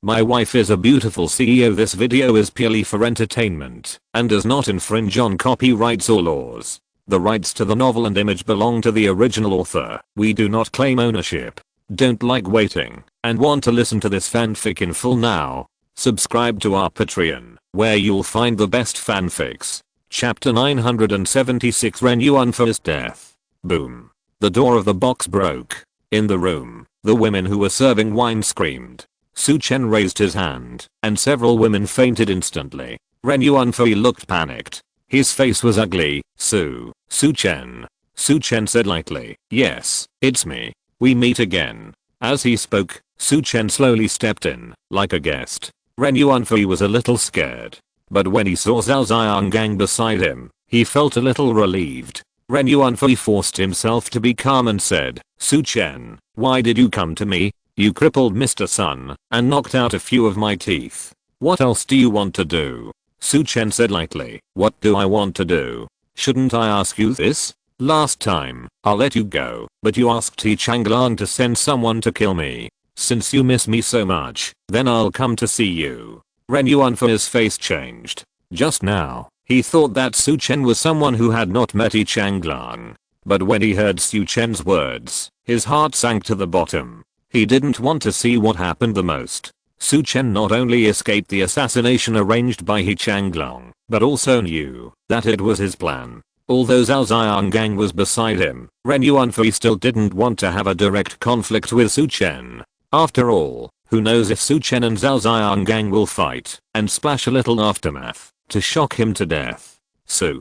My wife is a beautiful CEO. This video is purely for entertainment and does not infringe on copyrights or laws. The rights to the novel and image belong to the original author. We do not claim ownership. Don't like waiting and want to listen to this fanfic in full now? Subscribe to our Patreon, where you'll find the best fanfics. Chapter 976, Ren Yuanfei's death. Boom. The door of the box broke. In the room, the women who were serving wine screamed. Su Chen raised his hand, and several women fainted instantly. Ren Yuanfei looked panicked. His face was ugly. Su Chen. Su Chen said lightly, "Yes, it's me. We meet again." As he spoke, Su Chen slowly stepped in, like a guest. Ren Yuanfei was a little scared. But when he saw Zhao Xianggang beside him, he felt a little relieved. Ren Yuanfei forced himself to be calm and said, "Su Chen, why did you come to me? You crippled Mr. Sun and knocked out a few of my teeth. What else do you want to do?" Su Chen said lightly, "What do I want to do? Shouldn't I ask you this? Last time, I'll let you go, but you asked He Changlang to send someone to kill me. Since you miss me so much, then I'll come to see you." Ren Yuanfei's face changed. Just now, he thought that Su Chen was someone who had not met He Changlang. But when he heard Su Chen's words, his heart sank to the bottom. He didn't want to see what happened the most. Su Chen not only escaped the assassination arranged by He Changlang, but also knew that it was his plan. Although Zhao Xianggang was beside him, Ren Yuanfei still didn't want to have a direct conflict with Su Chen. After all, who knows if Su Chen and Zhao Xianggang will fight and splash a little aftermath to shock him to death. Su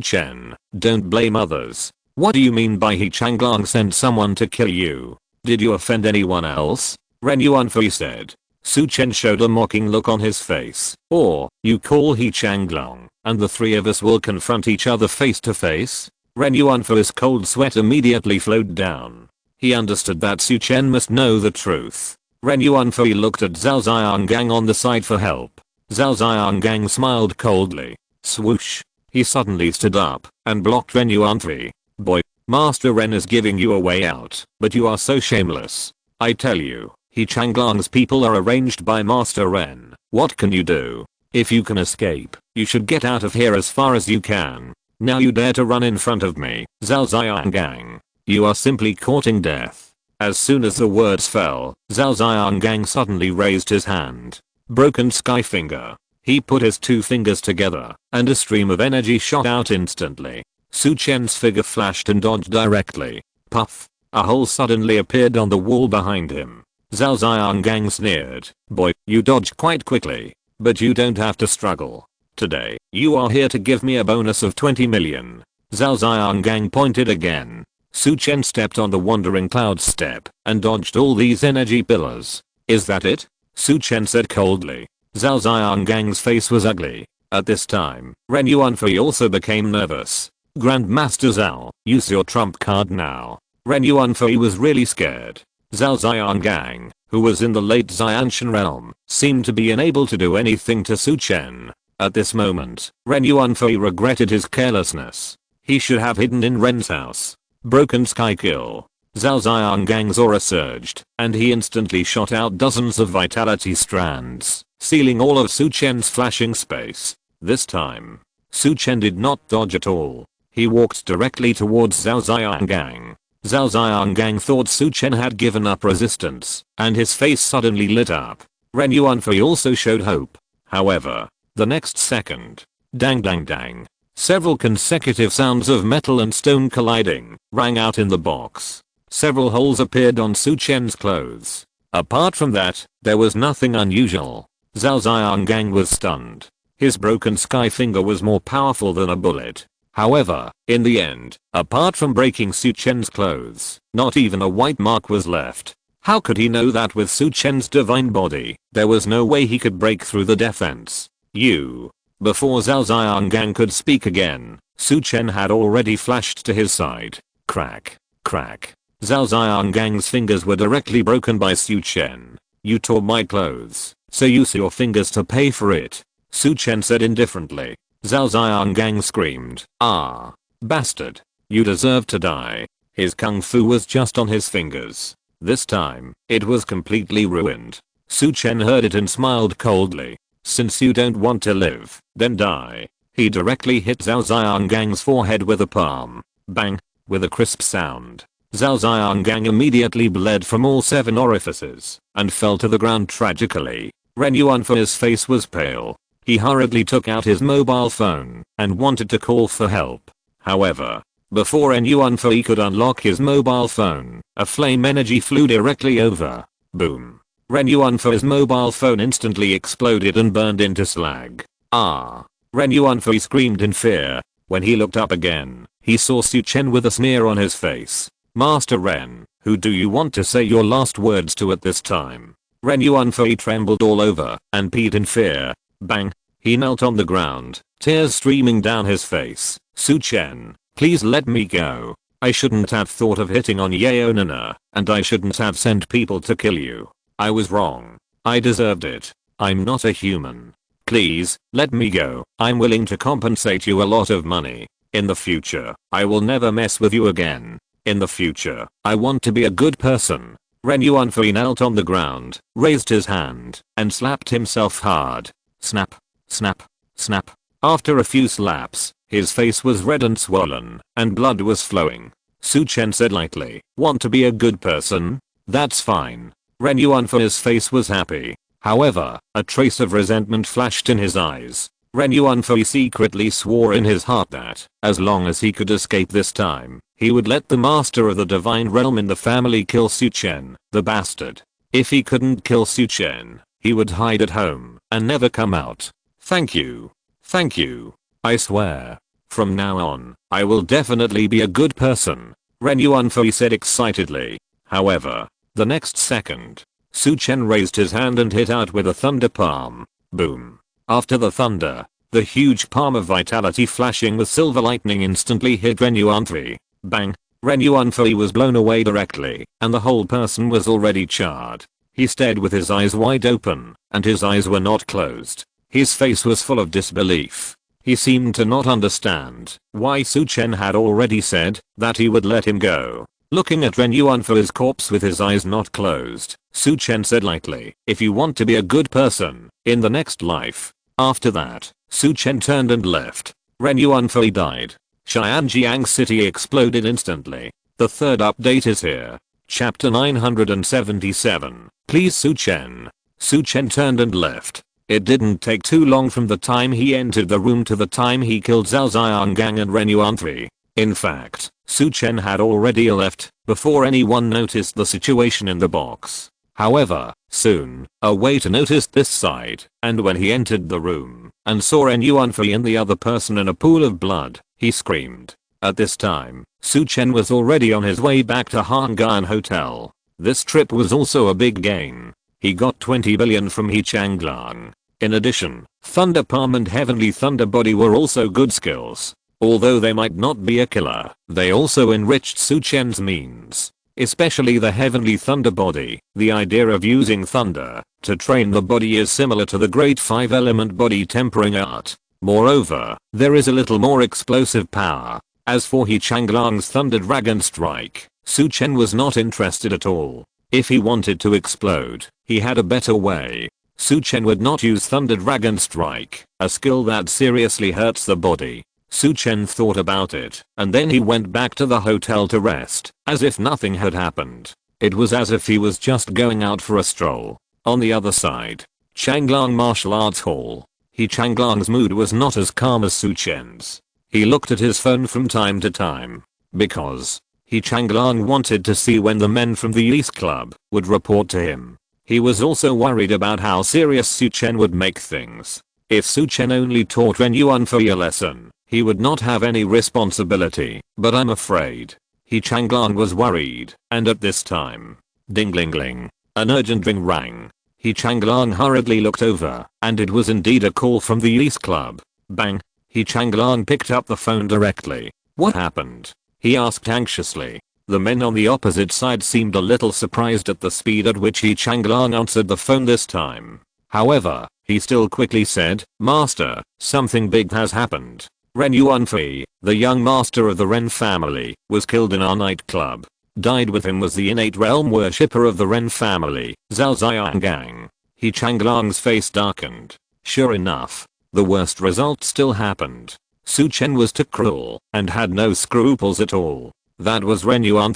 Chen, don't blame others. What do you mean by He Changlang sent someone to kill you? Did you offend anyone else? Ren Yuanfei said. Su Chen showed a mocking look on his face. Or, you call He Changlang, and the three of us will confront each other face to face? Ren Yuanfei's cold sweat immediately flowed down. He understood that Su Chen must know the truth. Ren Yuanfei looked at Zhao Xianggang on the side for help. Zhao Xianggang smiled coldly. Swoosh. He suddenly stood up and blocked Ren Yuanfei. Boy, Master Ren is giving you a way out, but you are so shameless. I tell you, He Changlang's people are arranged by Master Ren. What can you do? If you can escape, you should get out of here as far as you can. Now you dare to run in front of me, Zhao Xianggang. You are simply courting death. As soon as the words fell, Zhao Xianggang suddenly raised his hand. Broken sky finger. He put his two fingers together, and a stream of energy shot out instantly. Su Chen's figure flashed and dodged directly. Puff. A hole suddenly appeared on the wall behind him. Zhao Xianggang sneered. Boy, you dodged quite quickly. But you don't have to struggle. Today, you are here to give me a bonus of 20 million. Zhao Xianggang pointed again. Su Chen stepped on the wandering cloud step and dodged all these energy pillars. Is that it? Su Chen said coldly. Zhao Xianggang's face was ugly. At this time, Ren Yuanfei also became nervous. Grandmaster Zhao, use your trump card now. Ren Yuanfei was really scared. Zhao Xianggang, who was in the late Xiantian realm, seemed to be unable to do anything to Su Chen. At this moment, Ren Yuanfei regretted his carelessness. He should have hidden in Ren's house. Broken sky kill. Zhao Xianggang's aura surged, and he instantly shot out dozens of vitality strands, sealing all of Su Chen's flashing space. This time, Su Chen did not dodge at all. He walked directly towards Zhao Xianggang. Zhao Xianggang thought Su Chen had given up resistance, and his face suddenly lit up. Ren Yuanfei also showed hope. However, the next second, dang dang dang, several consecutive sounds of metal and stone colliding rang out in the box. Several holes appeared on Su Chen's clothes. Apart from that, there was nothing unusual. Zhao Xianggang was stunned. His broken sky finger was more powerful than a bullet. However, in the end, apart from breaking Su Chen's clothes, not even a white mark was left. How could he know that with Su Chen's divine body, there was no way he could break through the defense? Before Zhao Xianggang could speak again, Su Chen had already flashed to his side. Crack, crack. Zhao Xianggang's fingers were directly broken by Su Chen. You tore my clothes, so use your fingers to pay for it. Su Chen said indifferently. Zhao Xianggang screamed, "Ah, bastard. You deserve to die." His kung fu was just on his fingers. This time, it was completely ruined. Su Chen heard it and smiled coldly. Since you don't want to live, then die. He directly hit Zhou Wanqiu's forehead with a palm. Bang! With a crisp sound. Zhou Wanqiu immediately bled from all 7 orifices and fell to the ground tragically. Ren Yuanfei's face was pale. He hurriedly took out his mobile phone and wanted to call for help. However, before Ren Yuanfei could unlock his mobile phone, a flame energy flew directly over. Boom. Ren Yuanfei's mobile phone instantly exploded and burned into slag. Ah! Ren Yuanfei screamed in fear. When he looked up again, he saw Su Chen with a sneer on his face. Master Ren, who do you want to say your last words to at this time? Ren Yuanfei trembled all over and peed in fear. Bang! He knelt on the ground, tears streaming down his face. Su Chen, please let me go. I shouldn't have thought of hitting on Yeonana, and I shouldn't have sent people to kill you. I was wrong. I deserved it. I'm not a human. Please, let me go. I'm willing to compensate you a lot of money. In the future, I will never mess with you again. In the future, I want to be a good person. Ren Yuanfei knelt on the ground, raised his hand, and slapped himself hard. Snap, snap, snap. After a few slaps, his face was red and swollen, and blood was flowing. Su Chen said lightly, want to be a good person? That's fine. Ren Yuanfei's face was happy. However, a trace of resentment flashed in his eyes. Ren Yuanfei secretly swore in his heart that, as long as he could escape this time, he would let the master of the divine realm in the family kill Su Chen, the bastard. If he couldn't kill Su Chen, he would hide at home and never come out. Thank you. Thank you. I swear. From now on, I will definitely be a good person. Ren Yuanfei said excitedly. However, the next second, Su Chen raised his hand and hit out with a thunder palm. Boom. After the thunder, the huge palm of vitality flashing with silver lightning instantly hit Ren Yuanfei. Bang. Ren Yuanfei was blown away directly, and the whole person was already charred. He stared with his eyes wide open, and his eyes were not closed. His face was full of disbelief. He seemed to not understand why Su Chen had already said that he would let him go. Looking at Ren Yuanfei's corpse with his eyes not closed, Su Chen said lightly, if you want to be a good person in the next life. After that, Su Chen turned and left. Ren Yuanfei died. Xianjiang City exploded instantly. The third update is here. Chapter 977. Please Su Chen. Su Chen turned and left. It didn't take too long from the time he entered the room to the time he killed Zhou Wanqiu and Ren Yuanfei. In fact, Su Chen had already left before anyone noticed the situation in the box. However, soon, a waiter noticed this side, and when he entered the room and saw Ren Yuanfei and the other person in a pool of blood, he screamed. At this time, Su Chen was already on his way back to Hangan Hotel. This trip was also a big gain. He got 20 billion from He Changlang. In addition, Thunder Palm and Heavenly Thunder Body were also good skills. Although they might not be a killer, they also enriched Su Chen's means. Especially the Heavenly Thunder Body. The idea of using thunder to train the body is similar to the Great 5-element body tempering art. Moreover, there is a little more explosive power. As for He Changlang's Thunder Dragon Strike, Su Chen was not interested at all. If he wanted to explode, he had a better way. Su Chen would not use Thunder Dragon Strike, a skill that seriously hurts the body. Su Chen thought about it, and then he went back to the hotel to rest, as if nothing had happened. It was as if he was just going out for a stroll. On the other side, Changlang Martial Arts Hall. He Changlang's mood was not as calm as Su Chen's. He looked at his phone from time to time. Because He Changlang wanted to see when the men from the East Club would report to him. He was also worried about how serious Su Chen would make things. If Su Chen only taught Ren Yuanfei a lesson, he would not have any responsibility, but I'm afraid. He Changlang was worried, and at this time, ding-ling-ling, an urgent ring rang. He Changlang hurriedly looked over, and it was indeed a call from the East Club. Bang! He Changlang picked up the phone directly. What happened? He asked anxiously. The men on the opposite side seemed a little surprised at the speed at which He Changlang answered the phone this time. However, he still quickly said, Master, something big has happened. Ren Yuanfei, the young master of the Ren family, was killed in our nightclub. Died with him was the innate realm worshipper of the Ren family, Zhou Wanqiu. He Changlang's face darkened. Sure enough, the worst result still happened. Su Chen was too cruel and had no scruples at all. That was Ren Yuan,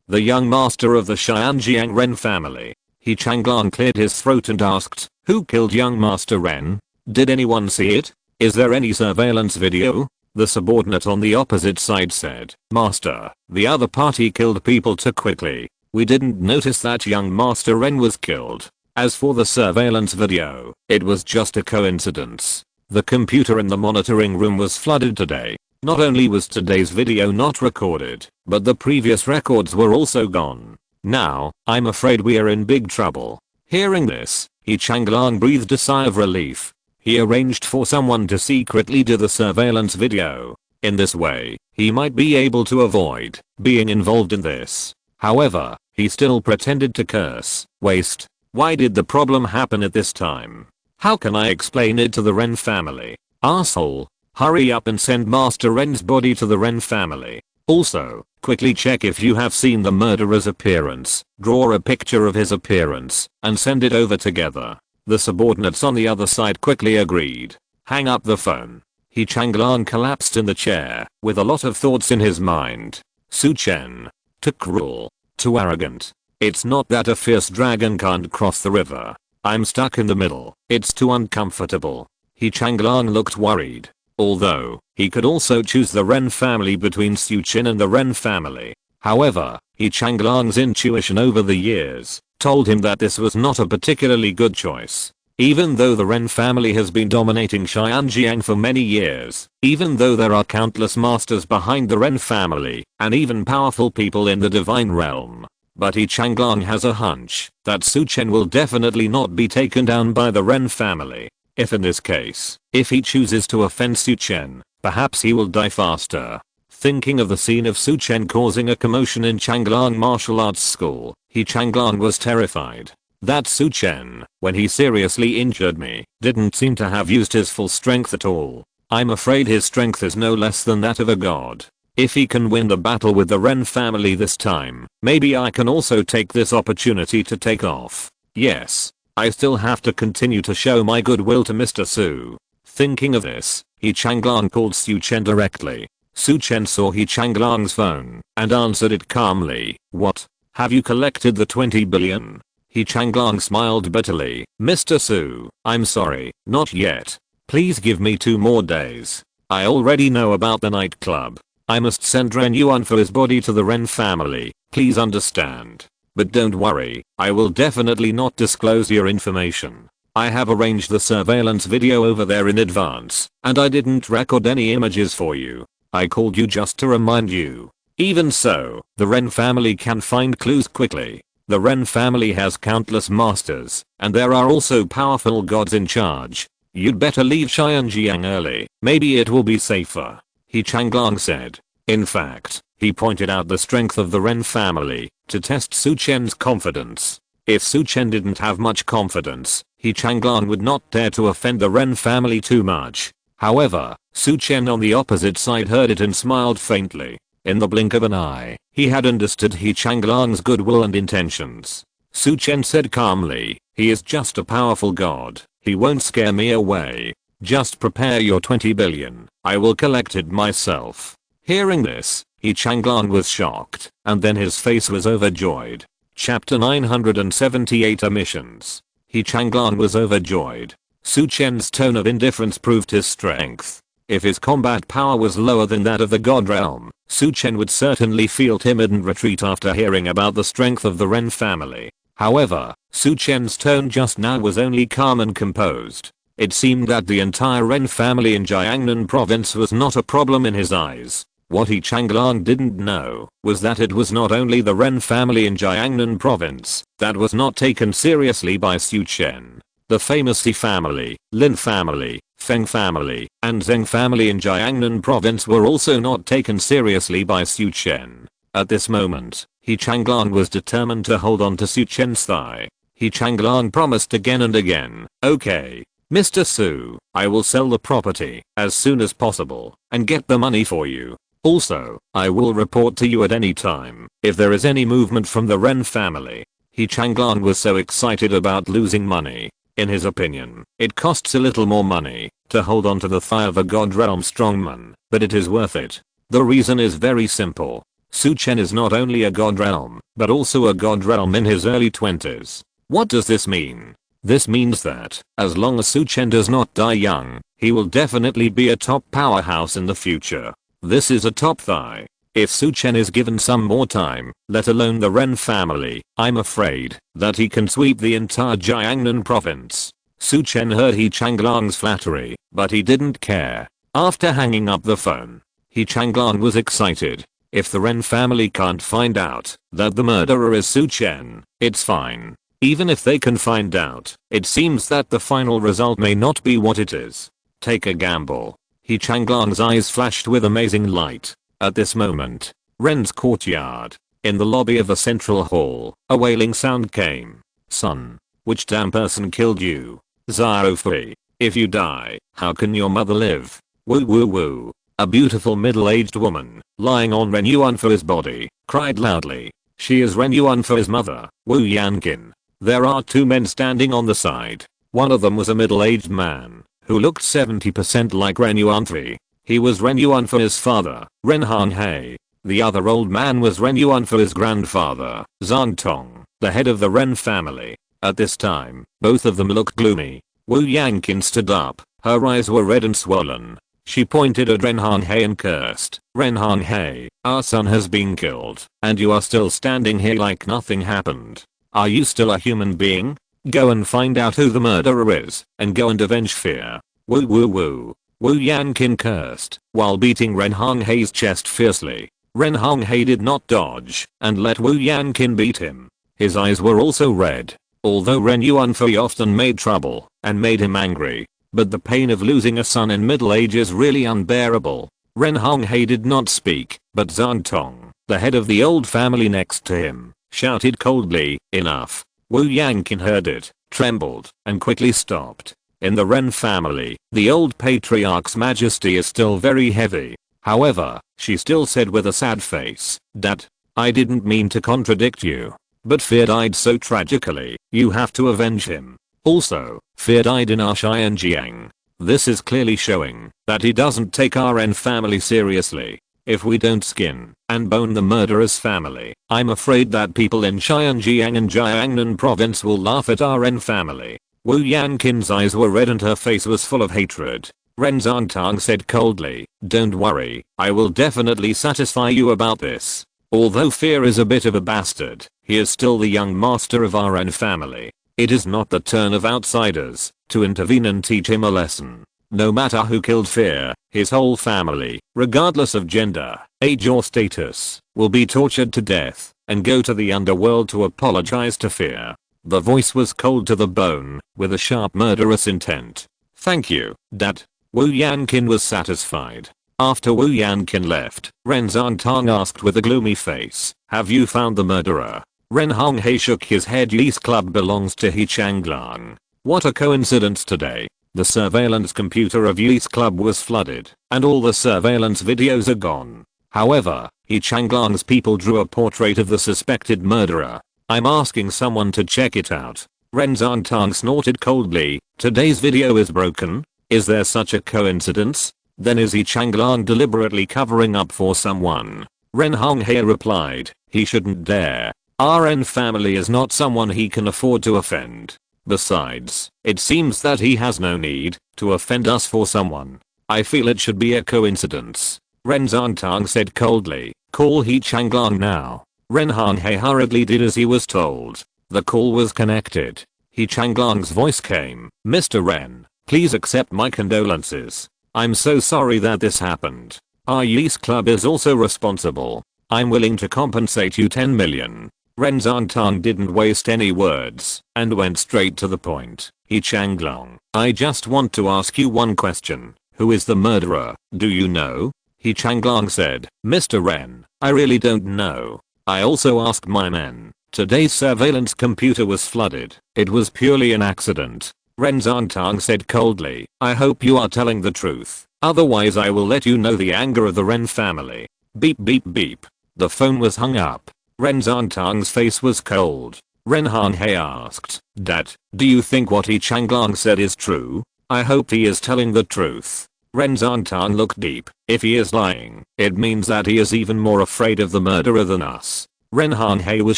the young master of the Xianjiang Ren family. He Changlang cleared his throat and asked, "Who killed young master Ren? Did anyone see it? Is there any surveillance video?" The subordinate on the opposite side said, "Master, the other party killed people too quickly. We didn't notice that young master Ren was killed. As for the surveillance video, it was just a coincidence. The computer in the monitoring room was flooded today. Not only was today's video not recorded, but the previous records were also gone. Now, I'm afraid we are in big trouble." Hearing this, He Changlang breathed a sigh of relief. He arranged for someone to secretly do the surveillance video. In this way, he might be able to avoid being involved in this. However, he still pretended to curse. Waste. Why did the problem happen at this time? How can I explain it to the Ren family? Asshole. Hurry up and send Master Ren's body to the Ren family. Also, quickly check if you have seen the murderer's appearance. Draw a picture of his appearance and send it over together. The subordinates on the other side quickly agreed. Hang up the phone. He Changlang collapsed in the chair with a lot of thoughts in his mind. Su Chen. Too cruel. Too arrogant. It's not that a fierce dragon can't cross the river. I'm stuck in the middle. It's too uncomfortable. He Changlang looked worried. Although, he could also choose the Ren family between Su Chen and the Ren family. However, He Changlang's intuition over the years told him that this was not a particularly good choice. Even though the Ren family has been dominating Xianjiang for many years, even though there are countless masters behind the Ren family, and even powerful people in the divine realm, but He Changlang has a hunch that Su Chen will definitely not be taken down by the Ren family. If in this case, if he chooses to offend Su Chen, perhaps he will die faster. Thinking of the scene of Su Chen causing a commotion in Changlang martial arts school, He Changlang was terrified. That Su Chen, when he seriously injured me, didn't seem to have used his full strength at all. I'm afraid his strength is no less than that of a god. If he can win the battle with the Ren family this time, maybe I can also take this opportunity to take off. Yes, I still have to continue to show my goodwill to Mr. Su. Thinking of this, He Changlang called Su Chen directly. Su Chen saw He Changlang's phone and answered it calmly. "What? Have you collected the 20 billion? He Changlang smiled bitterly. "Mr. Su, I'm sorry, not yet. Please give me 2 more days. I already know about the nightclub. I must send Ren Yuan for his body to the Ren family, please understand. But don't worry, I will definitely not disclose your information. I have arranged the surveillance video over there in advance, and I didn't record any images for you. I called you just to remind you. Even so, the Ren family can find clues quickly. The Ren family has countless masters, and there are also powerful gods in charge. You'd better leave Xianjiang early, maybe it will be safer," He Changlang said. In fact, he pointed out the strength of the Ren family to test Su Chen's confidence. If Su Chen didn't have much confidence, He Changlang would not dare to offend the Ren family too much. However, Su Chen on the opposite side heard it and smiled faintly. In the blink of an eye, he had understood He Changlang's goodwill and intentions. Su Chen said calmly, "He is just a powerful god. He won't scare me away. Just prepare your 20 billion. I will collect it myself." Hearing this, He Changlang was shocked, and then his face was overjoyed. Chapter 978 Emissions. He Changlang was overjoyed. Su Chen's tone of indifference proved his strength. If his combat power was lower than that of the god realm, Su Chen would certainly feel timid and retreat after hearing about the strength of the Ren family. However, Su Chen's tone just now was only calm and composed. It seemed that the entire Ren family in Jiangnan province was not a problem in his eyes. What He Changlang didn't know was that it was not only the Ren family in Jiangnan province that was not taken seriously by Su Chen. The famous He family, Lin family, Feng family, and Zheng family in Jiangnan province were also not taken seriously by Su Chen. At this moment, He Changlang was determined to hold on to Su Chen's thigh. He Changlang promised again and again, "Okay, Mr. Su, I will sell the property as soon as possible and get the money for you. Also, I will report to you at any time if there is any movement from the Ren family." He Changlang was so excited about losing money. In his opinion, it costs a little more money to hold on to the thigh of a God Realm strongman, but it is worth it. The reason is very simple. Su Chen is not only a God Realm, but also a God Realm in his early 20s. What does this mean? This means that, as long as Su Chen does not die young, he will definitely be a top powerhouse in the future. This is a top thigh. If Su Chen is given some more time, let alone the Ren family, I'm afraid that he can sweep the entire Jiangnan province. Su Chen heard He Changlang's flattery, but he didn't care. After hanging up the phone, He Changlang was excited. If the Ren family can't find out that the murderer is Su Chen, it's fine. Even if they can find out, it seems that the final result may not be what it is. Take a gamble. He Changlang's eyes flashed with amazing light. At this moment, Ren's courtyard, in the lobby of a central hall, a wailing sound came. Son, which damn person killed you? Zhao Fei, if you die, how can your mother live? Woo woo woo. A beautiful middle-aged woman, lying on Ren Yuanfei's body, cried loudly. She is Ren Yuanfei's mother, Wu Yanqin. There are two men standing on the side. One of them was a middle-aged man, who looked 70% like Ren Yuanfei. He was Ren Yuanfei's father, Ren Honghe. The other old man was Ren Yuanfei's grandfather, Zhang Tong, the head of the Ren family. At this time, both of them looked gloomy. Wu Yanqin stood up, her eyes were red and swollen. She pointed at Ren Honghe and cursed. Ren Honghe, our son has been killed, and you are still standing here like nothing happened. Are you still a human being? Go and find out who the murderer is, and go and avenge fear. Woo woo woo. Wu Yanqin cursed, while beating Ren Honghe's chest fiercely. Ren Honghe did not dodge, and let Wu Yanqin beat him. His eyes were also red. Although Ren Yuanfei often made trouble, and made him angry, but the pain of losing a son in middle age is really unbearable. Ren Honghe did not speak, but Zhang Tong, the head of the old family next to him, shouted coldly, enough. Wu Yanqin heard it, trembled, and quickly stopped. In the Ren family, the old patriarch's majesty is still very heavy. However, she still said with a sad face, Dad, I didn't mean to contradict you, but Fear died so tragically, you have to avenge him. Also, Fear died in our Xianjiang. This is clearly showing that he doesn't take our Ren family seriously. If we don't skin and bone the murderer's family, I'm afraid that people in Xianjiang and Jiangnan province will laugh at our Ren family. Wu Yanqin's eyes were red and her face was full of hatred. Ren Zhantang said coldly, don't worry, I will definitely satisfy you about this. Although Fear is a bit of a bastard, he is still the young master of our Ren family. It is not the turn of outsiders to intervene and teach him a lesson. No matter who killed Fear, his whole family, regardless of gender, age or status, will be tortured to death and go to the underworld to apologize to Fear. The voice was cold to the bone, with a sharp murderous intent. Thank you, Dad. Wu Yanqin was satisfied. After Wu Yanqin left, Ren Zhantang asked with a gloomy face, have you found the murderer? Ren Honghe shook his head. Yeast Club belongs to He Changlang. What a coincidence today. The surveillance computer of Yeast Club was flooded, and all the surveillance videos are gone. However, He Changlang's people drew a portrait of the suspected murderer. I'm asking someone to check it out. Ren Zhantang snorted coldly. Today's video is broken? Is there such a coincidence? Then is He Changlang deliberately covering up for someone? Ren Honghe replied, he shouldn't dare. Our Ren family is not someone he can afford to offend. Besides, it seems that he has no need to offend us for someone. I feel it should be a coincidence. Ren Zhantang said coldly, call He Changlang now. Ren Honghe hurriedly did as he was told. The call was connected. He Changlang's voice came, Mr. Ren, please accept my condolences. I'm so sorry that this happened. Our Yeast Club is also responsible. I'm willing to compensate you 10 million. Ren Zhantang didn't waste any words and went straight to the point. He Changlang, I just want to ask you one question. Who is the murderer? Do you know? He Changlang said, Mr. Ren, I really don't know. I also asked my men. Today's surveillance computer was flooded. It was purely an accident. Ren Zhantang said coldly, I hope you are telling the truth. Otherwise I will let you know the anger of the Ren family. Beep beep beep. The phone was hung up. Ren Zhantang's face was cold. Ren Honghe asked, Dad, do you think what He Changlong said is true? I hope he is telling the truth. Ren Zongtang looked deep. If he is lying, it means that he is even more afraid of the murderer than us. Ren Honghe was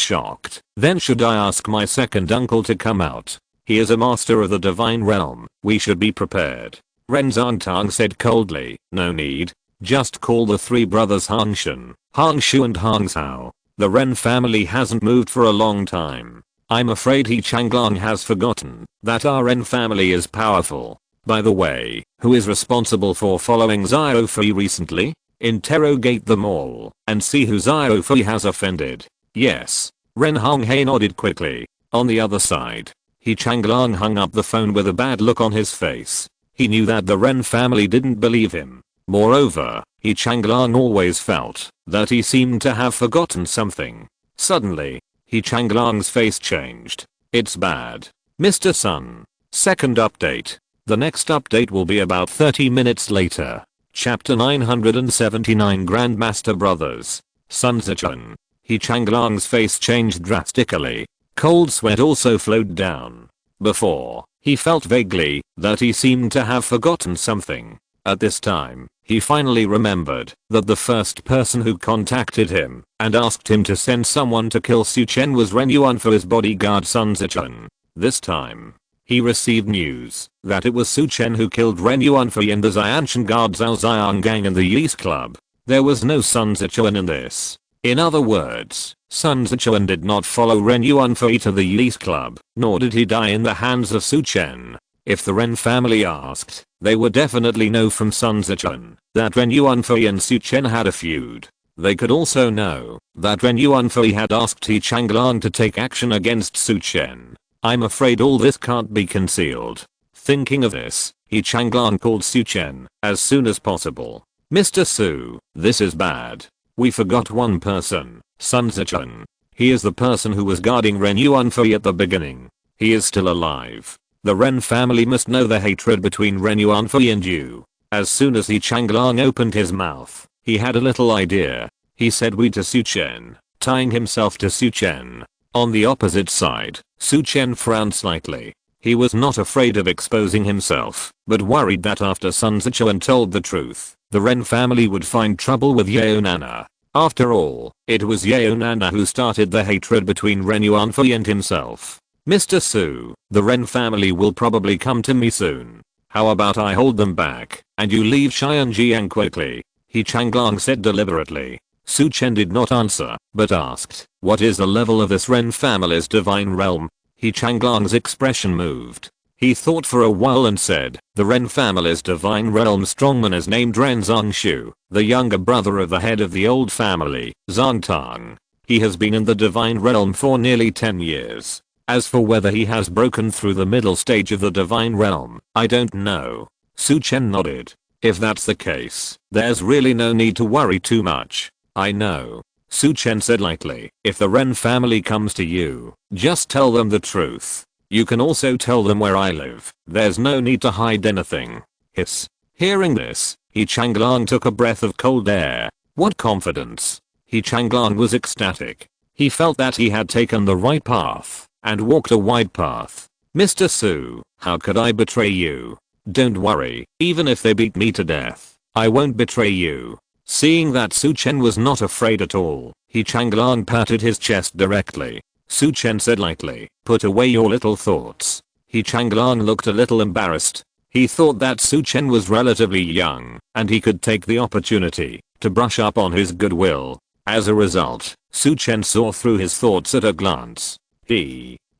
shocked. Then should I ask my second uncle to come out? He is a master of the divine realm. We should be prepared. Ren Zongtang said coldly, no need. Just call the three brothers Hongshan, Hongshu and Hongzhao. The Ren family hasn't moved for a long time. I'm afraid He Changlong has forgotten that our Ren family is powerful. By the way, who is responsible for following Xiao Fei recently? Interrogate them all and see who Xiao Fei has offended. Yes. Ren Honghe nodded quickly. On the other side, He Changlong hung up the phone with a bad look on his face. He knew that the Ren family didn't believe him. Moreover, He Changlong always felt that he seemed to have forgotten something. Suddenly, He Changlong's face changed. It's bad. Mr. Sun. Second update. The next update will be about 30 minutes later. Chapter 979 Grandmaster Brothers. Sun Su Chen. He Changlong's face changed drastically. Cold sweat also flowed down. Before, he felt vaguely that he seemed to have forgotten something. At this time, he finally remembered that the first person who contacted him and asked him to send someone to kill Su Chen was Ren Yuan for his bodyguard Sun Su Chen. This time, he received news that it was Su Chen who killed Ren Yuanfei and the Xianshan guard Zhao Xianggang and the Yeast Club. There was no Sun Su Chen in this. In other words, Sun Su Chen did not follow Ren Yuanfei to the Yeast Club, nor did he die in the hands of Su Chen. If the Ren family asked, they would definitely know from Sun Su Chen that Ren Yuanfei and Su Chen had a feud. They could also know that Ren Yuanfei had asked He Changlong to take action against Su Chen. I'm afraid all this can't be concealed. Thinking of this, He Changlong called Su Chen as soon as possible. Mr. Su, this is bad. We forgot one person, Sun Su Chen. He is the person who was guarding Ren Yuanfei at the beginning. He is still alive. The Ren family must know the hatred between Ren Yuanfei and you. As soon as He Changlong opened his mouth, he had a little idea. He said we to Su Chen, tying himself to Su Chen. On the opposite side, Su Chen frowned slightly. He was not afraid of exposing himself, but worried that after Sun Su Chen told the truth, the Ren family would find trouble with Yeo Nana. After all, it was Yeo Nana who started the hatred between Ren Yuanfei and himself. Mr. Su, the Ren family will probably come to me soon. How about I hold them back, and you leave Xianjiang quickly? He Changlong said deliberately. Su Chen did not answer, but asked, what is the level of this Ren family's divine realm? He Changlong's expression moved. He thought for a while and said, the Ren family's divine realm strongman is named Ren Zongqiu, the younger brother of the head of the old family, Zongtang. He has been in the divine realm for nearly 10 years. As for whether he has broken through the middle stage of the divine realm, I don't know. Su Chen nodded. If that's the case, there's really no need to worry too much. I know. Su Chen said lightly. If the Ren family comes to you, just tell them the truth. You can also tell them where I live. There's no need to hide anything. Hiss. Hearing this, He Changlong took a breath of cold air. What confidence. He Changlong was ecstatic. He felt that he had taken the right path and walked a wide path. Mr. Su, how could I betray you? Don't worry, even if they beat me to death, I won't betray you. Seeing that Su Chen was not afraid at all, He Changlong patted his chest directly. Su Chen said lightly, put away your little thoughts. He Changlong looked a little embarrassed. He thought that Su Chen was relatively young, and he could take the opportunity to brush up on his goodwill. As a result, Su Chen saw through his thoughts at a glance.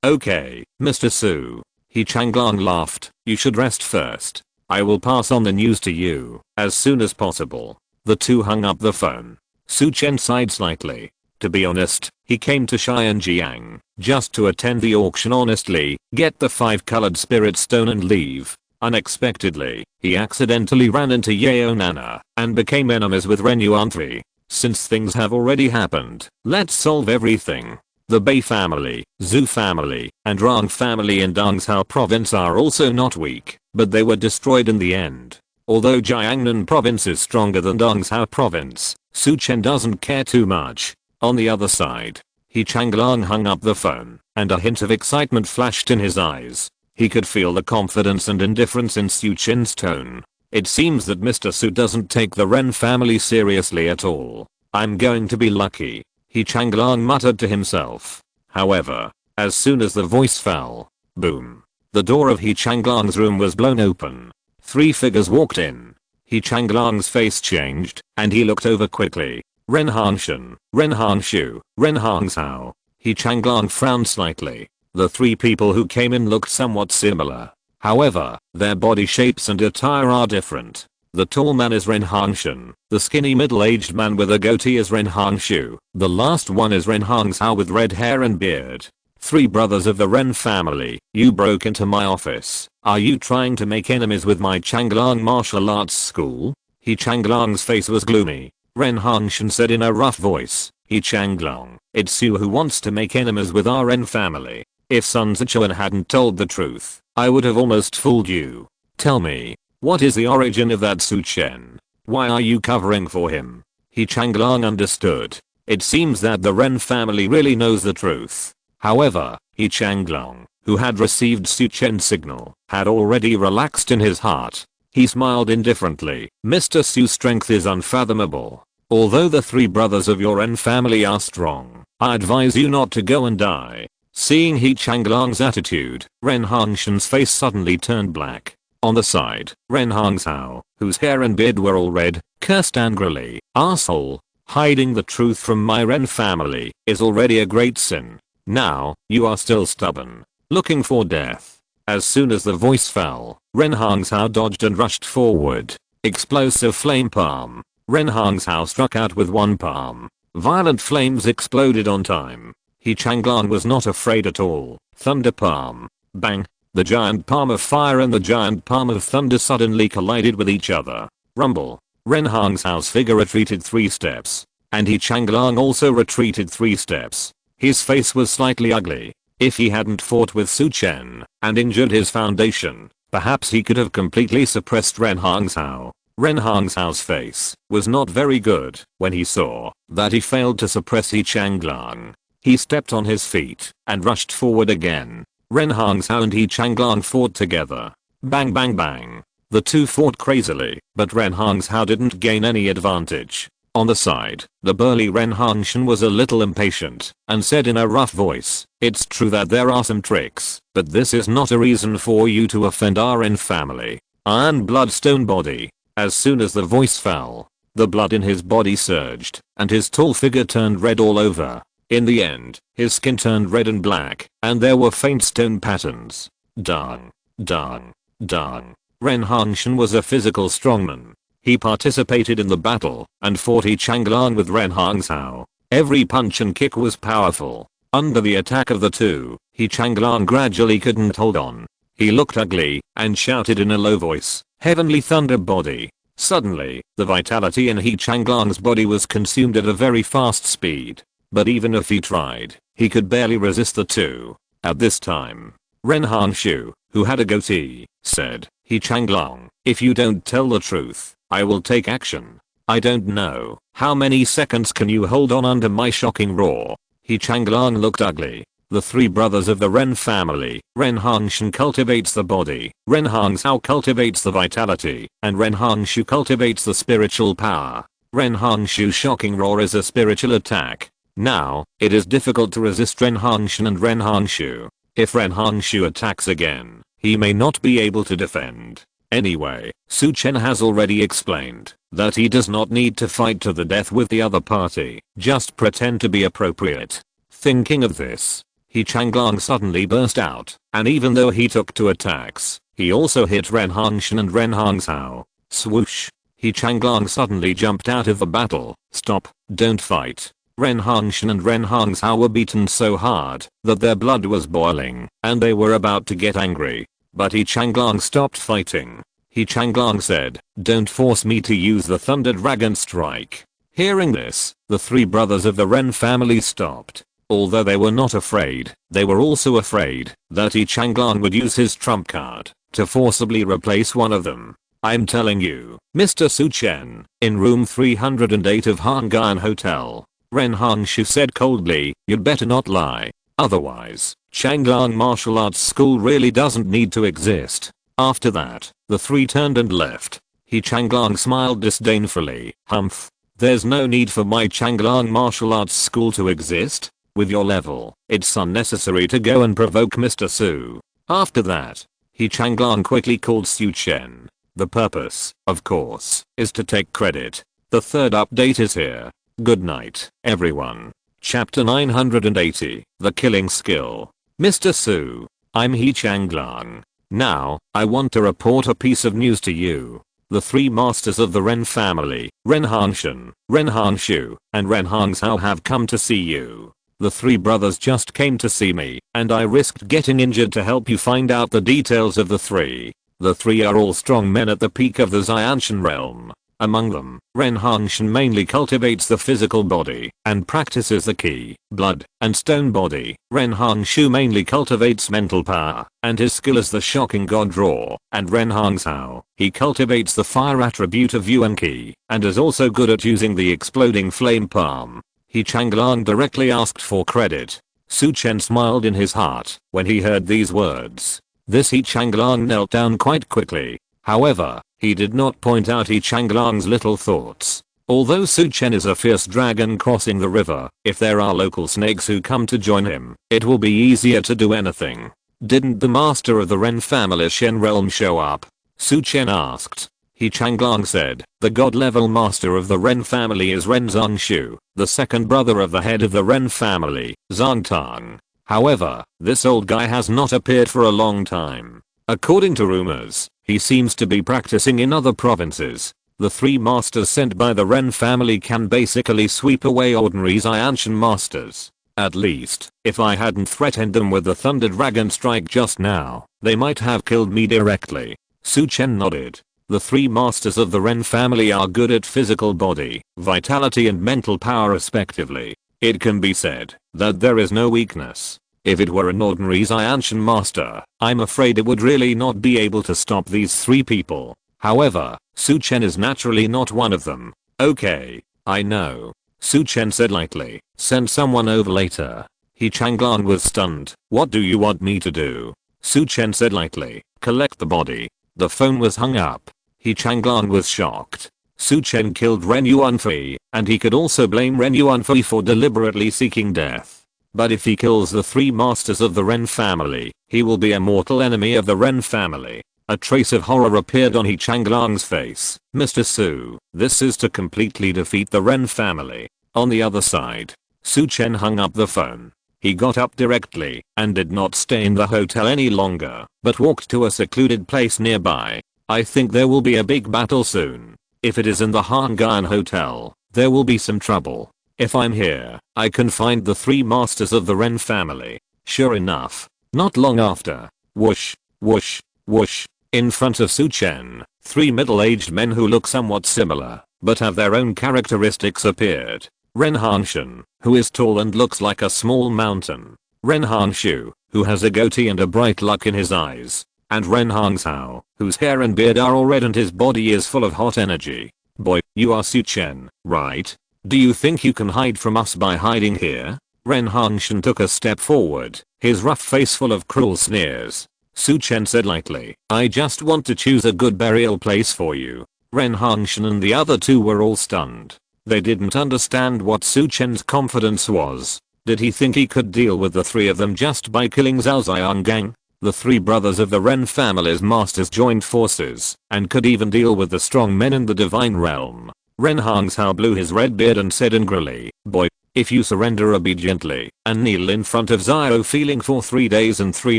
Okay, Mr. Su. He Changlong laughed. You should rest first. I will pass on the news to you as soon as possible. The two hung up the phone. Su Chen sighed slightly. To be honest, he came to Xianjiang just to attend the auction honestly, get the 5-colored spirit stone and leave. Unexpectedly, he accidentally ran into Yeo Nana and became enemies with Ren Yuanfei. Since things have already happened, let's solve everything. The Bei family, Zhu family, and Rang family in Dongzhou province are also not weak, but they were destroyed in the end. Although Jiangnan province is stronger than Dongzhou province, Su Chen doesn't care too much. On the other side, He Changlong hung up the phone and a hint of excitement flashed in his eyes. He could feel the confidence and indifference in Su Chen's tone. It seems that Mr. Su doesn't take the Ren family seriously at all. I'm going to be lucky, He Changlong muttered to himself. However, as soon as the voice fell, boom, the door of He Changlong's room was blown open. 3 figures walked in. He Changlong's face changed, and he looked over quickly. Ren Hangshan, Ren Hangshu, Ren Hangzhao. He Changlong frowned slightly. The 3 people who came in looked somewhat similar. However, their body shapes and attire are different. The tall man is Ren Hangshan, the skinny middle-aged man with a goatee is Ren Hangshu, the last one is Ren Hangzhao with red hair and beard. 3 brothers of the Ren family, you broke into my office. Are you trying to make enemies with my Changlong martial arts school? He Changlong's face was gloomy. Ren Hangshan said in a rough voice, He Changlong, it's you who wants to make enemies with our Ren family. If Sun Zichuan hadn't told the truth, I would have almost fooled you. Tell me, what is the origin of that Su Chen? Why are you covering for him? He Changlong understood. It seems that the Ren family really knows the truth. However, He Changlong, who had received Su Chen's signal, had already relaxed in his heart. He smiled indifferently. Mr. Su's strength is unfathomable. Although the 3 brothers of your Ren family are strong, I advise you not to go and die. Seeing He Changlong's attitude, Ren Hangshan's face suddenly turned black. On the side, Ren Hangzhao, whose hair and beard were all red, cursed angrily. Arsehole, hiding the truth from my Ren family is already a great sin. Now, you are still stubborn, looking for death. As soon as the voice fell, Ren Hangzhao dodged and rushed forward. Explosive flame palm. Ren Hangzhao struck out with one palm. Violent flames exploded on time. He Changlong was not afraid at all. Thunder palm. Bang. The giant palm of fire and the giant palm of thunder suddenly collided with each other. Rumble. Ren Hangzhao's figure retreated 3 steps. And He Changlong also retreated 3 steps. His face was slightly ugly. If he hadn't fought with Su Chen and injured his foundation, perhaps he could have completely suppressed Ren Hangzhao. Ren Hangzhao's face was not very good when he saw that he failed to suppress He Changlong. He stepped on his feet and rushed forward again. Ren Hangzhao and He Changlong fought together. Bang bang bang. The 2 fought crazily, but Ren Hangzhao didn't gain any advantage. On the side, the burly Ren Hangshan was a little impatient and said in a rough voice, it's true that there are some tricks, but this is not a reason for you to offend our Ren family. Iron bloodstone body. As soon as the voice fell, the blood in his body surged, and his tall figure turned red all over. In the end, his skin turned red and black, and there were faint stone patterns. Dang. Dang. Dang. Ren Hangshan was a physical strongman. He participated in the battle and fought He Changlong with Ren Hangzhao. Every punch and kick was powerful. Under the attack of the 2, He Changlong gradually couldn't hold on. He looked ugly and shouted in a low voice, Heavenly Thunder Body. Suddenly, the vitality in He Changlong's body was consumed at a very fast speed. But even if he tried, he could barely resist the 2. At this time, Ren Hangshu, who had a goatee, said, He Changlong, if you don't tell the truth, I will take action. I don't know, how many seconds can you hold on under my shocking roar? He Changlong looked ugly. The 3 brothers of the Ren family, Ren Hangshan cultivates the body, Ren Hangzhao cultivates the vitality, and Ren Hangshu cultivates the spiritual power. Ren Hangshu's shocking roar is a spiritual attack. Now, it is difficult to resist Ren Hangshan and Ren Hangshu. If Ren Hangshu attacks again, he may not be able to defend. Anyway, Su Chen has already explained that he does not need to fight to the death with the other party, just pretend to be appropriate. Thinking of this, He Changlong suddenly burst out, and even though he took 2 attacks, he also hit Ren Hangshan and Ren Hangzhao. Swoosh. He Changlong suddenly jumped out of the battle. Stop, don't fight. Ren Hangshan and Ren Hangzhao were beaten so hard that their blood was boiling, and they were about to get angry. But He Changlong stopped fighting. He Changlong said, don't force me to use the Thunder Dragon Strike. Hearing this, the 3 brothers of the Ren family stopped. Although they were not afraid, they were also afraid that He Changlong would use his trump card to forcibly replace one of them. I'm telling you, Mr. Su Chen, in room 308 of Hangan Hotel. Ren Hangshu said coldly, you'd better not lie. Otherwise, Changlang Martial Arts School really doesn't need to exist. After that, the three turned and left. He Changlang smiled disdainfully. Humph. There's no need for my Changlang Martial Arts School to exist. With your level, it's unnecessary to go and provoke Mr. Su. After that, he Changlang quickly called Su Chen. The purpose, of course, is to take credit. The third update is here. Good night, everyone. Chapter 980, The Killing Skill. Mr. Su, I'm He Changlang. Now, I want to report a piece of news to you. The three masters of the Ren family, Ren Hangshen, Ren Hangshu, and Ren Hangzhou have come to see you. The three brothers just came to see me, and I risked getting injured to help you find out the details of the three. The three are all strong men at the peak of the Xianshan realm. Among them, Ren Hangshen mainly cultivates the physical body and practices the Qi, blood, and stone body. Ren Hangshu mainly cultivates mental power, and his skill is the shocking god roar. And Ren Hangzhou, he cultivates the fire attribute of Yuan Qi, and is also good at using the exploding flame palm. He Changlang directly asked for credit. Su Chen smiled in his heart when he heard these words. This He Changlang knelt down quite quickly. However, he did not point out He Changlang's little thoughts. Although Su Chen is a fierce dragon crossing the river, if there are local snakes who come to join him, it will be easier to do anything. Didn't the master of the Ren family Shen realm show up? Su Chen asked. He Changlang said, the god-level master of the Ren family is Ren Zhongshu, the second brother of the head of the Ren family, Zhongtang. However, this old guy has not appeared for a long time. According to rumors, he seems to be practicing in other provinces. The three masters sent by the Ren family can basically sweep away ordinary Xianshan masters. At least, if I hadn't threatened them with the Thunder Dragon strike just now, they might have killed me directly. Su Chen nodded. The three masters of the Ren family are good at physical body, vitality and mental power respectively. It can be said that there is no weakness. If it were an ordinary Xianshan master, I'm afraid it would really not be able to stop these three people. However, Su Chen is naturally not one of them. Okay, I know. Su Chen said lightly. Send someone over later. He Changlang was stunned. What do you want me to do? Su Chen said lightly. Collect the body. The phone was hung up. He Changlang was shocked. Su Chen killed Ren Yuanfei, and he could also blame Ren Yuanfei for deliberately seeking death. But if he kills the three masters of the Ren family, he will be a mortal enemy of the Ren family. A trace of horror appeared on He Changlang's face. Mr. Su, this is to completely defeat the Ren family. On the other side, Su Chen hung up the phone. He got up directly and did not stay in the hotel any longer, but walked to a secluded place nearby. I think there will be a big battle soon. If it is in the Hangan Hotel, there will be some trouble. If I'm here, I can find the three masters of the Ren family. Sure enough, not long after, whoosh, whoosh, whoosh, in front of Su Chen, three middle-aged men who look somewhat similar, but have their own characteristics appeared. Ren Hangshen, who is tall and looks like a small mountain. Ren Hangshu, who has a goatee and a bright look in his eyes. And Ren Hangzhou, whose hair and beard are all red and his body is full of hot energy. Boy, you are Su Chen, right? Do you think you can hide from us by hiding here? Ren Hangshen took a step forward, his rough face full of cruel sneers. Su Chen said lightly, I just want to choose a good burial place for you. Ren Hangshen and the other two were all stunned. They didn't understand what Su Chen's confidence was. Did he think he could deal with the three of them just by killing Zhao Xianggang? The three brothers of the Ren family's masters joined forces and could even deal with the strong men in the divine realm. Ren Hangzhou blew his red beard and said angrily, boy, if you surrender obediently and kneel in front of Zhao Feeling for 3 days and 3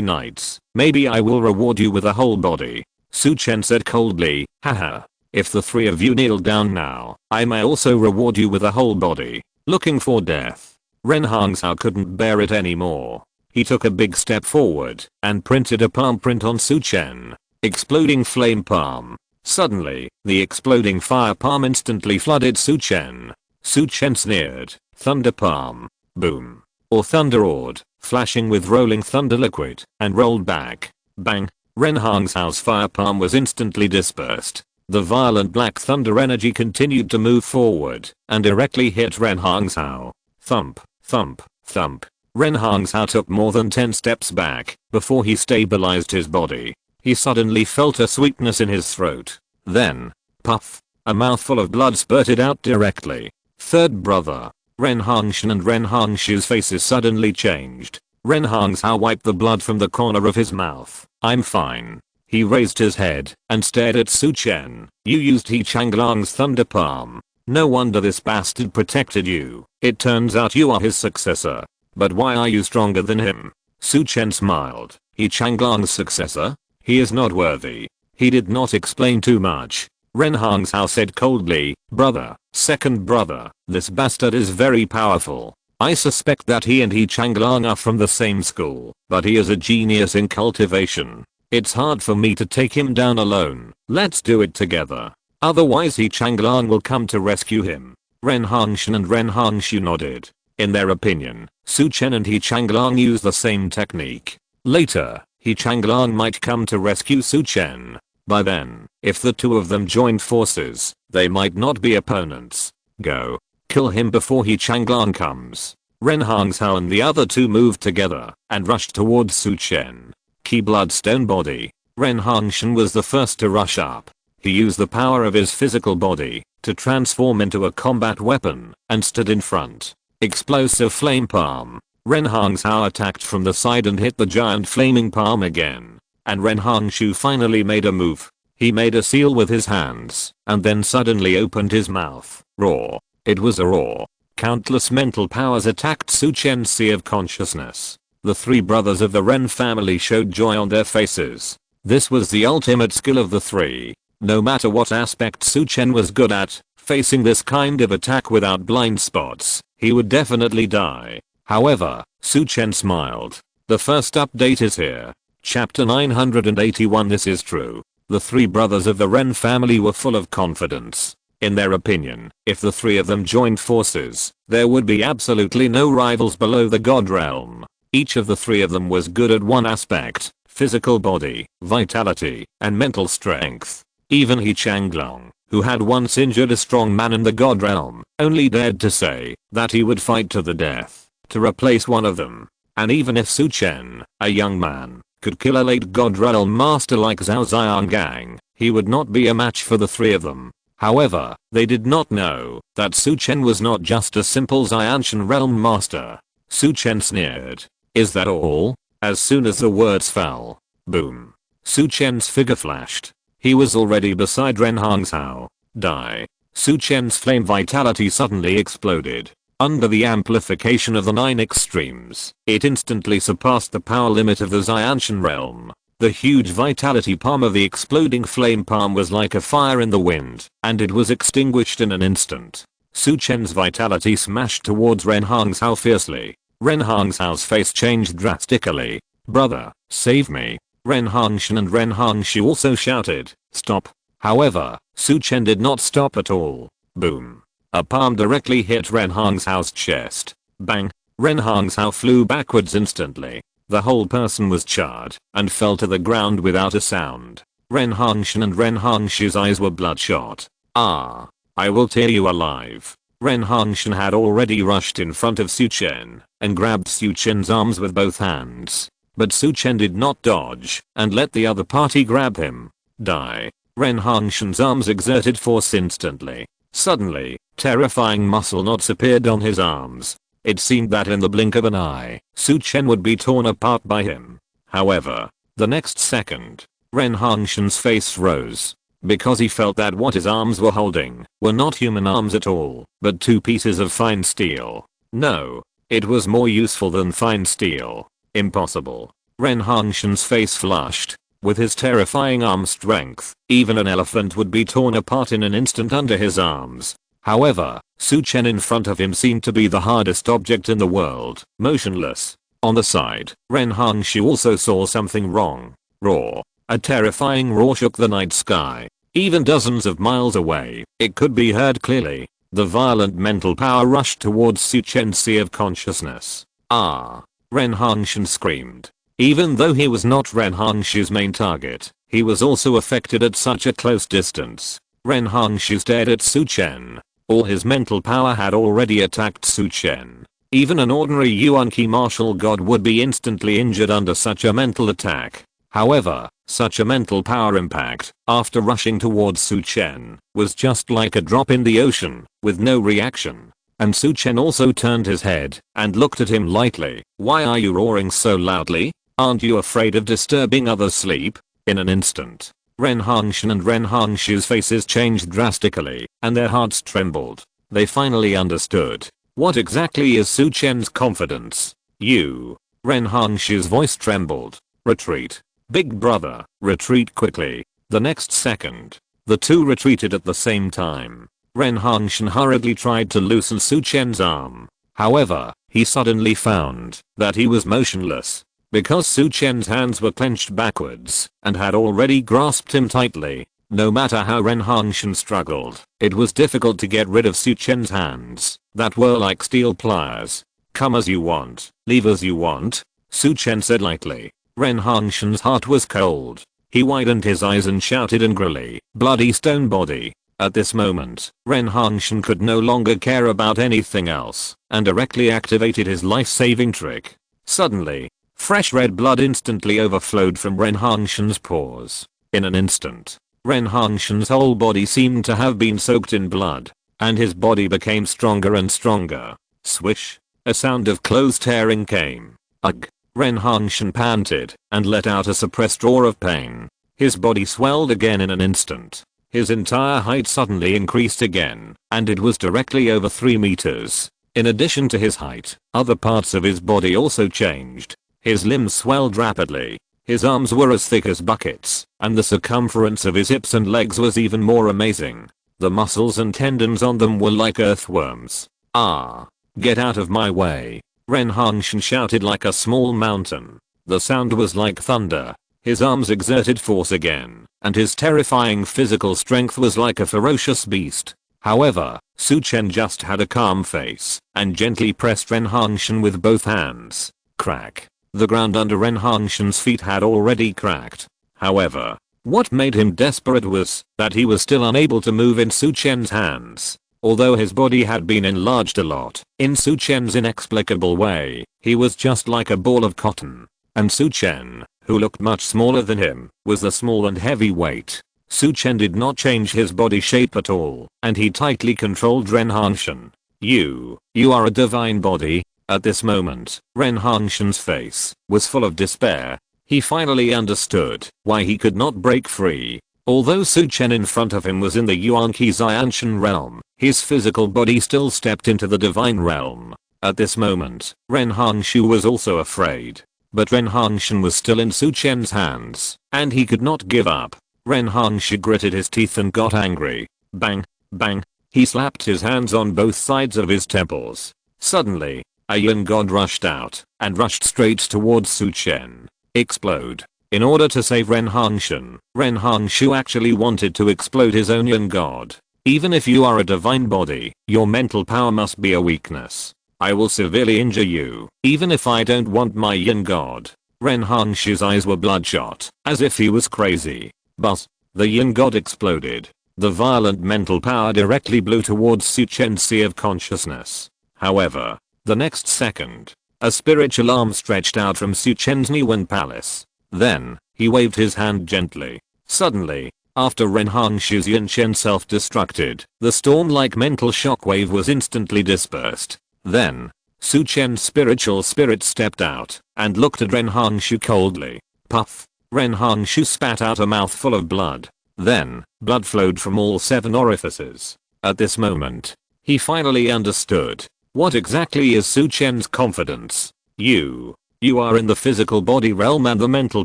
nights, maybe I will reward you with a whole body. Su Chen said coldly, haha. If the three of you kneel down now, I may also reward you with a whole body. Looking for death. Ren Hangzhou couldn't bear it anymore. He took a big step forward and printed a palm print on Su Chen. Exploding flame palm. Suddenly, the exploding fire palm instantly flooded Su Chen. Su Chen sneered, thunder palm. Boom. Or thunder orb, flashing with rolling thunder liquid, and rolled back. Bang. Ren Hangzhou's fire palm was instantly dispersed. The violent black thunder energy continued to move forward and directly hit Ren Hangzhou. Thump, thump, thump. Ren Hongshao took more than 10 steps back before he stabilized his body. He suddenly felt a sweetness in his throat. Then, puff, a mouthful of blood spurted out directly. Third brother, Ren Hongshan and Ren Hongshu's faces suddenly changed. Ren Hongshao wiped the blood from the corner of his mouth. I'm fine. He raised his head and stared at Su Chen. You used He Changlong's thunder palm. No wonder this bastard protected you. It turns out you are his successor. But why are you stronger than him? Su Chen smiled. He Changlong's successor? He is not worthy. He did not explain too much. Ren Hongshao said coldly, brother, second brother, this bastard is very powerful. I suspect that he and He Changlong are from the same school, but he is a genius in cultivation. It's hard for me to take him down alone. Let's do it together. Otherwise He Changlong will come to rescue him. Ren Hongshan and Ren Hongshu nodded. In their opinion, Su Chen and He Changlong use the same technique. Later, He Changlong might come to rescue Su Chen. By then, if the two of them joined forces, they might not be opponents. Go. Kill him before He Changlong comes. Ren Hongshao and the other two moved together and rushed towards Su Chen. Key Bloodstone body. Ren Hongshan was the first to rush up. He used the power of his physical body to transform into a combat weapon and stood in front. Explosive flame palm. Ren Hongshao attacked from the side and hit the giant flaming palm again. And Ren Hongshu finally made a move. He made a seal with his hands and then suddenly opened his mouth. Roar. It was a roar. Countless mental powers attacked Su Chen's sea of consciousness. The three brothers of the Ren family showed joy on their faces. This was the ultimate skill of the three. No matter what aspect Su Chen was good at, facing this kind of attack without blind spots, he would definitely die. However, Su Chen smiled. The first update is here. Chapter 981. This is true. The three brothers of the Ren family were full of confidence. In their opinion, if the three of them joined forces, there would be absolutely no rivals below the God realm. Each of the three of them was good at one aspect: physical body, vitality, and mental strength. Even He Changlong, who had once injured a strong man in the God realm, only dared to say that he would fight to the death to replace one of them. And even if Su Chen, a young man, could kill a late God realm master like Zhao Xianggang, he would not be a match for the three of them. However, they did not know that Su Chen was not just a simple Xianshan realm master. Su Chen sneered. Is that all? As soon as the words fell, boom. Su Chen's figure flashed. He was already beside Ren Hongshao. Die. Su Chen's flame vitality suddenly exploded. Under the amplification of the 9 extremes, it instantly surpassed the power limit of the Xianshan realm. The huge vitality palm of the exploding flame palm was like a fire in the wind, and it was extinguished in an instant. Su Chen's vitality smashed towards Ren Hongshao fiercely. Ren Hongshao's face changed drastically. Brother, save me. Ren Hongshan and Ren Hongshu also shouted, stop. However, Su Chen did not stop at all. Boom. A palm directly hit Ren Hongshao's chest. Bang. Ren Hongshao flew backwards instantly. The whole person was charred and fell to the ground without a sound. Ren Hongshan and Ren Hongshu's eyes were bloodshot. Ah. I will tear you alive. Ren Hongshan had already rushed in front of Su Chen and grabbed Su Chen's arms with both hands. But Su Chen did not dodge and let the other party grab him. Die. Ren Hongshan's arms exerted force instantly. Suddenly, terrifying muscle knots appeared on his arms. It seemed that in the blink of an eye, Su Chen would be torn apart by him. However, the next second, Ren Hongshan's face rose. Because he felt that what his arms were holding were not human arms at all, but two pieces of fine steel. No, it was more useful than fine steel. Impossible. Ren Hongshan's face flushed. With his terrifying arm strength, even an elephant would be torn apart in an instant under his arms. However, Su Chen in front of him seemed to be the hardest object in the world, motionless. On the side, Ren Hongshu also saw something wrong. Roar. A terrifying roar shook the night sky. Even dozens of miles away, it could be heard clearly. The violent mental power rushed towards Su Chen's sea of consciousness. Ah! Ren Hongshan screamed. Even though he was not Ren Hongshu's main target, he was also affected at such a close distance. Ren Hongshu stared at Su Chen. All his mental power had already attacked Su Chen. Even an ordinary Yuan-Ki martial god would be instantly injured under such a mental attack. However, such a mental power impact, after rushing towards Su Chen, was just like a drop in the ocean, with no reaction. And Su Chen also turned his head and looked at him lightly. "Why are you roaring so loudly? Aren't you afraid of disturbing others' sleep?" In an instant, Ren Hangshan and Ren Hangshu's faces changed drastically, and their hearts trembled. They finally understood. What exactly is Su Chen's confidence? You. Ren Hangshu's voice trembled. Retreat. Big brother, retreat quickly. The next second, the two retreated at the same time. Ren Hangshan hurriedly tried to loosen Su Chen's arm. However, he suddenly found that he was motionless, because Su Chen's hands were clenched backwards and had already grasped him tightly. No matter how Ren Hangshan struggled, it was difficult to get rid of Su Chen's hands that were like steel pliers. "Come as you want, leave as you want," Su Chen said lightly. Ren Hangshan's heart was cold. He widened his eyes and shouted angrily, "Bloody stone body." At this moment, Ren Hangshan could no longer care about anything else and directly activated his life-saving trick. Suddenly, fresh red blood instantly overflowed from Ren Hangshan's pores. In an instant, Ren Hangshan's whole body seemed to have been soaked in blood, and his body became stronger and stronger. Swish! A sound of clothes tearing came. Ugh! Ren Hangshan panted and let out a suppressed roar of pain. His body swelled again in an instant. His entire height suddenly increased again, and it was directly over 3 meters. In addition to his height, other parts of his body also changed. His limbs swelled rapidly. His arms were as thick as buckets, and the circumference of his hips and legs was even more amazing. The muscles and tendons on them were like earthworms. "Ah! Get out of my way!" Ren Hangshan shouted like a small mountain. The sound was like thunder. His arms exerted force again, and his terrifying physical strength was like a ferocious beast. However, Su Chen just had a calm face and gently pressed Ren Hangshan with both hands. Crack. The ground under Ren Hangshan's feet had already cracked. However, what made him desperate was that he was still unable to move in Su Chen's hands. Although his body had been enlarged a lot, in Su Chen's inexplicable way, he was just like a ball of cotton. And Su Chen, who looked much smaller than him, was a small and heavy weight. Su Chen did not change his body shape at all, and he tightly controlled Ren Hangshan. You are a divine body." At this moment, Ren Hangshan's face was full of despair. He finally understood why he could not break free. Although Su Chen in front of him was in the Yuan-Ki Xianshan realm, his physical body still stepped into the divine realm. At this moment, Ren Hangshu was also afraid. But Ren Hangshan was still in Su Chen's hands, and he could not give up. Ren Hangshu gritted his teeth and got angry. Bang, bang. He slapped his hands on both sides of his temples. Suddenly, a yin god rushed out and rushed straight towards Su Chen. Explode. In order to save Ren Hangshan, Ren Hangshu actually wanted to explode his own yin god. Even if you are a divine body, your mental power must be a weakness. I will severely injure you, even if I don't want my yin god. Ren Hangshu's eyes were bloodshot, as if he was crazy. But the yin god exploded. The violent mental power directly blew towards Su Chen's sea of consciousness. However, the next second, a spiritual arm stretched out from Su Chen's Niwen palace. Then, he waved his hand gently. Suddenly, after Ren Hangshu's yin chen self-destructed, the storm-like mental shockwave was instantly dispersed. Then, Su Chen's spiritual spirit stepped out and looked at Ren Hangshu coldly. Puff. Ren Hangshu spat out a mouthful of blood. Then, blood flowed from all 7 orifices. At this moment, he finally understood. What exactly is Su Chen's confidence? You are in the physical body realm and the mental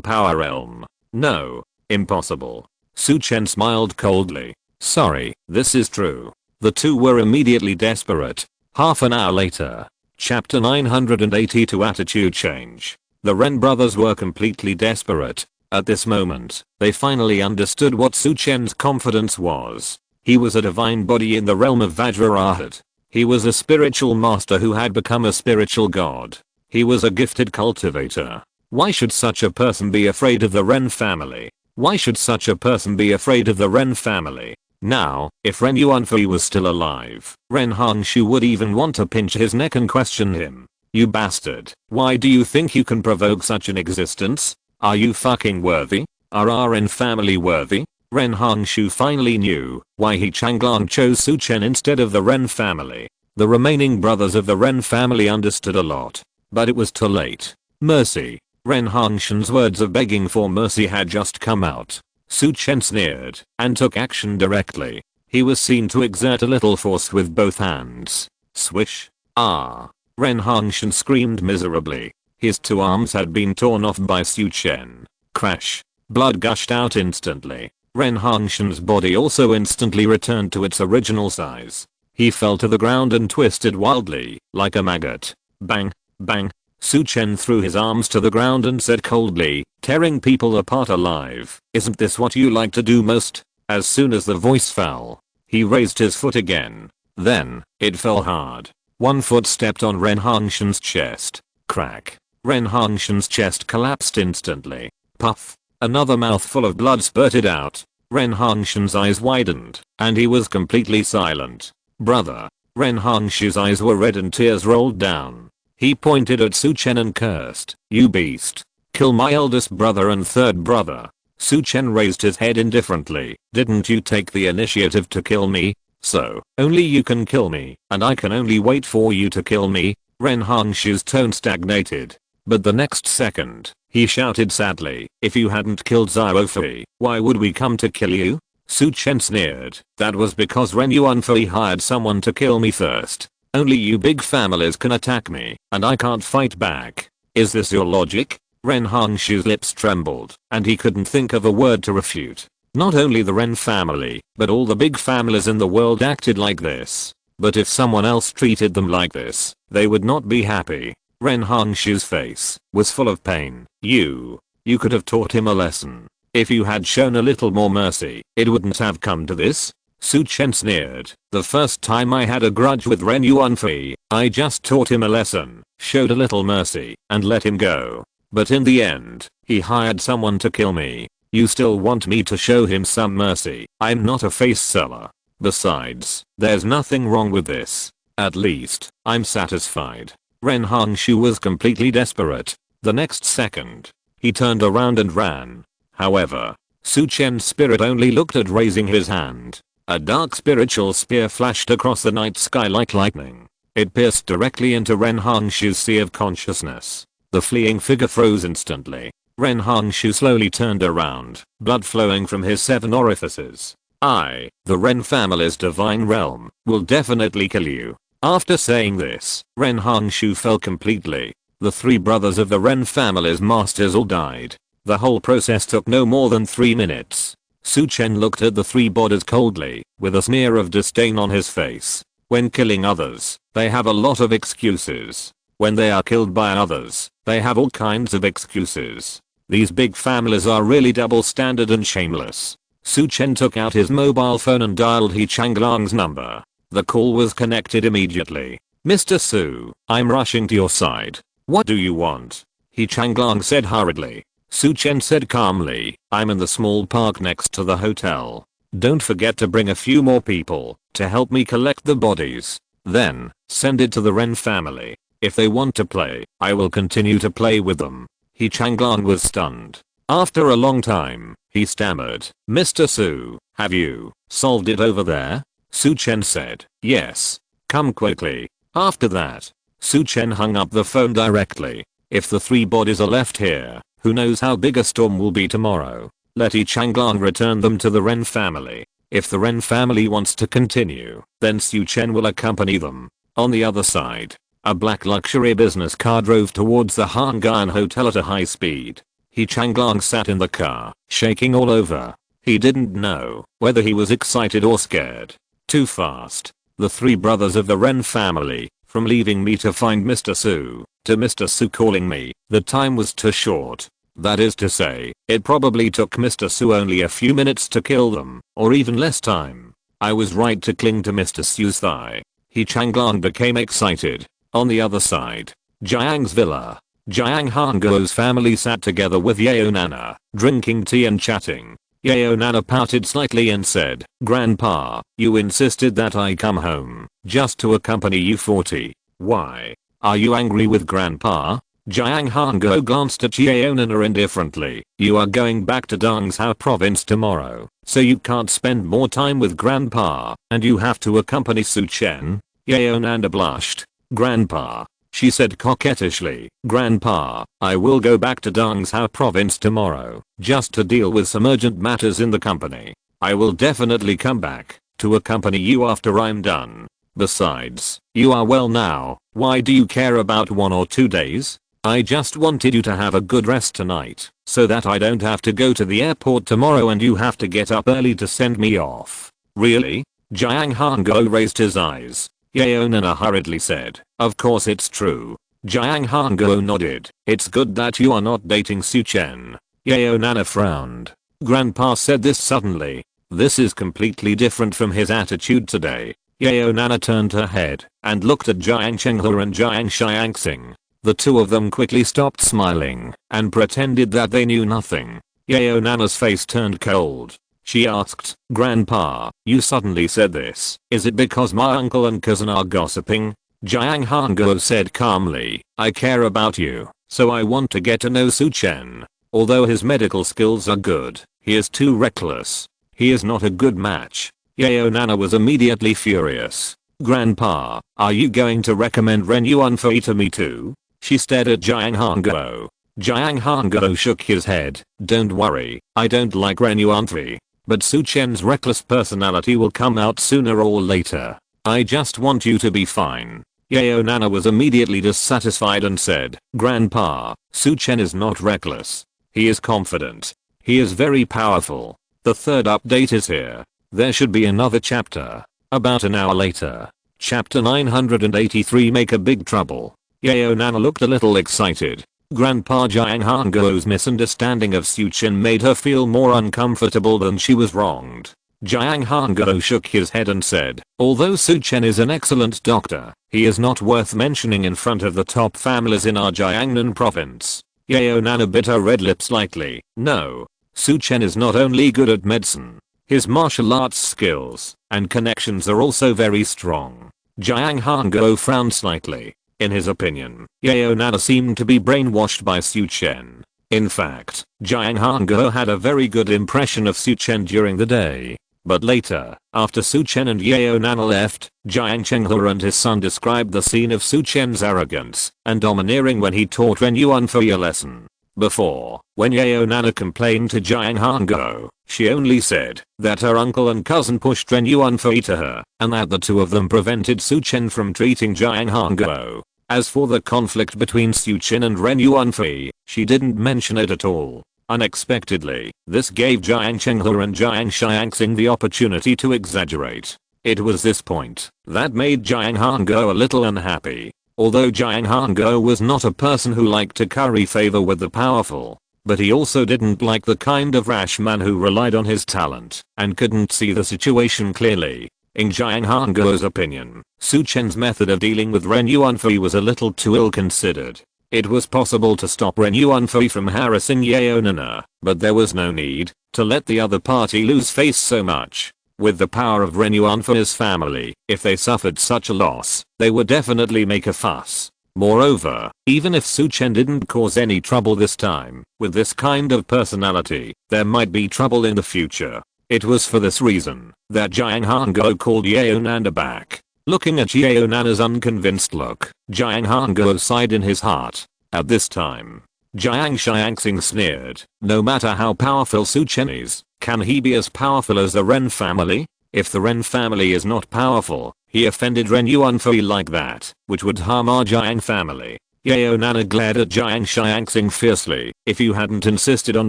power realm. No. Impossible. Su Chen smiled coldly. Sorry, this is true. The two were immediately desperate. Half an hour later. Chapter 982 Attitude Change. The Ren brothers were completely desperate. At this moment, they finally understood what Su Chen's confidence was. He was a divine body in the realm of Vajrahat. He was a spiritual master who had become a spiritual god. He was a gifted cultivator. Why should such a person be afraid of the Ren family? Why should such a person be afraid of the Ren family? Now, if Ren Yuanfei was still alive, Ren Hangshu would even want to pinch his neck and question him. You bastard, why do you think you can provoke such an existence? Are you fucking worthy? Are our Ren family worthy? Ren Hangshu finally knew why he Changlong chose Su Chen instead of the Ren family. The remaining brothers of the Ren family understood a lot, but it was too late. Mercy. Ren Hangshu's words of begging for mercy had just come out. Su Chen sneered and took action directly. He was seen to exert a little force with both hands. Swish. Ah. Ren Hangshu screamed miserably. His two arms had been torn off by Su Chen. Crash. Blood gushed out instantly. Ren Hangshu's body also instantly returned to its original size. He fell to the ground and twisted wildly, like a maggot. Bang. Bang. Su Chen threw his arms to the ground and said coldly, tearing people apart alive, isn't this what you like to do most? As soon as the voice fell, he raised his foot again. Then, it fell hard. One foot stepped on Ren Hangshu's chest. Crack. Ren Hangshu's chest collapsed instantly. Puff. Another mouthful of blood spurted out. Ren Hangshu's eyes widened, and he was completely silent. Brother. Ren Hangshu's eyes were red and tears rolled down. He pointed at Su Chen and cursed, you beast. Kill my eldest brother and third brother. Su Chen raised his head indifferently. Didn't you take the initiative to kill me? So, only you can kill me, and I can only wait for you to kill me? Ren Hangshu's tone stagnated. But the next second, he shouted sadly, if you hadn't killed Zhou Wanqiu, why would we come to kill you? Su Chen sneered, that was because Ren Yuanfei hired someone to kill me first. Only you big families can attack me, and I can't fight back. Is this your logic? Ren Hangshu's lips trembled, and he couldn't think of a word to refute. Not only the Ren family, but all the big families in the world acted like this. But if someone else treated them like this, they would not be happy. Ren Hangshu's face was full of pain. You could have taught him a lesson. If you had shown a little more mercy, it wouldn't have come to this. Su Chen sneered. The first time I had a grudge with Ren Yuanfei, I just taught him a lesson, showed a little mercy, and let him go. But in the end, he hired someone to kill me. You still want me to show him some mercy? I'm not a face seller. Besides, there's nothing wrong with this. At least, I'm satisfied. Ren Hangshu was completely desperate. The next second, he turned around and ran. However, Su Chen's spirit only looked at raising his hand. A dark spiritual spear flashed across the night sky like lightning. It pierced directly into Ren Hangshu's sea of consciousness. The fleeing figure froze instantly. Ren Hangshu slowly turned around, blood flowing from his 7 orifices. The Ren family's divine realm, will definitely kill you. After saying this, Ren Hangshu fell completely. The 3 brothers of the Ren family's masters all died. The whole process took no more than 3 minutes. Su Chen looked at the 3 bodies coldly, with a sneer of disdain on his face. When killing others, they have a lot of excuses. When they are killed by others, they have all kinds of excuses. These big families are really double standard and shameless. Su Chen took out his mobile phone and dialed He Changlong's number. The call was connected immediately. Mr. Su, I'm rushing to your side. What do you want? He Changlong said hurriedly. Su Chen said calmly, I'm in the small park next to the hotel. Don't forget to bring a few more people to help me collect the bodies. Then, send it to the Ren family. If they want to play, I will continue to play with them. He Changlong was stunned. After a long time, he stammered, Mr. Su, have you solved it over there? Su Chen said, yes. Come quickly. After that, Su Chen hung up the phone directly. If the 3 bodies are left here, who knows how big a storm will be tomorrow. Let He Changlong return them to the Ren family. If the Ren family wants to continue, then Su Chen will accompany them. On the other side, a black luxury business car drove towards the Hangan Hotel at a high speed. He Changlong sat in the car, shaking all over. He didn't know whether he was excited or scared. Too fast. The 3 brothers of the Ren family, from leaving me to find Mr. Su, to Mr. Su calling me, the time was too short. That is to say, it probably took Mr. Su only a few minutes to kill them, or even less time. I was right to cling to Mr. Su's thigh. He Changlong became excited. On the other side, Jiang's villa. Jiang Hangou's family sat together with Yeo Nana, drinking tea and chatting. Yeo Nana pouted slightly and said, "Grandpa, you insisted that I come home just to accompany you 40. Why? Are you angry with Grandpa?" Jiang Hanguo glanced at Yeo Nana indifferently. "You are going back to Dongzhou province tomorrow, so you can't spend more time with Grandpa, and you have to accompany Su Chen." Yeo Nana blushed. "Grandpa," she said coquettishly, "Grandpa, I will go back to Dongzhou province tomorrow, just to deal with some urgent matters in the company. I will definitely come back to accompany you after I'm done. Besides, you are well now, why do you care about 1 or 2 days? I just wanted you to have a good rest tonight, so that I don't have to go to the airport tomorrow and you have to get up early to send me off." "Really?" Jiang Hanguo raised his eyes. Yeo Nana hurriedly said, "Of course it's true." Jiang Hanguo nodded. "It's good that you are not dating Su Chen." Yeo Nana frowned. Grandpa said this suddenly. This is completely different from his attitude today. Yeo Nana turned her head and looked at Jiang Chenghua and Jiang Xiangxing. The two of them quickly stopped smiling and pretended that they knew nothing. Yeo Nana's face turned cold. She asked, "Grandpa, you suddenly said this. Is it because my uncle and cousin are gossiping?" Jiang Hanguo said calmly, "I care about you, so I want to get to know Su Chen. Although his medical skills are good, he is too reckless. He is not a good match." Yeo Nana was immediately furious. "Grandpa, are you going to recommend Ren Yuanfei to me too?" She stared at Jiang Hanguo. Jiang Hanguo shook his head. "Don't worry, I don't like Ren Yuanfei. But Su Chen's reckless personality will come out sooner or later. I just want you to be fine." Yeo Nana was immediately dissatisfied and said, "Grandpa, Su Chen is not reckless. He is confident. He is very powerful. The third update is here. There should be another chapter." About an hour later. Chapter 983 Make a Big Trouble. Yeo Nana looked a little excited. Grandpa Jiang Hanguo's misunderstanding of Su Chen made her feel more uncomfortable than she was wronged. Jiang Hanguo shook his head and said, "Although Su Chen is an excellent doctor, he is not worth mentioning in front of the top families in our Jiangnan province." Yeo Nana bit her red lips slightly. "No. Su Chen is not only good at medicine. His martial arts skills and connections are also very strong." Jiang Hanguo frowned slightly. In his opinion, Yeo Nana seemed to be brainwashed by Su Chen. In fact, Jiang Hanguo had a very good impression of Su Chen during the day. But later, after Su Chen and Yeo Nana left, Jiang Chenghua and his son described the scene of Su Chen's arrogance and domineering when he taught Ren Yuanfei a lesson. Before, when Yeo Nana complained to Jiang Hanguo, she only said that her uncle and cousin pushed Ren Yuanfei to her, and that the two of them prevented Su Chen from treating Jiang Hanguo. As for the conflict between Su Chen and Ren Yuanfei, she didn't mention it at all. Unexpectedly, this gave Jiang Chenghua and Jiang Xiangxing the opportunity to exaggerate. It was this point that made Jiang Hanguo a little unhappy. Although Jiang Hanguo was not a person who liked to curry favor with the powerful, but he also didn't like the kind of rash man who relied on his talent and couldn't see the situation clearly. In Jiang Hanguo's opinion, Su Chen's method of dealing with Ren Yuanfei was a little too ill-considered. It was possible to stop Ren Yuanfei from harassing Yeo Nana, but there was no need to let the other party lose face so much. With the power of Ren Yuanfei's family, if they suffered such a loss, they would definitely make a fuss. Moreover, even if Su Chen didn't cause any trouble this time, with this kind of personality, there might be trouble in the future. It was for this reason that Jiang Hanguo called Yeo Nana back. Looking at Yeo Nana's unconvinced look, Jiang Hanguo sighed in his heart. At this time, Jiang Xiangxing sneered. No matter how powerful Su Chen is, can he be as powerful as the Ren family? If the Ren family is not powerful, he offended Ren Yuanfei like that, which would harm our Jiang family. Yeo Nana glared at Jiang Xiangxing fiercely. If you hadn't insisted on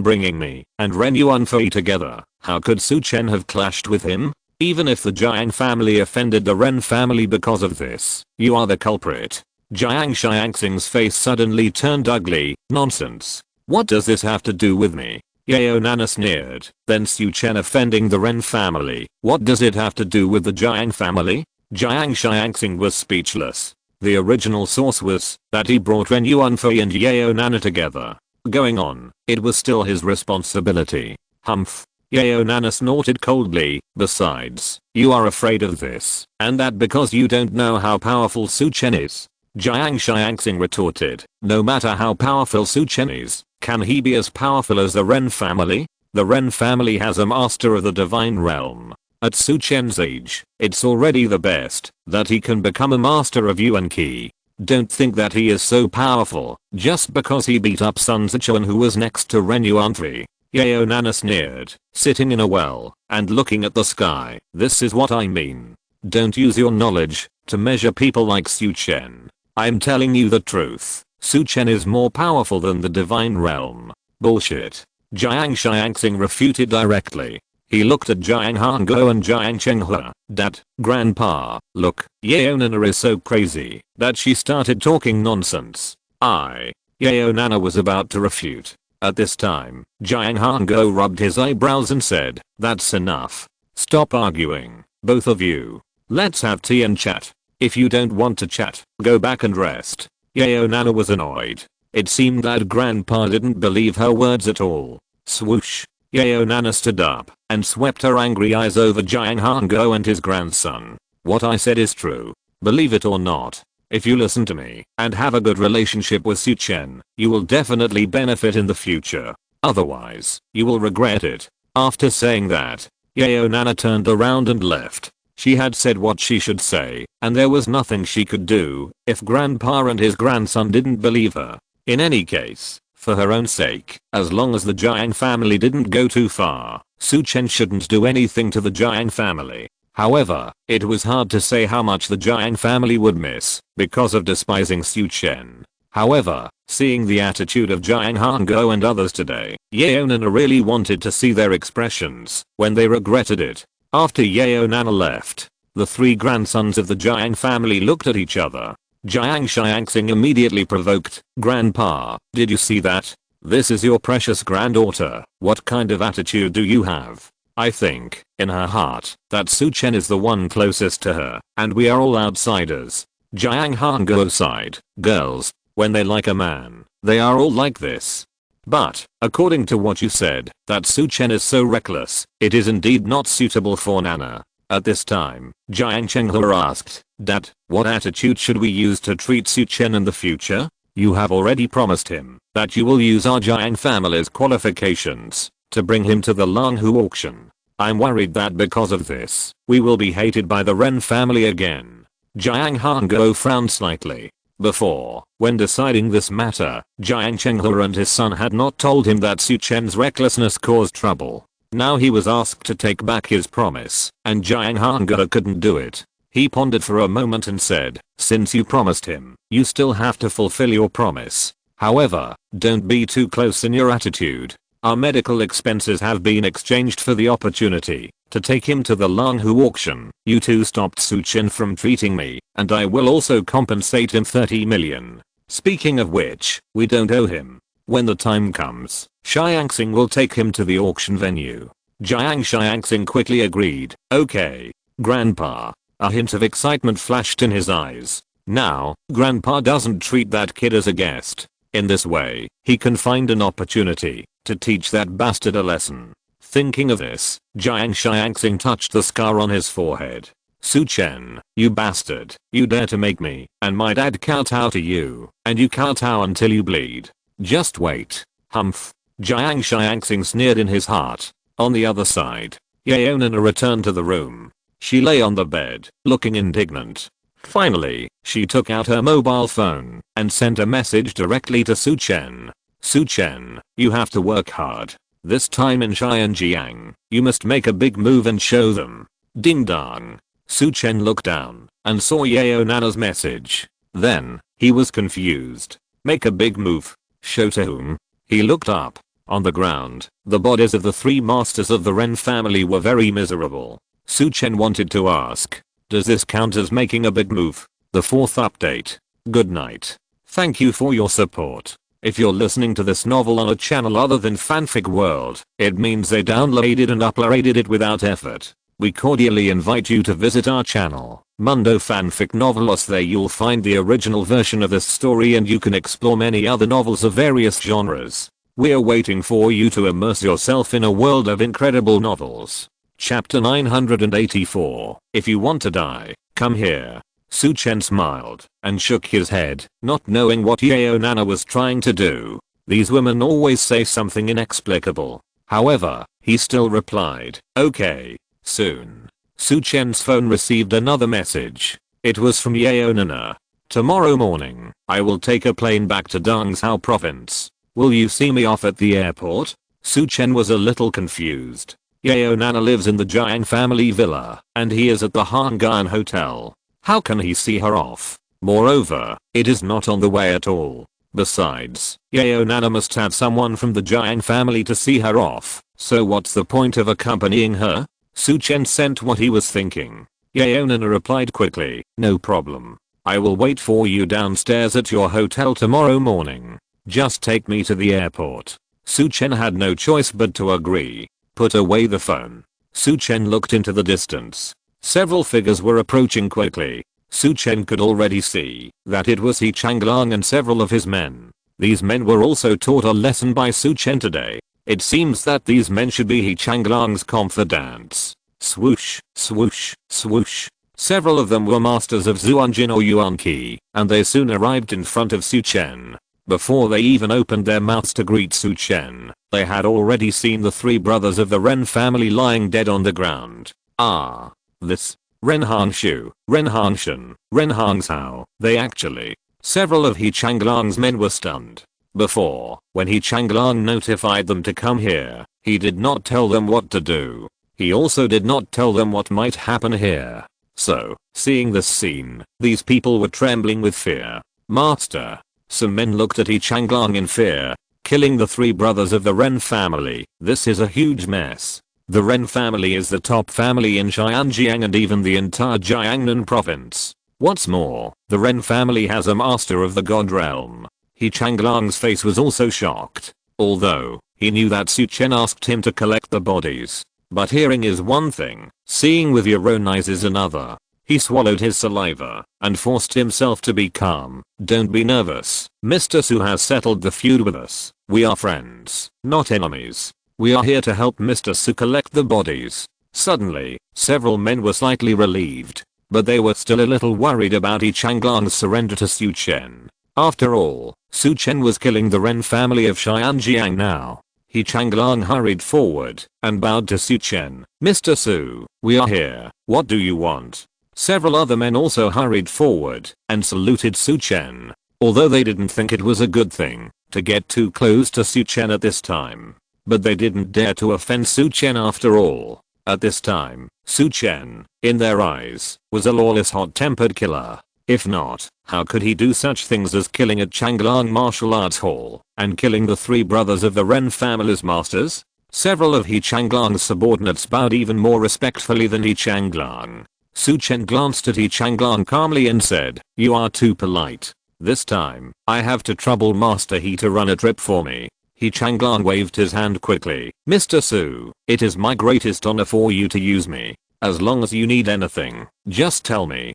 bringing me and Ren Yuanfei together, how could Su Chen have clashed with him? Even if the Jiang family offended the Ren family because of this, you are the culprit. Jiang Xiangxing's face suddenly turned ugly. Nonsense. What does this have to do with me? Yeo Nana sneered. Then Su Chen offending the Ren family. What does it have to do with the Jiang family? Jiang Xiangxing was speechless. The original source was that he brought Ren Yuanfei and Yeo Nana together. Going on, it was still his responsibility. Humph. Yeo Nana snorted coldly. Besides, you are afraid of this, and that because you don't know how powerful Su Chen is. Jiang Xiangxing retorted. No matter how powerful Su Chen is, can he be as powerful as the Ren family? The Ren family has a master of the divine realm. At Su Chen's age, it's already the best that he can become a master of Yuan Qi. Don't think that he is so powerful just because he beat up Sun Zichuan who was next to Ren Yuan 3. Yeo Nana sneered, sitting in a well and looking at the sky. This is what I mean. Don't use your knowledge to measure people like Su Chen. I'm telling you the truth. Su Chen is more powerful than the divine realm. Bullshit. Jiang Xiangxing refuted directly. He looked at Jiang Hanguo and Jiang Chenghua. Dad, Grandpa, look, Yeo Nana is so crazy that she started talking nonsense. Yeo Nana was about to refute. At this time, Jiang Hanguo rubbed his eyebrows and said, that's enough. Stop arguing, both of you. Let's have tea and chat. If you don't want to chat, go back and rest. Yeo Nana was annoyed. It seemed that Grandpa didn't believe her words at all. Swoosh. Yeo Nana stood up and swept her angry eyes over Jiang Hanguo and his grandson. What I said is true. Believe it or not. If you listen to me and have a good relationship with Su Chen, you will definitely benefit in the future. Otherwise, you will regret it. After saying that, Yeo Nana turned around and left. She had said what she should say, and there was nothing she could do if Grandpa and his grandson didn't believe her. In any case, for her own sake, as long as the Jiang family didn't go too far, Su Chen shouldn't do anything to the Jiang family. However, it was hard to say how much the Jiang family would miss because of despising Su Chen. However, seeing the attitude of Jiang Hanguo and others today, Yeo Nana really wanted to see their expressions when they regretted it. After Yeo Nana left, the three grandsons of the Jiang family looked at each other. Jiang Xiangxing immediately provoked, Grandpa, did you see that? This is your precious granddaughter. What kind of attitude do you have? I think, in her heart, that Su Chen is the one closest to her, and we are all outsiders. Jiang Hanguo sighed. Girls, when they like a man, they are all like this. But, according to what you said, that Su Chen is so reckless, it is indeed not suitable for Nana. At this time, Jiang Chenghua asked, Dad, what attitude should we use to treat Su Chen in the future? You have already promised him that you will use our Jiang family's qualifications to bring him to the Langhu auction. I'm worried that because of this, we will be hated by the Ren family again. Jiang Hanguo frowned slightly. Before, when deciding this matter, Jiang Chenghua and his son had not told him that Su Chen's recklessness caused trouble. Now he was asked to take back his promise, and Jiang Hanguo couldn't do it. He pondered for a moment and said, since you promised him, you still have to fulfill your promise. However, don't be too close in your attitude. Our medical expenses have been exchanged for the opportunity to take him to the Langhu auction. You two stopped Su Chen from treating me, and I will also compensate him 30 million. Speaking of which, we don't owe him. When the time comes, Xiangxing will take him to the auction venue. Jiang Xiangxing quickly agreed. Okay, Grandpa. A hint of excitement flashed in his eyes. Now, Grandpa doesn't treat that kid as a guest. In this way, he can find an opportunity to teach that bastard a lesson. Thinking of this, Jiang Xiangxing touched the scar on his forehead. Su Chen, you bastard, you dare to make me and my dad kowtow to you, and you kowtow until you bleed. Just wait. Humph. Jiang Xiangxing sneered in his heart. On the other side, Yeo Nana returned to the room. She lay on the bed, looking indignant. Finally, she took out her mobile phone and sent a message directly to Su Chen. Su Chen, you have to work hard. This time in Xianjiang, you must make a big move and show them. Ding dong. Su Chen looked down and saw Yeo Nana's message. Then, he was confused. Make a big move. Show to whom? He looked up. On the ground, the bodies of the three masters of the Ren family were very miserable. Su Chen wanted to ask, does this count as making a big move? The fourth update. Good night. Thank you for your support. If you're listening to this novel on a channel other than Fanfic World, it means they downloaded and uploaded it without effort. We cordially invite you to visit our channel, Mundo Fanfic Novelos. There you'll find the original version of this story and you can explore many other novels of various genres. We're waiting for you to immerse yourself in a world of incredible novels. Chapter 984. If you want to die, come here. Su Chen smiled and shook his head, not knowing what Yeo Nana was trying to do. These women always say something inexplicable. However, he still replied, okay, soon. Su Chen's phone received another message. It was from Yeo Nana. Tomorrow morning, I will take a plane back to Dongzhou province. Will you see me off at the airport? Su Chen was a little confused. Yeo Nana lives in the Jiang family villa, and he is at the Hangan Hotel. How can he see her off? Moreover, it is not on the way at all. Besides, Yeo Nana must have someone from the Jiang family to see her off, so what's the point of accompanying her? Su Chen sent what he was thinking. Yeo Nana replied quickly, no problem. I will wait for you downstairs at your hotel tomorrow morning. Just take me to the airport. Su Chen had no choice but to agree. Put away the phone. Su Chen looked into the distance. Several figures were approaching quickly. Su Chen could already see that it was He Changlang and several of his men. These men were also taught a lesson by Su Chen today. It seems that these men should be He Changlang's confidants. Swoosh, swoosh, swoosh. Several of them were masters of Zhou Wanqiu or Wanqiu, and they soon arrived in front of Su Chen. Before they even opened their mouths to greet Su Chen, they had already seen the three brothers of the Ren family lying dead on the ground. Ah. This. Ren Hangshu, Ren Hangshan, Ren Hangzhou. They actually. Several of He Changlang's men were stunned. Before, when He Changlang notified them to come here, he did not tell them what to do. He also did not tell them what might happen here. So, seeing this scene, these people were trembling with fear. Master. Some men looked at He Changlang in fear. Killing the three brothers of the Ren family. This is a huge mess. The Ren family is the top family in Xianjiang and even the entire Jiangnan province. What's more, the Ren family has a master of the god realm. He Changlang's face was also shocked. Although, he knew that Su Chen asked him to collect the bodies. But hearing is one thing, seeing with your own eyes is another. He swallowed his saliva and forced himself to be calm. Don't be nervous. Mr. Su has settled the feud with us. We are friends, not enemies. We are here to help Mr. Su collect the bodies. Suddenly, several men were slightly relieved, but they were still a little worried about He Changlang's surrender to Su Chen. After all, Su Chen was killing the Ren family of Xianjiang now. He Changlang hurried forward and bowed to Su Chen. Mr. Su, we are here. What do you want? Several other men also hurried forward and saluted Su Chen, although they didn't think it was a good thing to get too close to Su Chen at this time. But they didn't dare to offend Su Chen after all. At this time, Su Chen, in their eyes, was a lawless hot-tempered killer. If not, how could he do such things as killing at Changlang Martial Arts Hall and killing the three brothers of the Ren family's masters? Several of He Changlang's subordinates bowed even more respectfully than He Changlang. Su Chen glanced at He Changlang calmly and said, you are too polite. This time, I have to trouble Master He to run a trip for me. He Changlang waved his hand quickly. Mr. Su, it is my greatest honor for you to use me. As long as you need anything, just tell me.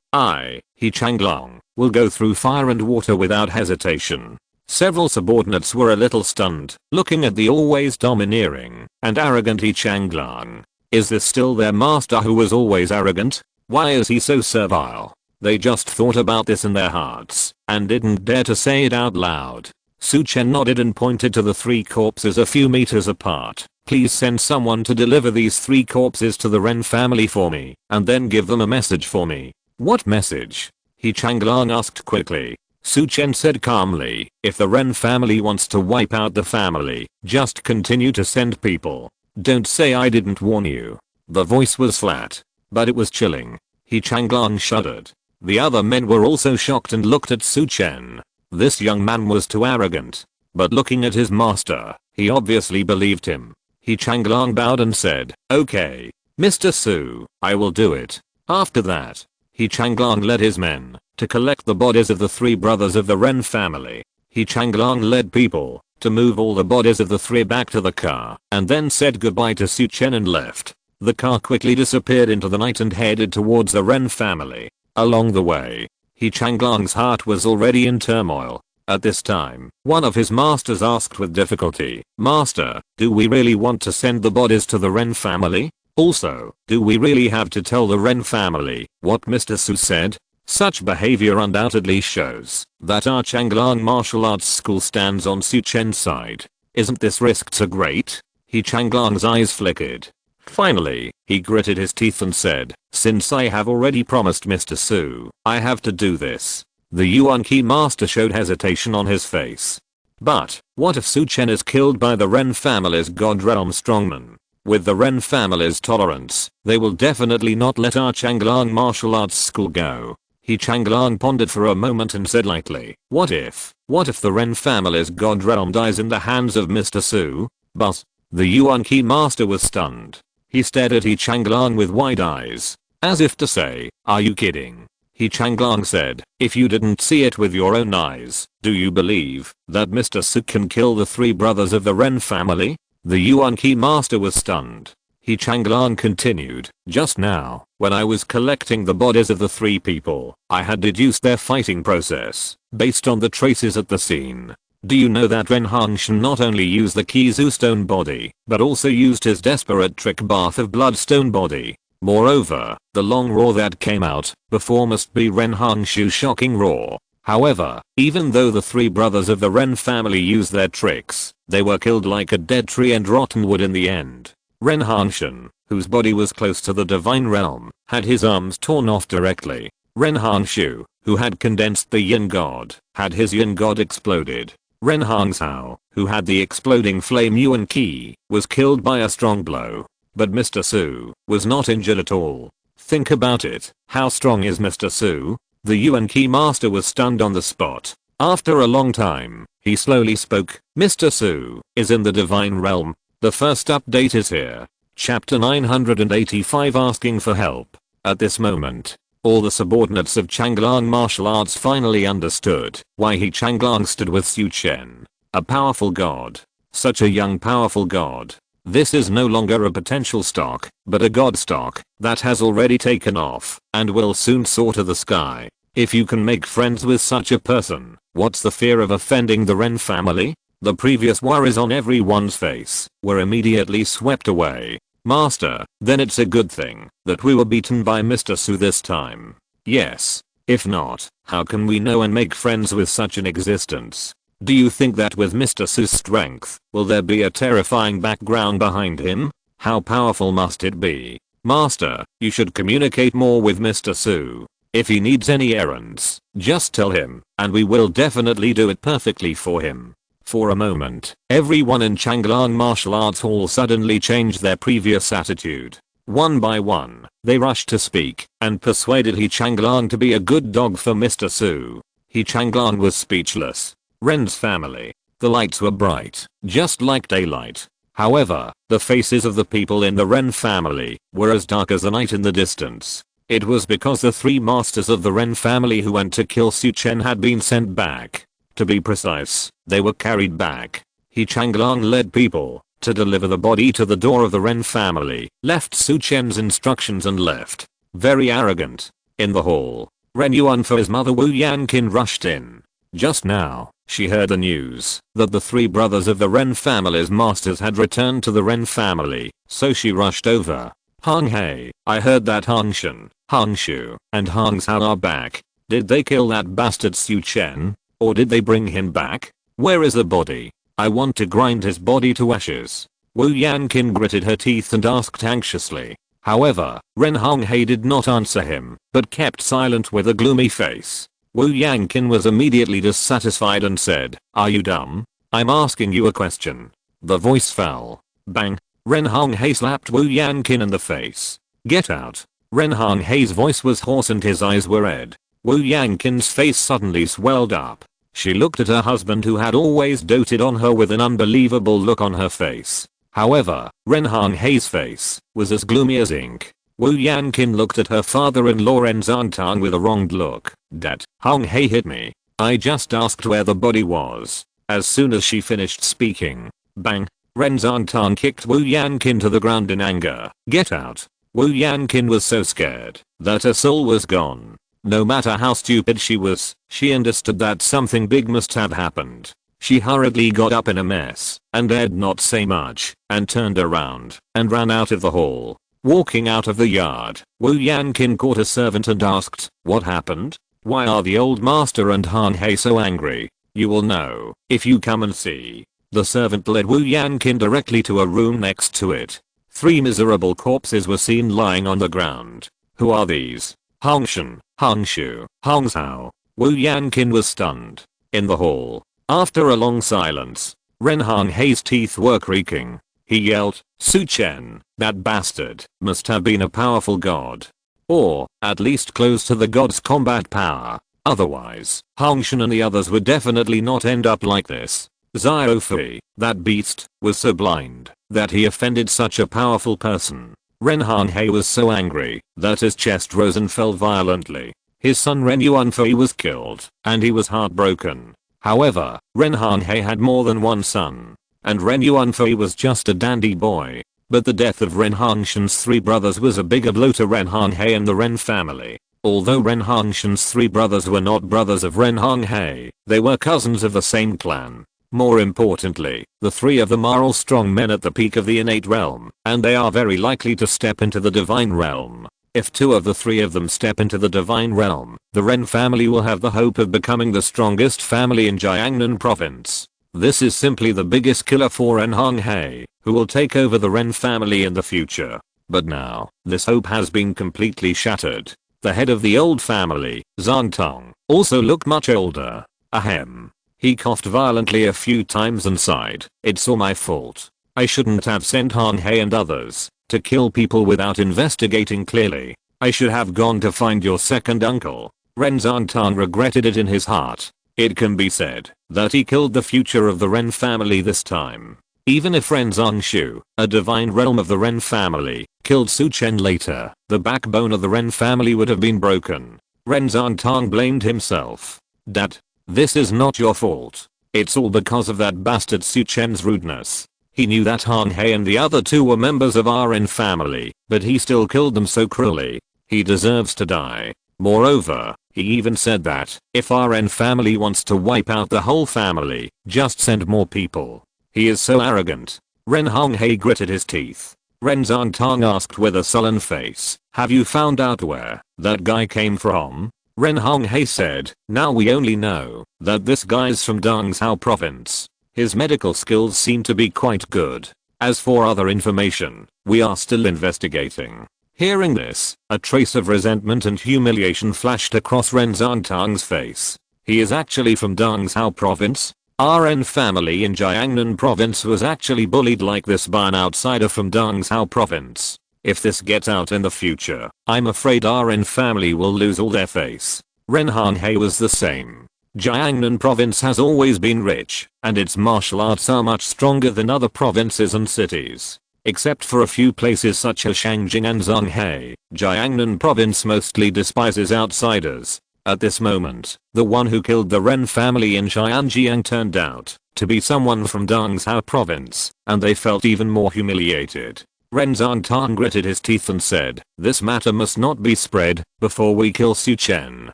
He Changlang, will go through fire and water without hesitation. Several subordinates were a little stunned, looking at the always domineering and arrogant He Changlang. Is this still their master who was always arrogant? Why is he so servile? They just thought about this in their hearts and didn't dare to say it out loud. Su Chen nodded and pointed to the three corpses a few meters apart. Please send someone to deliver these three corpses to the Ren family for me, and then give them a message for me. What message? He Changlang asked quickly. Su Chen said calmly, if the Ren family wants to wipe out the family, just continue to send people. Don't say I didn't warn you. The voice was flat, but it was chilling. He Changlang shuddered. The other men were also shocked and looked at Su Chen. This young man was too arrogant. But looking at his master, he obviously believed him. He Changlang bowed and said, okay, Mr. Su, I will do it. After that, He Changlang led his men to collect the bodies of the three brothers of the Ren family. He Changlang led people to move all the bodies of the three back to the car and then said goodbye to Su Chen and left. The car quickly disappeared into the night and headed towards the Ren family. Along the way, He Changlang's heart was already in turmoil. At this time, one of his masters asked with difficulty, "Master, do we really want to send the bodies to the Ren family? Also, do we really have to tell the Ren family what Mr. Su said?" Such behavior undoubtedly shows that our Changlang martial arts school stands on Su Chen's side. Isn't this risk too great? He Changlang's eyes flickered. Finally, he gritted his teeth and said, "Since I have already promised Mr. Su, I have to do this." The Yuan Qi master showed hesitation on his face. But, what if Su Chen is killed by the Ren family's God Realm strongman? With the Ren family's tolerance, they will definitely not let our Changlang martial arts school go. He Changlang pondered for a moment and said lightly, what if the Ren family's God Realm dies in the hands of Mr. Su? But, the Yuan Qi master was stunned. He stared at He Changlang with wide eyes, as if to say, "Are you kidding?" He Changlang said, "If you didn't see it with your own eyes, do you believe that Mr. Su can kill the 3 brothers of the Ren family?" The Yuan Qi master was stunned. He Changlang continued, "Just now, when I was collecting the bodies of the 3 people, I had deduced their fighting process, based on the traces at the scene. Do you know that Ren Hangshan not only used the Kizu stone body, but also used his desperate trick bath of bloodstone body? Moreover, the long roar that came out before must be Ren Hangshu's shocking roar. However, even though the 3 brothers of the Ren family used their tricks, they were killed like a dead tree and rotten wood in the end. Ren Hangshan, whose body was close to the divine realm, had his arms torn off directly. Ren Hangshu, who had condensed the yin god, had his yin god exploded. Ren Hangzhou, who had the exploding flame Yuan Qi, was killed by a strong blow. But Mr. Su was not injured at all. Think about it, how strong is Mr. Su? The Yuan Qi master was stunned on the spot. After a long time, he slowly spoke, "Mr. Su is in the divine realm. The first update is here." Chapter 985 Asking for help. At this moment, all the subordinates of Changlang martial arts finally understood why He Changlang stood with Su Chen. A powerful god. Such a young powerful god. This is no longer a potential stock, but a god stock that has already taken off and will soon soar to the sky. If you can make friends with such a person, what's the fear of offending the Ren family? The previous worries on everyone's face were immediately swept away. "Master, then it's a good thing that we were beaten by Mr. Su this time." "Yes. If not, how can we know and make friends with such an existence? Do you think that with Mr. Su's strength, will there be a terrifying background behind him? How powerful must it be? Master, you should communicate more with Mr. Su. If he needs any errands, just tell him, and we will definitely do it perfectly for him." For a moment, everyone in Changlang Martial Arts Hall suddenly changed their previous attitude. One by one, they rushed to speak and persuaded He Changlang to be a good dog for Mr. Su. He Changlang was speechless. Ren's family. The lights were bright, just like daylight. However, the faces of the people in the Ren family were as dark as the night in the distance. It was because the 3 masters of the Ren family who went to kill Su Chen had been sent back. To be precise, they were carried back. He Changlang led people to deliver the body to the door of the Ren family, left Su Chen's instructions and left. Very arrogant. In the hall, Ren Yuan for his mother Wu Yanqin rushed in. Just now, she heard the news that the 3 brothers of the Ren family's masters had returned to the Ren family, so she rushed over. "Hang He, I heard that Hangshan, Hangshu, and Hangzhou are back. Did they kill that bastard Su Chen? Or did they bring him back? Where is the body? I want to grind his body to ashes." Wu Yanqin gritted her teeth and asked anxiously. However, Ren Honghe did not answer him, but kept silent with a gloomy face. Wu Yanqin was immediately dissatisfied and said, "Are you dumb? I'm asking you a question." The voice fell. Bang. Ren Honghe slapped Wu Yanqin in the face. "Get out." Ren Honghe's voice was hoarse and his eyes were red. Wu Yanqin's face suddenly swelled up. She looked at her husband who had always doted on her with an unbelievable look on her face. However, Ren Honghe's face was as gloomy as ink. Wu Yanqin looked at her father-in-law Ren Zhangtang with a wronged look. "Dad, Honghe hit me. I just asked where the body was." As soon as she finished speaking, bang, Ren Zhangtang kicked Wu Yanqin to the ground in anger. "Get out." Wu Yanqin was so scared that her soul was gone. No matter how stupid she was, she understood that something big must have happened. She hurriedly got up in a mess and dared not say much and turned around and ran out of the hall. Walking out of the yard, Wu Yanqin caught a servant and asked, "What happened? Why are the old master and Han He so angry? You will know if you come and see." The servant led Wu Yanqin directly to a room next to it. 3 miserable corpses were seen lying on the ground. "Who are these?" "Hongshan, Hongshu, Hongzhao." Wu Yanqin was stunned. In the hall, after a long silence, Ren Honghe's teeth were creaking. He yelled, "Su Chen, that bastard must have been a powerful god. Or, at least close to the god's combat power. Otherwise, Hongshan and the others would definitely not end up like this. Zhou Wanqiu, that beast, was so blind that he offended such a powerful person." Ren Honghe was so angry that his chest rose and fell violently. His son Ren Wanqiu was killed, and he was heartbroken. However, Ren Honghe had more than one son, and Ren Wanqiu was just a dandy boy. But the death of Ren Hongshan's 3 brothers was a bigger blow to Ren Honghe and the Ren family. Although Ren Hongshan's 3 brothers were not brothers of Ren Honghe, they were cousins of the same clan. More importantly, the 3 of them are all strong men at the peak of the innate realm, and they are very likely to step into the divine realm. If 2 of the 3 of them step into the divine realm, the Ren family will have the hope of becoming the strongest family in Jiangnan province. This is simply the biggest killer for Ren Honghe, who will take over the Ren family in the future. But now, this hope has been completely shattered. The head of the old family, Zhang Tong, also looked much older. Ahem. He coughed violently a few times and sighed. "It's all my fault. I shouldn't have sent Honghe and others to kill people without investigating clearly. I should have gone to find your second uncle." Ren Zhangtang regretted it in his heart. It can be said that he killed the future of the Ren family this time. Even if Ren Zhongshu, a divine realm of the Ren family, killed Su Chen later, the backbone of the Ren family would have been broken. Ren Zhangtang blamed himself. "Dad, this is not your fault. It's all because of that bastard Su Chen's rudeness. He knew that Honghe and the other 2 were members of our Ren family, but he still killed them so cruelly. He deserves to die. Moreover, he even said that if our Ren family wants to wipe out the whole family, just send more people. He is so arrogant." Ren Honghe gritted his teeth. Ren Zhangtang asked with a sullen face, "Have you found out where that guy came from?" Ren Honghe said, "Now we only know that this guy's from Dongzhou province. His medical skills seem to be quite good. As for other information, we are still investigating." Hearing this, a trace of resentment and humiliation flashed across Ren Zhangtang's face. He is actually from Dongzhou province? Our Ren family in Jiangnan province was actually bullied like this by an outsider from Dongzhou province. If this gets out in the future, I'm afraid our Ren family will lose all their face. Ren Honghe was the same. Jiangnan province has always been rich, and its martial arts are much stronger than other provinces and cities. Except for a few places such as Shangjing and Zhonghe, Jiangnan province mostly despises outsiders. At this moment, the one who killed the Ren family in Xianjiang turned out to be someone from Dongzhou province, and they felt even more humiliated. Ren Zhangtang gritted his teeth and said, "This matter must not be spread before we kill Su Chen.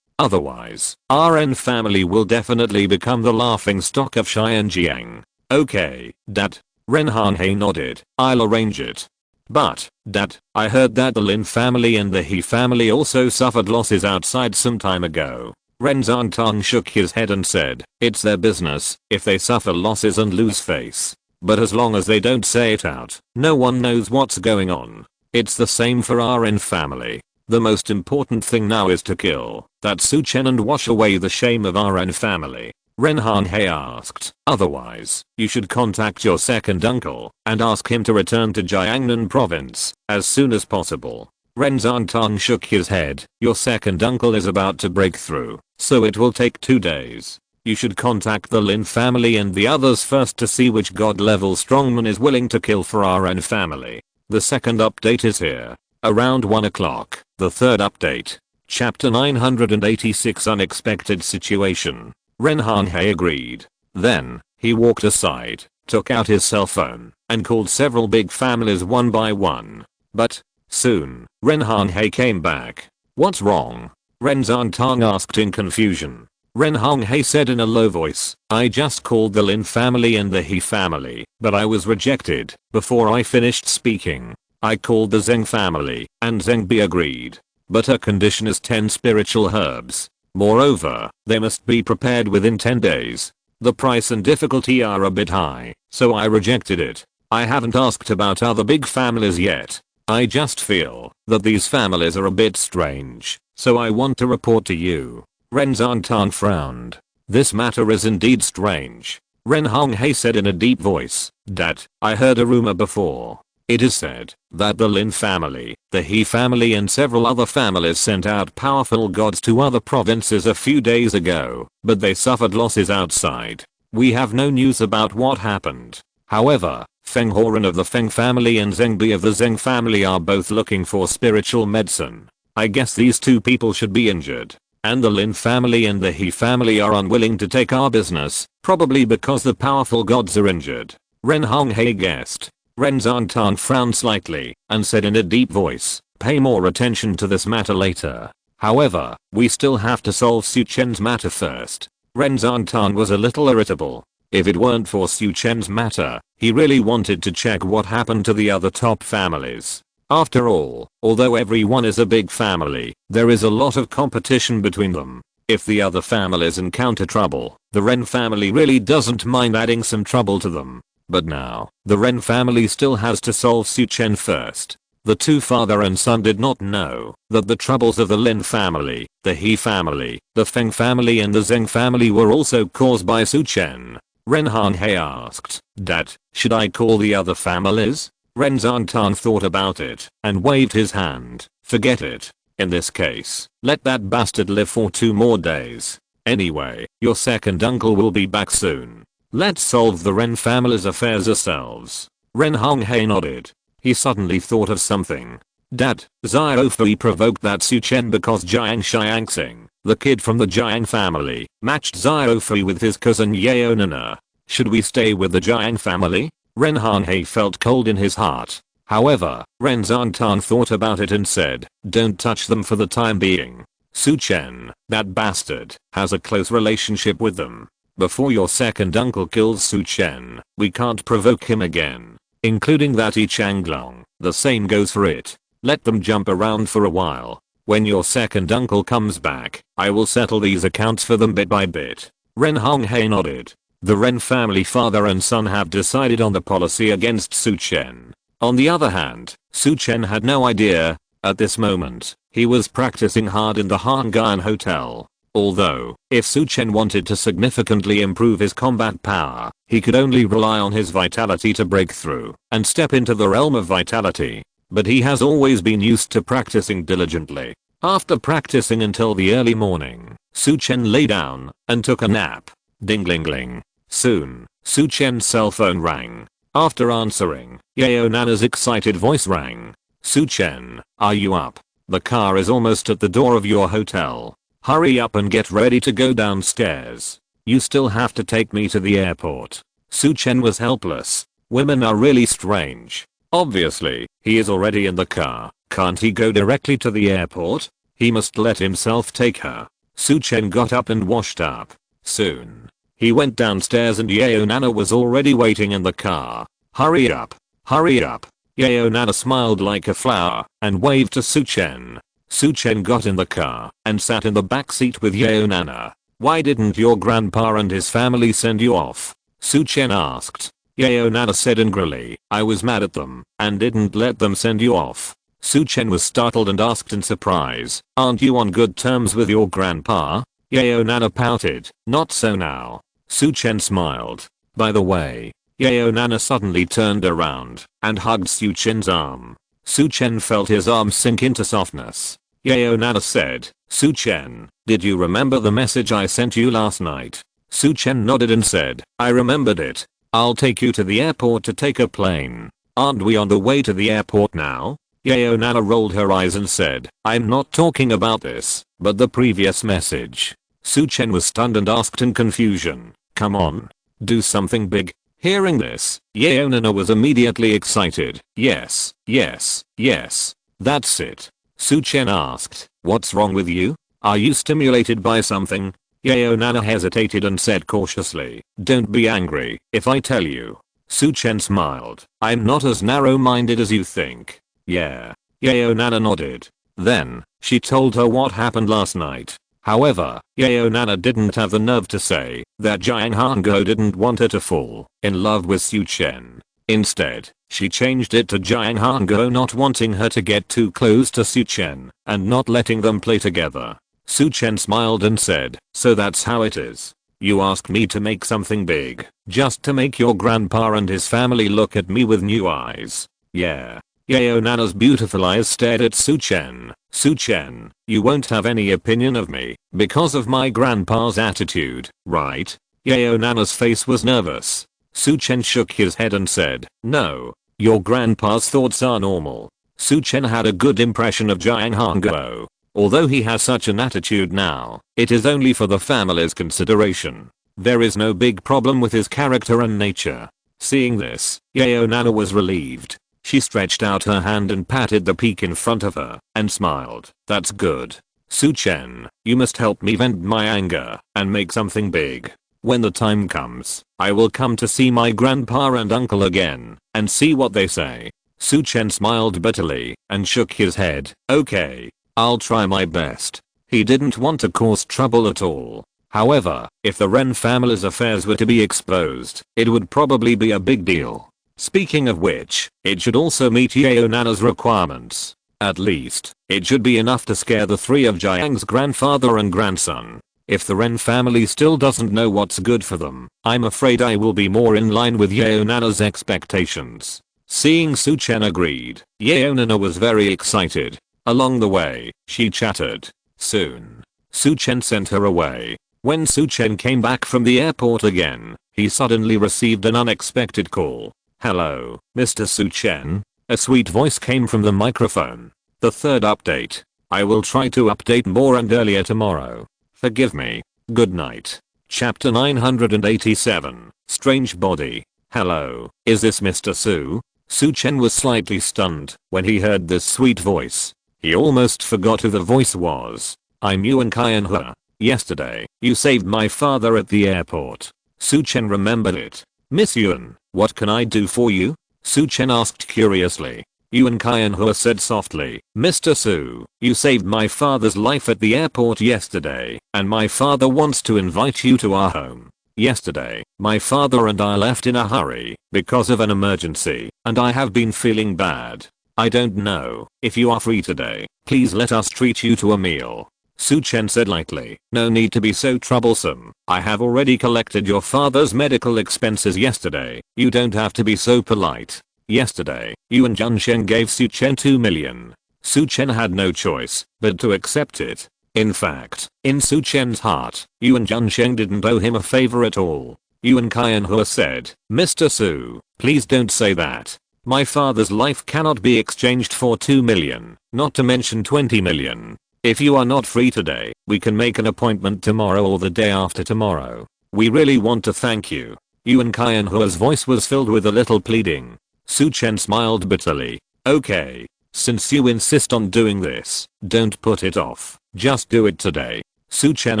Otherwise, our Ren family will definitely become the laughingstock of Xianjiang." "Okay, Dad." Ren Honghe nodded. "I'll arrange it. But, Dad, I heard that the Lin family and the He family also suffered losses outside some time ago." Ren Zhangtang shook his head and said, "It's their business if they suffer losses and lose face. But as long as they don't say it out, no one knows what's going on. It's the same for our Ren family. The most important thing now is to kill that Su Chen and wash away the shame of our Ren family." Ren Honghe asked, "Otherwise, you should contact your second uncle and ask him to return to Jiangnan province as soon as possible." Ren Zhangtang shook his head. "Your second uncle is about to break through, so it will take 2 days. You should contact the Lin family and the others first to see which god level strongman is willing to kill for our Ren family." The second update is here. Around 1 o'clock, the third update. Chapter 986 Unexpected Situation. Ren Honghe agreed. Then, he walked aside, took out his cell phone, and called several big families one by one. But, soon, Ren Honghe came back. "What's wrong?" Ren Zhantang asked in confusion. Ren Honghe said in a low voice, I just called the Lin family and the He family, but I was rejected before I finished speaking. I called the Zheng family, and Zheng Bi agreed. But her condition is 10 spiritual herbs. Moreover, they must be prepared within 10 days. The price and difficulty are a bit high, so I rejected it. I haven't asked about other big families yet. I just feel that these families are a bit strange, so I want to report to you. Ren Zhantang frowned. This matter is indeed strange. Ren Honghe said in a deep voice, Dad, I heard a rumor before. It is said that the Lin family, the He family and several other families sent out powerful gods to other provinces a few days ago, but they suffered losses outside. We have no news about what happened. However, Feng Horan of the Feng family and Zheng Bi of the Zheng family are both looking for spiritual medicine. I guess these two people should be injured. And the Lin family and the He family are unwilling to take our business, probably because the powerful gods are injured. Ren Honghe guessed. Ren Zhantang frowned slightly and said in a deep voice, pay more attention to this matter later. However, we still have to solve Su Chen's matter first. Ren Zhantang was a little irritable. If it weren't for Su Chen's matter, he really wanted to check what happened to the other top families. After all, although everyone is a big family, there is a lot of competition between them. If the other families encounter trouble, the Ren family really doesn't mind adding some trouble to them. But now, the Ren family still has to solve Su Chen first. The two father and son did not know that the troubles of the Lin family, the He family, the Feng family and the Zheng family were also caused by Su Chen. Ren Honghe asked, Dad, should I call the other families? Ren Zhantang thought about it and waved his hand. Forget it. In this case, let that bastard live for 2 more days. Anyway, your second uncle will be back soon. Let's solve the Ren family's affairs ourselves. Ren Honghe nodded. He suddenly thought of something. Dad, Xiao Fei provoked that Su Chen because Jiang Xiangxing, the kid from the Jiang family, matched Xiao Fei with his cousin Yao Nana. Should we stay with the Jiang family? Ren Honghe felt cold in his heart. However, Ren Zhantang thought about it and said, don't touch them for the time being. Su Chen, that bastard, has a close relationship with them. Before your second uncle kills Su Chen, we can't provoke him again. Including that Yi Changlong, the same goes for it. Let them jump around for a while. When your second uncle comes back, I will settle these accounts for them bit by bit. Ren Honghe nodded. The Ren family father and son have decided on the policy against Su Chen. On the other hand, Su Chen had no idea. At this moment, he was practicing hard in the Hangan Hotel. Although, if Su Chen wanted to significantly improve his combat power, he could only rely on his vitality to break through and step into the realm of vitality. But he has always been used to practicing diligently. After practicing until the early morning, Su Chen lay down and took a nap. Ding-ling-ling. Soon, Su Chen's cell phone rang. After answering, Yao Nana's excited voice rang. Su Chen, are you up? The car is almost at the door of your hotel. Hurry up and get ready to go downstairs. You still have to take me to the airport. Su Chen was helpless. Women are really strange. Obviously, he is already in the car. Can't he go directly to the airport? He must let himself take her. Su Chen got up and washed up. Soon, he went downstairs and Yao Nana was already waiting in the car. Hurry up. Hurry up. Yao Nana smiled like a flower and waved to Su Chen. Su Chen got in the car and sat in the back seat with Yao Nana. Why didn't your grandpa and his family send you off? Su Chen asked. Yao Nana said angrily, I was mad at them and didn't let them send you off. Su Chen was startled and asked in surprise, aren't you on good terms with your grandpa? Yao Nana pouted, not so now. Su Chen smiled. By the way, Yao Nana suddenly turned around and hugged Su Chen's arm. Su Chen felt his arm sink into softness. Yao Nana said, Su Chen, did you remember the message I sent you last night? Su Chen nodded and said, I remembered it. I'll take you to the airport to take a plane. Aren't we on the way to the airport now? Yao Nana rolled her eyes and said, I'm not talking about this, but the previous message. Su Chen was stunned and asked in confusion, come on. Do something big. Hearing this, Yao Nana was immediately excited. Yes, yes, yes. That's it. Su Chen asked, what's wrong with you? Are you stimulated by something? Yeo Nana hesitated and said cautiously, don't be angry if I tell you. Su Chen smiled. I'm not as narrow-minded as you think. Yeah. Yeo Nana nodded. Then, she told her what happened last night. However, Yeo Nana didn't have the nerve to say that Jiang Hanguo didn't want her to fall in love with Su Chen. Instead, she changed it to Jiang Hanguo not wanting her to get too close to Su Chen and not letting them play together. Su Chen smiled and said, so that's how it is. You asked me to make something big, just to make your grandpa and his family look at me with new eyes. Yeah. Yeo Nana's beautiful eyes stared at Su Chen. Su Chen, you won't have any opinion of me because of my grandpa's attitude, right? Yeo Nana's face was nervous. Su Chen shook his head and said, no, your grandpa's thoughts are normal. Su Chen had a good impression of Jiang Hanguo. Although he has such an attitude now, it is only for the family's consideration. There is no big problem with his character and nature. Seeing this, Yeo Nana was relieved. She stretched out her hand and patted the peak in front of her and smiled. That's good. Su Chen, you must help me vent my anger and make something big. When the time comes, I will come to see my grandpa and uncle again and see what they say. Su Chen smiled bitterly and shook his head. Okay. I'll try my best. He didn't want to cause trouble at all. However, if the Ren family's affairs were to be exposed, it would probably be a big deal. Speaking of which, it should also meet Yeo Nana's requirements. At least, it should be enough to scare the three of Jiang's grandfather and grandson. If the Ren family still doesn't know what's good for them, I'm afraid I will be more in line with Yeo Nana's expectations. Seeing Su Chen agreed, Yeo Nana was very excited. Along the way, she chattered. Soon, Su Chen sent her away. When Su Chen came back from the airport again, he suddenly received an unexpected call. Hello, Mr. Su Chen? A sweet voice came from the microphone. The third update. I will try to update more and earlier tomorrow. Forgive me. Good night. Chapter 987. Strange Body. Hello, is this Mr. Su? Su Chen was slightly stunned when he heard this sweet voice. He almost forgot who the voice was. I'm Yuan Qianhe. Yesterday, you saved my father at the airport. Su Chen remembered it. Miss Yuan, what can I do for you? Su Chen asked curiously. Yuan Qianhe said softly, Mr. Su, you saved my father's life at the airport yesterday, and my father wants to invite you to our home. Yesterday, my father and I left in a hurry because of an emergency, and I have been feeling bad. I don't know if you are free today. Please let us treat you to a meal. Su Chen said lightly. No need to be so troublesome. I have already collected your father's medical expenses yesterday. You don't have to be so polite. Yesterday, you and Bincheng gave Su Chen 2 million. Su Chen had no choice but to accept it. In fact, in Su Chen's heart, you and Bincheng didn't owe him a favor at all. Yuan Qianhe said, Mr. Su, please don't say that. My father's life cannot be exchanged for 2 million, not to mention 20 million. If you are not free today, we can make an appointment tomorrow or the day after tomorrow. We really want to thank you. Yuan Qianhe's voice was filled with a little pleading. Su Chen smiled bitterly. Okay. Since you insist on doing this, don't put it off. Just do it today. Su Chen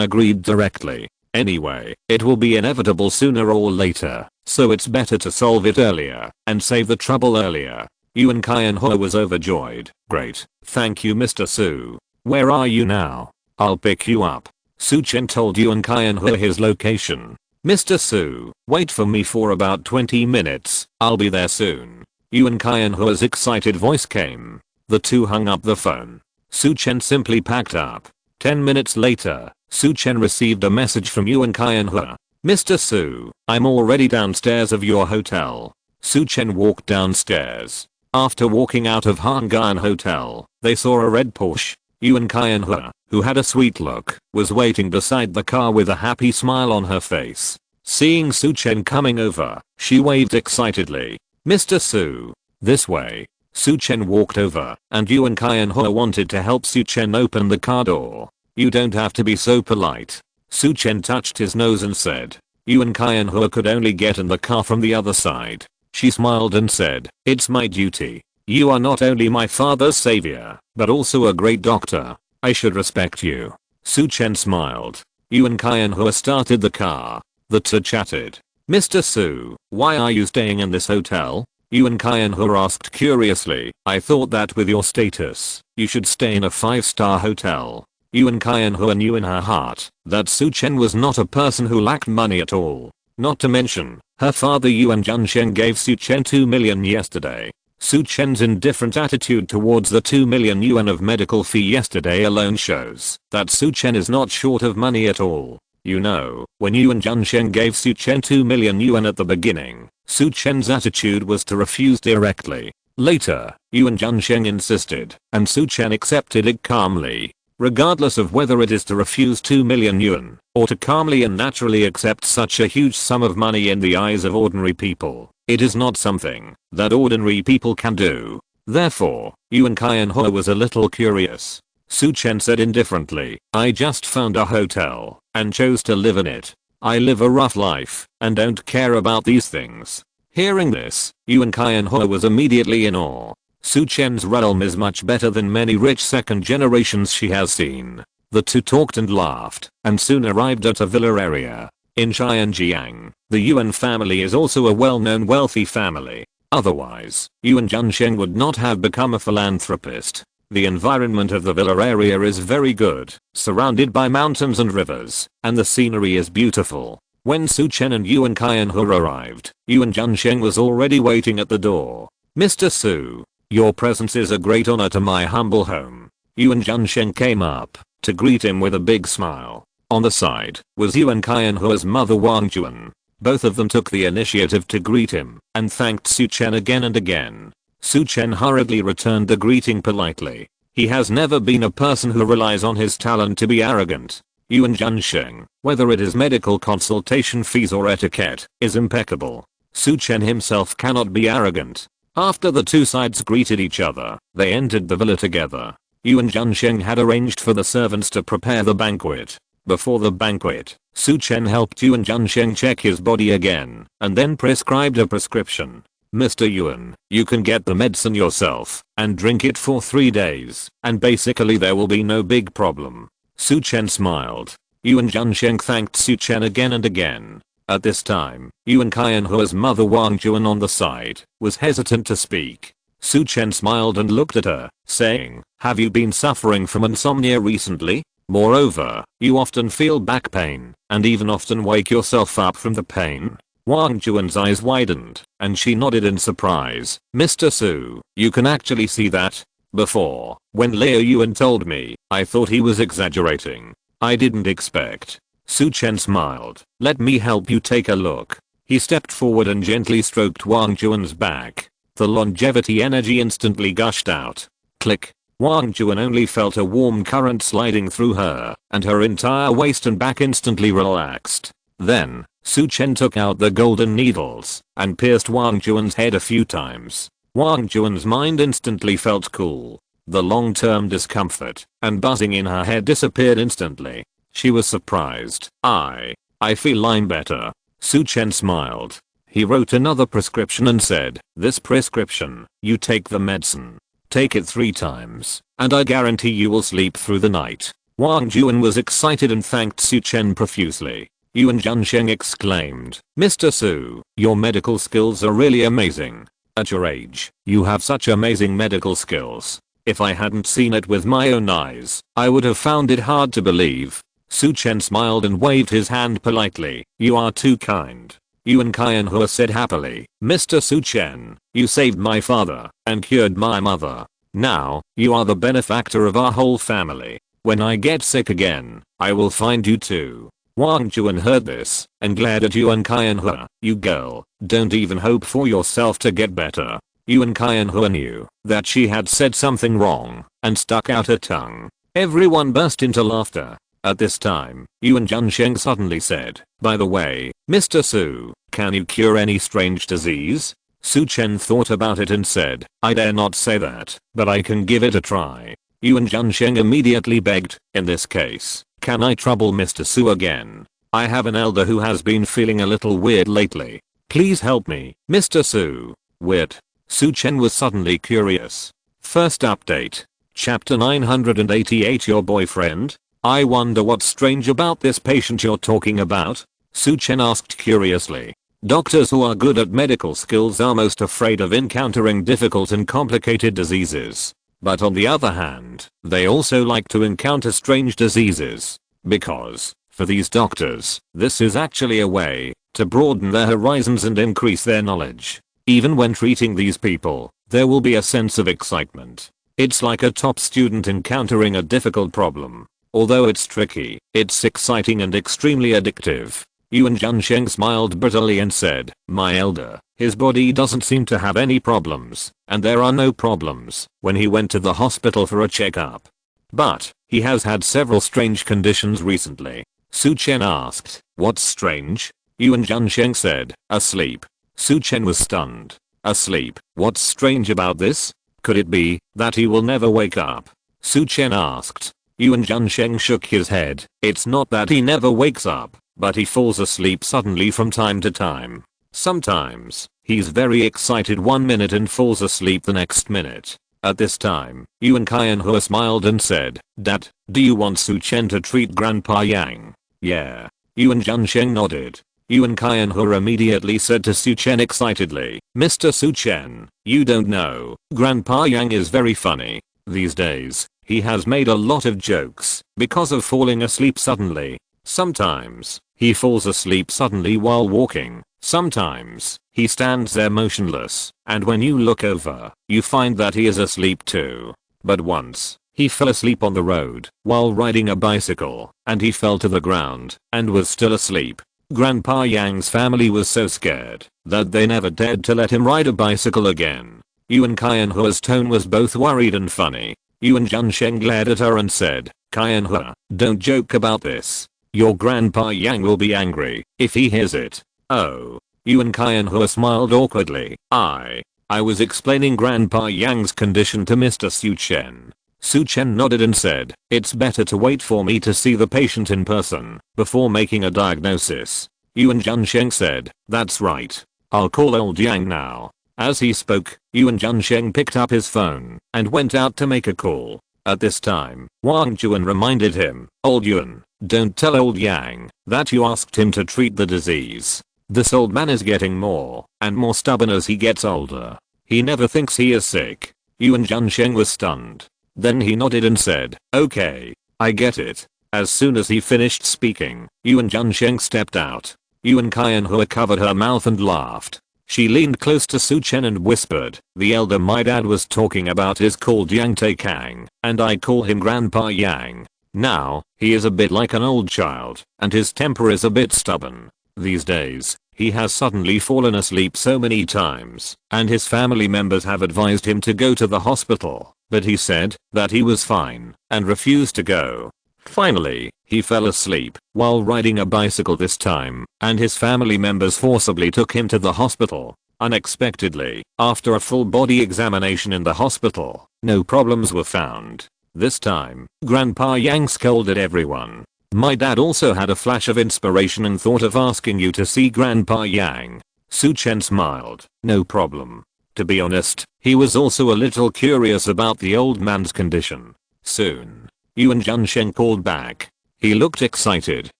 agreed directly. Anyway, it will be inevitable sooner or later, so it's better to solve it earlier and save the trouble earlier. Yuan Qianhe was overjoyed. Great. Thank you, Mr. Su. Where are you now? I'll pick you up. Su Chen told Yuan Qianhe his location. Mr. Su, wait for me for about 20 minutes. I'll be there soon. Yuan Qianhe's excited voice came. The two hung up the phone. Su Chen simply packed up. 10 minutes later, Su Chen received a message from Yuan Qianhe. Mr. Su, I'm already downstairs of your hotel. Su Chen walked downstairs. After walking out of Hangan Hotel, they saw a red Porsche. Yuan Qianhe, who had a sweet look, was waiting beside the car with a happy smile on her face. Seeing Su Chen coming over, she waved excitedly. Mr. Su, this way. Su Chen walked over, and Yuan Qianhe wanted to help Su Chen open the car door. You don't have to be so polite. Su Chen touched his nose and said. Yuan Qianhe could only get in the car from the other side. She smiled and said, it's my duty. You are not only my father's savior, but also a great doctor. I should respect you. Su Chen smiled. Yuan Kai and Hua started the car. The two chatted. Mr. Su, why are you staying in this hotel? Yuan Kai and Hua asked curiously. I thought that with your status, you should stay in a 5-star hotel. Yuan Kai and Hua knew in her heart that Su Chen was not a person who lacked money at all. Not to mention, her father Yuan Junsheng gave Su Chen 2 million yesterday. Su Chen's indifferent attitude towards the 2 million yuan of medical fee yesterday alone shows that Su Chen is not short of money at all. You know, when Yuan Junsheng gave Su Chen 2 million yuan at the beginning, Su Chen's attitude was to refuse directly. Later, Yuan Junsheng insisted, and Su Chen accepted it calmly. Regardless of whether it is to refuse 2 million yuan, or to calmly and naturally accept such a huge sum of money in the eyes of ordinary people, it is not something that ordinary people can do. Therefore, Yuan Kai and Hua was a little curious. Su Chen said indifferently, I just found a hotel, and chose to live in it. I live a rough life, and don't care about these things. Hearing this, Yuan Kai and Hua was immediately in awe. Su Chen's realm is much better than many rich second generations she has seen. The two talked and laughed, and soon arrived at a villa area. In Xianjiang, the Yuan family is also a well-known wealthy family. Otherwise, Yuan Junsheng would not have become a philanthropist. The environment of the villa area is very good, surrounded by mountains and rivers, and the scenery is beautiful. When Su Chen and Yuan Kai and Hua arrived, Yuan Junsheng was already waiting at the door. Mr. Su, your presence is a great honor to my humble home. Yuan Junsheng came up to greet him with a big smile. On the side was Yuan Kai and Hua's mother Wanqiu. Both of them took the initiative to greet him and thanked Su Chen again and again. Su Chen hurriedly returned the greeting politely. He has never been a person who relies on his talent to be arrogant. Yuan Junsheng, whether it is medical consultation fees or etiquette, is impeccable. Su Chen himself cannot be arrogant. After the two sides greeted each other, they entered the villa together. Yuan Junsheng had arranged for the servants to prepare the banquet. Before the banquet, Su Chen helped Yuan Junsheng check his body again, and then prescribed a prescription. Mr. Yuan, you can get the medicine yourself, and drink it for 3 days, and basically there will be no big problem. Su Chen smiled. Yuan Junsheng thanked Su Chen again and again. At this time, Yuan Kai and Hua's mother Wanqiu on the side was hesitant to speak. Su Chen smiled and looked at her, saying, have you been suffering from insomnia recently? Moreover, you often feel back pain, and even often wake yourself up from the pain. Wanqiu's eyes widened, and she nodded in surprise. Mr. Su, you can actually see that? Before, when Liu Yuan told me, I thought he was exaggerating. I didn't expect. Su Chen smiled. Let me help you take a look. He stepped forward and gently stroked Wanqiu's back. The longevity energy instantly gushed out. Click. Wanqiu only felt a warm current sliding through her, and her entire waist and back instantly relaxed. Then, Su Chen took out the golden needles and pierced Wanqiu's head a few times. Wanqiu's mind instantly felt cool. The long-term discomfort and buzzing in her head disappeared instantly. She was surprised. I feel I'm better. Su Chen smiled. He wrote another prescription and said, this prescription, you take the medicine. Take it 3 times, and I guarantee you will sleep through the night. Wang Juan was excited and thanked Su Chen profusely. Yuan Junsheng exclaimed, Mr. Su, your medical skills are really amazing. At your age, you have such amazing medical skills. If I hadn't seen it with my own eyes, I would have found it hard to believe. Su Chen smiled and waved his hand politely. You are too kind. Yuan Kai and Hua said happily, Mr. Su Chen, you saved my father and cured my mother. Now, you are the benefactor of our whole family. When I get sick again, I will find you too. Wang Juan heard this and glared at Yuan Kai and Hua. You girl, don't even hope for yourself to get better. Yuan Kai and Hua knew that she had said something wrong and stuck out her tongue. Everyone burst into laughter. At this time, Yuan Junsheng suddenly said, by the way, Mr. Su, can you cure any strange disease? Su Chen thought about it and said, I dare not say that, but I can give it a try. Yuan Junsheng immediately begged, in this case, can I trouble Mr. Su again? I have an elder who has been feeling a little weird lately. Please help me, Mr. Su. Weird? Su Chen was suddenly curious. First update. Chapter 988 Your boyfriend? I wonder what's strange about this patient you're talking about? Su Chen asked curiously. Doctors who are good at medical skills are most afraid of encountering difficult and complicated diseases. But on the other hand, they also like to encounter strange diseases. Because, for these doctors, this is actually a way to broaden their horizons and increase their knowledge. Even when treating these people, there will be a sense of excitement. It's like a top student encountering a difficult problem. Although it's tricky, it's exciting and extremely addictive. Yuan Zhansheng smiled bitterly and said, my elder, his body doesn't seem to have any problems, and there are no problems when he went to the hospital for a checkup. But, he has had several strange conditions recently. Su Chen asked, what's strange? Yuan Zhansheng said, asleep. Su Chen was stunned. Asleep, what's strange about this? Could it be that he will never wake up? Su Chen asked. Yuan Zhansheng shook his head. It's not that he never wakes up, but he falls asleep suddenly from time to time. Sometimes, he's very excited one minute and falls asleep the next minute. At this time, Yuan Qianhua smiled and said, Dad, do you want Su Chen to treat Grandpa Yang? Yeah. Yuan Zhansheng nodded. Yuan Qianhua immediately said to Su Chen excitedly, Mr. Su Chen, you don't know, Grandpa Yang is very funny. These days, he has made a lot of jokes because of falling asleep suddenly. Sometimes, he falls asleep suddenly while walking. Sometimes, he stands there motionless, and when you look over, you find that he is asleep too. But once, he fell asleep on the road while riding a bicycle, and he fell to the ground and was still asleep. Grandpa Yang's family was so scared that they never dared to let him ride a bicycle again. Yuan Qianhua's tone was both worried and funny. Yuan Zhansheng glared at her and said, Qianhua, don't joke about this. Your Grandpa Yang will be angry if he hears it. Oh. Yuan Qianhua smiled awkwardly. I was explaining Grandpa Yang's condition to Mr. Su Chen. Su Chen nodded and said, it's better to wait for me to see the patient in person before making a diagnosis. Yuan Zhansheng said, that's right. I'll call old Yang now. As he spoke, Yuan Zhansheng picked up his phone and went out to make a call. At this time, Wang Juan reminded him, old Yuan, don't tell old Yang that you asked him to treat the disease. This old man is getting more and more stubborn as he gets older. He never thinks he is sick. Yuan Zhansheng was stunned. Then he nodded and said, okay, I get it. As soon as he finished speaking, Yuan Zhansheng stepped out. Yuan Qianhua covered her mouth and laughed. She leaned close to Su Chen and whispered, the elder my dad was talking about is called Yang Taikang, and I call him Grandpa Yang. Now, he is a bit like an old child, and his temper is a bit stubborn. These days, he has suddenly fallen asleep so many times, and his family members have advised him to go to the hospital, but he said that he was fine and refused to go. Finally, he fell asleep while riding a bicycle this time, and his family members forcibly took him to the hospital. Unexpectedly, after a full body examination in the hospital, no problems were found. This time, Grandpa Yang scolded everyone. My dad also had a flash of inspiration and thought of asking you to see Grandpa Yang. Su Chen smiled. No problem. To be honest, he was also a little curious about the old man's condition. Soon, Yuan Zhansheng called back. He looked excited.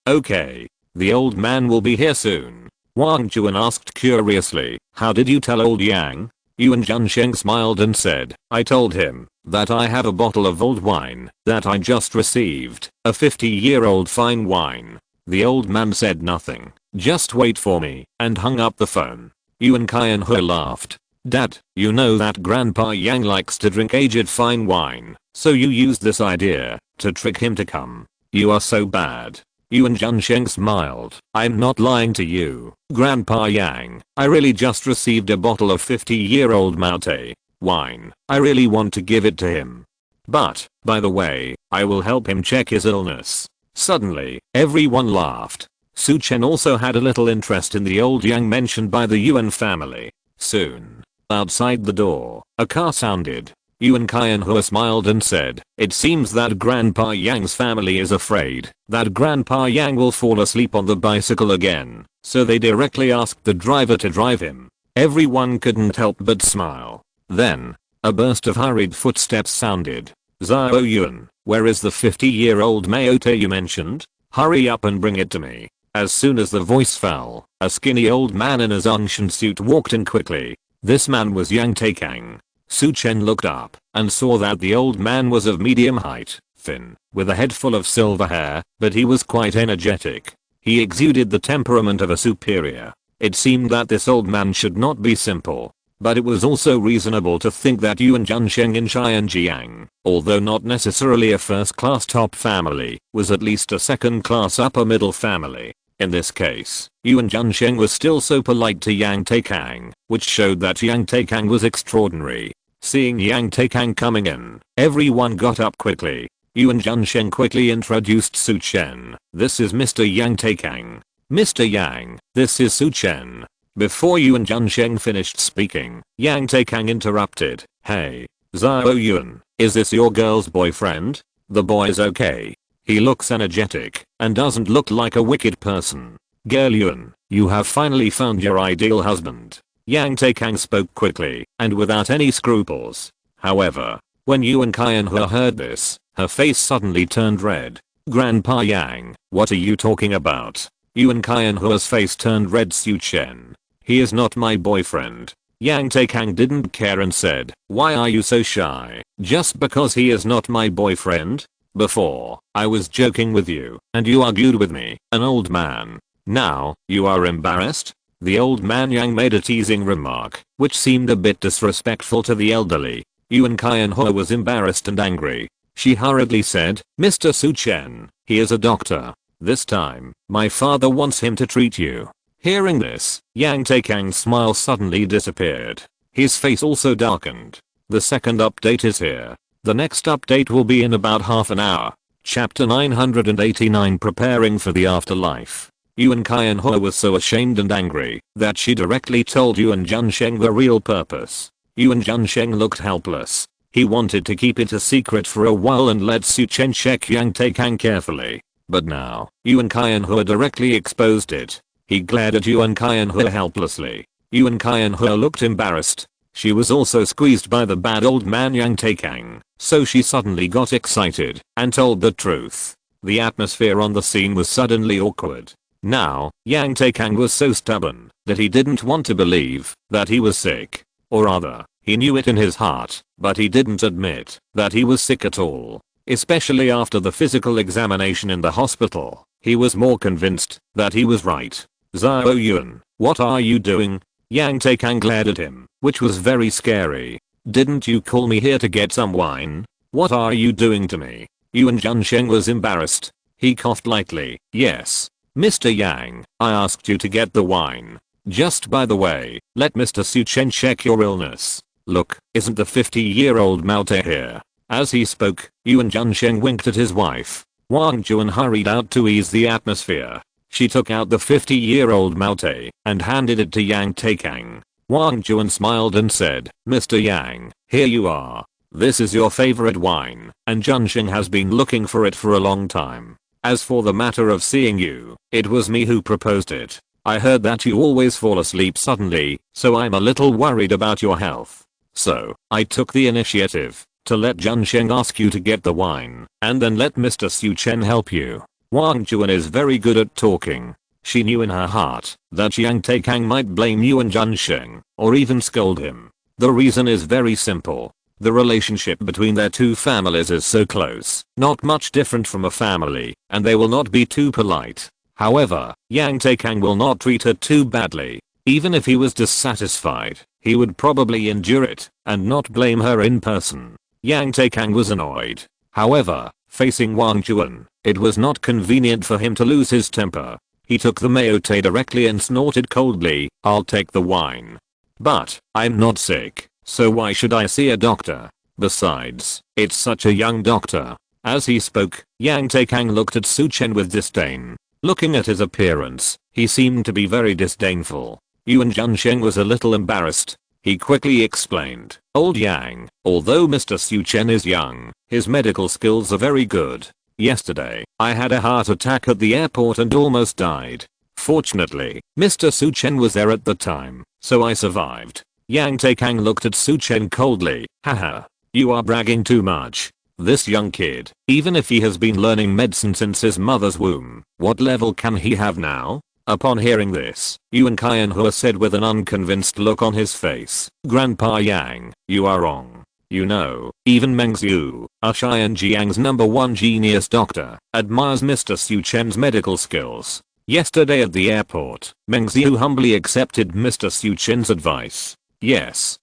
Okay. The old man will be here soon. Wang Juan asked curiously, how did you tell old Yang? Yuan Zhansheng smiled and said, I told him that I have a bottle of old wine that I just received, a 50-year-old fine wine. The old man said nothing, just wait for me, and hung up the phone. Yuan Qianhua laughed. Dad, you know that Grandpa Yang likes to drink aged fine wine, so you used this idea to trick him to come. You are so bad. Yuan Zhansheng smiled. I'm not lying to you, Grandpa Yang. I really just received a bottle of 50-year-old Maute wine. I really want to give it to him. But, by the way, I will help him check his illness. Suddenly, everyone laughed. Su Chen also had a little interest in the old Yang mentioned by the Yuan family. Soon, outside the door, a car sounded. Yuan Qianhua smiled and said, it seems that Grandpa Yang's family is afraid that Grandpa Yang will fall asleep on the bicycle again, so they directly asked the driver to drive him. Everyone couldn't help but smile. Then, a burst of hurried footsteps sounded. Zhou Yuan, Where is the 50-year-old Maote you mentioned? Hurry up and bring it to me. As soon as the voice fell, a skinny old man in his ancient suit walked in quickly. This man was Yang Taikang. Su Chen looked up and saw that the old man was of medium height, thin, with a head full of silver hair, but he was quite energetic. He exuded the temperament of a superior. It seemed that this old man should not be simple. But it was also reasonable to think that Yuan Junsheng in Xianjiang, although not necessarily a first-class top family, was at least a second-class upper-middle family. In this case, Yuan Junsheng was still so polite to Yang Taikang, which showed that Yang Taikang was extraordinary. Seeing Yang Taikang coming in, everyone got up quickly. Yuan Junsheng quickly introduced Su Chen. This is Mr. Yang Taikang. Mr. Yang, this is Su Chen. Before Yuan Junsheng finished speaking, Yang Taikang interrupted. Hey, Zhou Yuan, is this your girl's boyfriend? The boy's okay. He looks energetic and doesn't look like a wicked person. Girl Yuan, you have finally found your ideal husband. Yang Taikang spoke quickly and without any scruples. However, when Yuan Qianhe heard this, her face suddenly turned red. Grandpa Yang, what are you talking about? Yuan Qianhe's face turned red. Su Chen. He is not my boyfriend. Yang Taikang didn't care and said, why are you so shy? Just because he is not my boyfriend? Before, I was joking with you, and you argued with me, an old man. Now, you are embarrassed? The old man Yang made a teasing remark, which seemed a bit disrespectful to the elderly. Yuan Qianhe was embarrassed and angry. She hurriedly said, Mr. Su Chen, he is a doctor. This time, my father wants him to treat you. Hearing this, Yang Taikang's smile suddenly disappeared. His face also darkened. The second update is here. The next update will be in about half an hour. Chapter 989 Preparing for the Afterlife. Yuan Qianhe was so ashamed and angry that she directly told Yuan Junsheng the real purpose. Yuan Junsheng looked helpless. He wanted to keep it a secret for a while and let Su Chen check Yang Taikang carefully. But now, Yuan Qianhe directly exposed it. He glared at Yuan Qianhe helplessly. Yuan Qianhe looked embarrassed. She was also squeezed by the bad old man Yang Taikang, so she suddenly got excited and told the truth. The atmosphere on the scene was suddenly awkward. Now, Yang Taikang was so stubborn that he didn't want to believe that he was sick. Or rather, he knew it in his heart, but he didn't admit that he was sick at all. Especially after the physical examination in the hospital, he was more convinced that he was right. Zhou Yuan, what are you doing? Yang Taikang glared at him, which was very scary. Didn't you call me here to get some wine? What are you doing to me? Yuan Junsheng was embarrassed. He coughed lightly. Yes. Mr. Yang, I asked you to get the wine. Just by the way, let Mr. Su Chen check your illness. Look, isn't the 50-year-old Maote here? As he spoke, Yuan Junsheng winked at his wife. Wanqiu and hurried out to ease the atmosphere. She took out the 50-year-old Maote and handed it to Yang Taikang. Wanqiu smiled and said, Mr. Yang, here you are. This is your favorite wine, and Junsheng has been looking for it for a long time. As for the matter of seeing you, it was me who proposed it. I heard that you always fall asleep suddenly, so I'm a little worried about your health. So, I took the initiative to let Junsheng ask you to get the wine, and then let Mr. Su Chen help you. Wanqiu is very good at talking. She knew in her heart that Yang Taikang might blame Yuan Junsheng, or even scold him. The reason is very simple. The relationship between their two families is so close, not much different from a family, and they will not be too polite. However, Yang Taikang will not treat her too badly. Even if he was dissatisfied, he would probably endure it, and not blame her in person. Yang Taikang was annoyed. However, facing Wanqiu, it was not convenient for him to lose his temper. He took the mayote directly and snorted coldly, I'll take the wine. But, I'm not sick, so why should I see a doctor? Besides, it's such a young doctor. As he spoke, Yang Taikang looked at Su Chen with disdain. Looking at his appearance, he seemed to be very disdainful. Yuan Junsheng was a little embarrassed. He quickly explained, Old Yang, although Mr. Su Chen is young, his medical skills are very good. Yesterday, I had a heart attack at the airport and almost died. Fortunately, Mr. Su Chen was there at the time, so I survived. Yang Taikang looked at Su Chen coldly, haha. You are bragging too much. This young kid, even if he has been learning medicine since his mother's womb, what level can he have now? Upon hearing this, Yuan Qianhua said with an unconvinced look on his face, Grandpa Yang, you are wrong. You know, even Meng Xiu, Shiyan Jiang's #1 genius doctor, admires Mr. Su Chen's medical skills. Yesterday at the airport, Meng Xiu humbly accepted Mr. Su Chen's advice. Yes.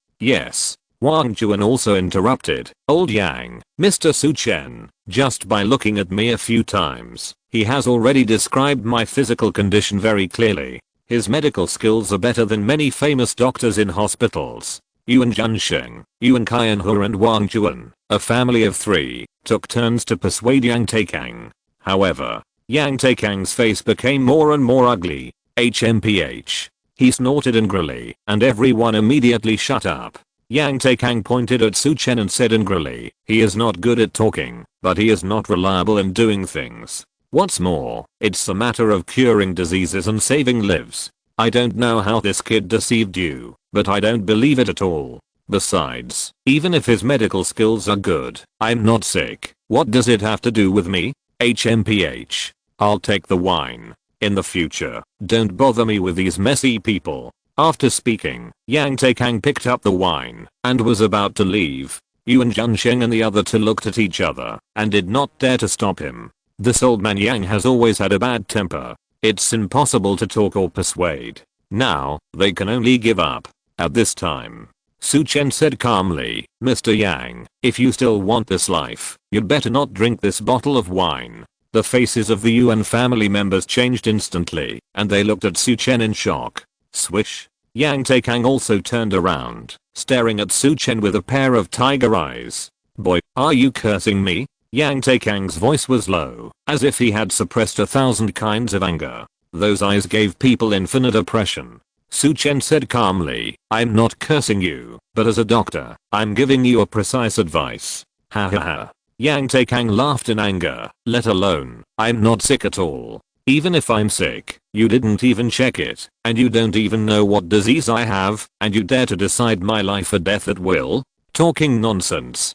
Wanqiu also interrupted, Old Yang, Mr. Su Chen, just by looking at me a few times, he has already described my physical condition very clearly. His medical skills are better than many famous doctors in hospitals. Yuan Zhansheng, Yuan Qianhua and Wang Juan, a family of 3, took turns to persuade Yang Taikang. However, Yang Taikang's face became more and more ugly. HMPH. He snorted angrily, and everyone immediately shut up. Yang Taikang pointed at Su Chen and said angrily, he is not good at talking, but he is not reliable in doing things. What's more, it's a matter of curing diseases and saving lives. I don't know how this kid deceived you, but I don't believe it at all. Besides, even if his medical skills are good, I'm not sick. What does it have to do with me? HMPH. I'll take the wine. In the future, don't bother me with these messy people. After speaking, Yang Taikang picked up the wine and was about to leave. Yuan Zhansheng and the other 2 looked at each other and did not dare to stop him. This old man Yang has always had a bad temper. It's impossible to talk or persuade. Now, they can only give up. At this time, Su Chen said calmly, Mr. Yang, if you still want this life, you'd better not drink this bottle of wine. The faces of the Yuan family members changed instantly, and they looked at Su Chen in shock. Swish. Yang Taikang also turned around, staring at Su Chen with a pair of tiger eyes. Boy, are you cursing me? Yang Taikang's voice was low, as if he had suppressed 1,000 kinds of anger. Those eyes gave people infinite oppression. Su Chen said calmly, I'm not cursing you, but as a doctor, I'm giving you a precise advice. Ha ha ha. Yang Taikang laughed in anger, let alone, I'm not sick at all. Even if I'm sick, you didn't even check it, and you don't even know what disease I have, and you dare to decide my life or death at will? Talking nonsense.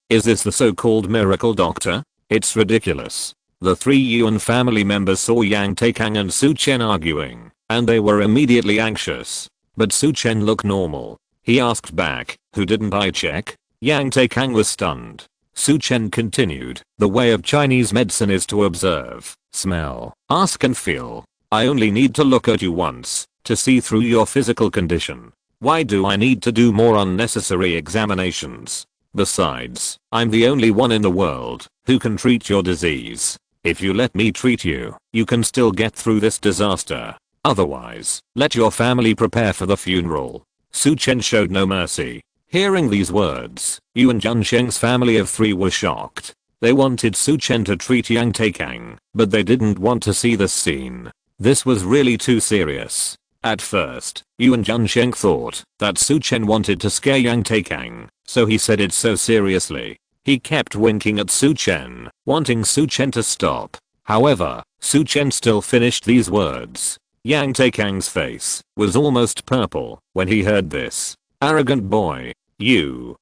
Is this the so-called miracle doctor? It's ridiculous. The 3 Yuan family members saw Yang Taikang and Su Chen arguing, and they were immediately anxious. But Su Chen looked normal. He asked back, who didn't I check? Yang Taikang was stunned. Su Chen continued, the way of Chinese medicine is to observe, smell, ask and feel. I only need to look at you once, to see through your physical condition. Why do I need to do more unnecessary examinations? Besides, I'm the only one in the world who can treat your disease. If you let me treat you, you can still get through this disaster. Otherwise, let your family prepare for the funeral. Su Chen showed no mercy. Hearing these words, Yuan Zhansheng's family of 3 were shocked. They wanted Su Chen to treat Yang Taikang, but they didn't want to see this scene. This was really too serious. At first, Yuan Zhansheng thought that Su Chen wanted to scare Yang Taikang, so he said it so seriously. He kept winking at Su Chen, wanting Su Chen to stop. However, Su Chen still finished these words. Yang Taikang's face was almost purple when he heard this. Arrogant boy. You.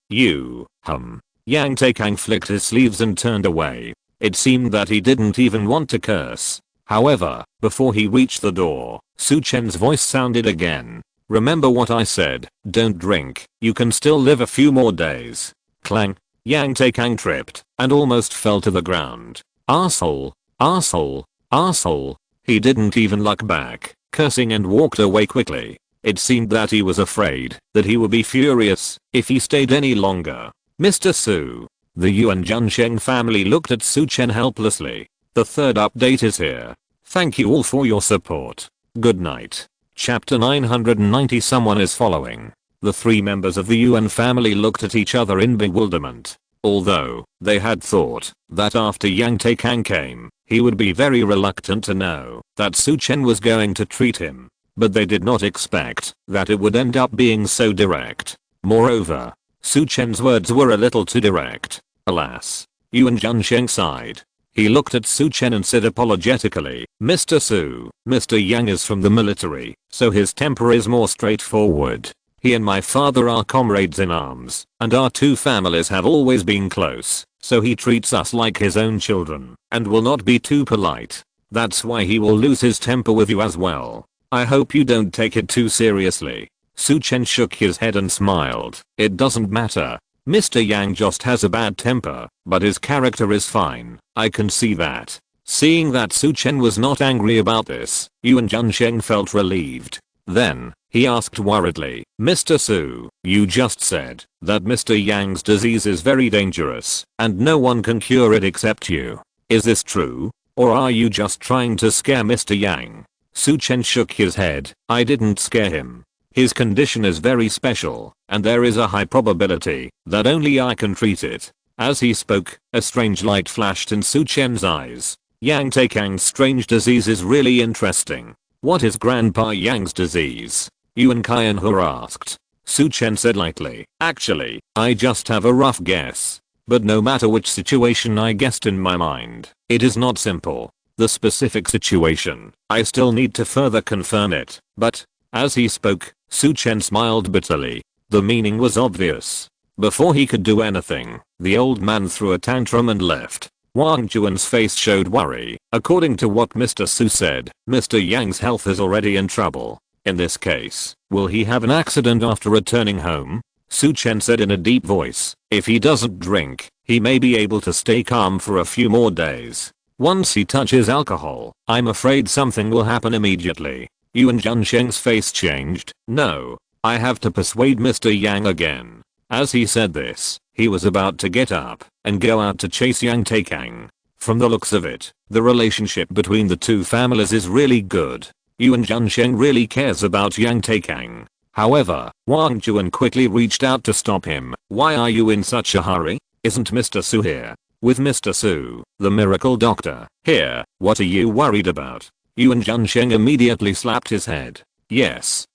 Yang Taikang flicked his sleeves and turned away. It seemed that he didn't even want to curse. However, before he reached the door, Su Chen's voice sounded again. Remember what I said, don't drink, you can still live a few more days. Clang. Yang Taikang tripped and almost fell to the ground. Asshole. He didn't even look back, cursing and walked away quickly. It seemed that he was afraid that he would be furious if he stayed any longer. Mr. Su. The Yuan Zhansheng family looked at Su Chen helplessly. The 3rd update is here. Thank you all for your support. Good night. Chapter 990. Someone is following. The 3 members of the Yuan family looked at each other in bewilderment. Although, they had thought that after Yang Taikang came, he would be very reluctant to know that Su Chen was going to treat him. But they did not expect that it would end up being so direct. Moreover, Su Chen's words were a little too direct. Alas. Yuan Zhansheng sighed. He looked at Su Chen and said apologetically, Mr. Su, Mr. Yang is from the military, so his temper is more straightforward. He and my father are comrades in arms, and our two families have always been close, so he treats us like his own children, and will not be too polite. That's why he will lose his temper with you as well. I hope you don't take it too seriously." Su Chen shook his head and smiled. "It doesn't matter. Mr. Yang just has a bad temper, but his character is fine. I can see that." Seeing that Su Chen was not angry about this, Yuan Junsheng felt relieved. Then, he asked worriedly, "Mr. Su, you just said that Mr. Yang's disease is very dangerous and no one can cure it except you. Is this true? Or are you just trying to scare Mr. Yang?" Su Chen shook his head. "I didn't scare him. His condition is very special, and there is a high probability that only I can treat it." As he spoke, a strange light flashed in Su Chen's eyes. "Yang Taikang's strange disease is really interesting. What is Grandpa Yang's disease?" Yuan Qianhe asked. Su Chen said lightly, "Actually, I just have a rough guess. But no matter which situation I guessed in my mind, it is not simple. The specific situation, I still need to further confirm it, but..." As he spoke, Su Chen smiled bitterly. The meaning was obvious. Before he could do anything, the old man threw a tantrum and left. Wang Juan's face showed worry. According to what Mr. Su said, Mr. Yang's health is already in trouble. In this case, will he have an accident after returning home? Su Chen said in a deep voice, "If he doesn't drink, he may be able to stay calm for a few more days. Once he touches alcohol, I'm afraid something will happen immediately." Yuan Junsheng's face changed. "No, I have to persuade Mr. Yang again." As he said this, he was about to get up and go out to chase Yang Taikang. From the looks of it, the relationship between the two families is really good. Yuan Junsheng really cares about Yang Taikang. However, Wang Juan quickly reached out to stop him. "Why are you in such a hurry? Isn't Mr. Su here?" "With Mr. Su, the miracle doctor, here, what are you worried about?" Yuan Junsheng immediately slapped his head. Yes.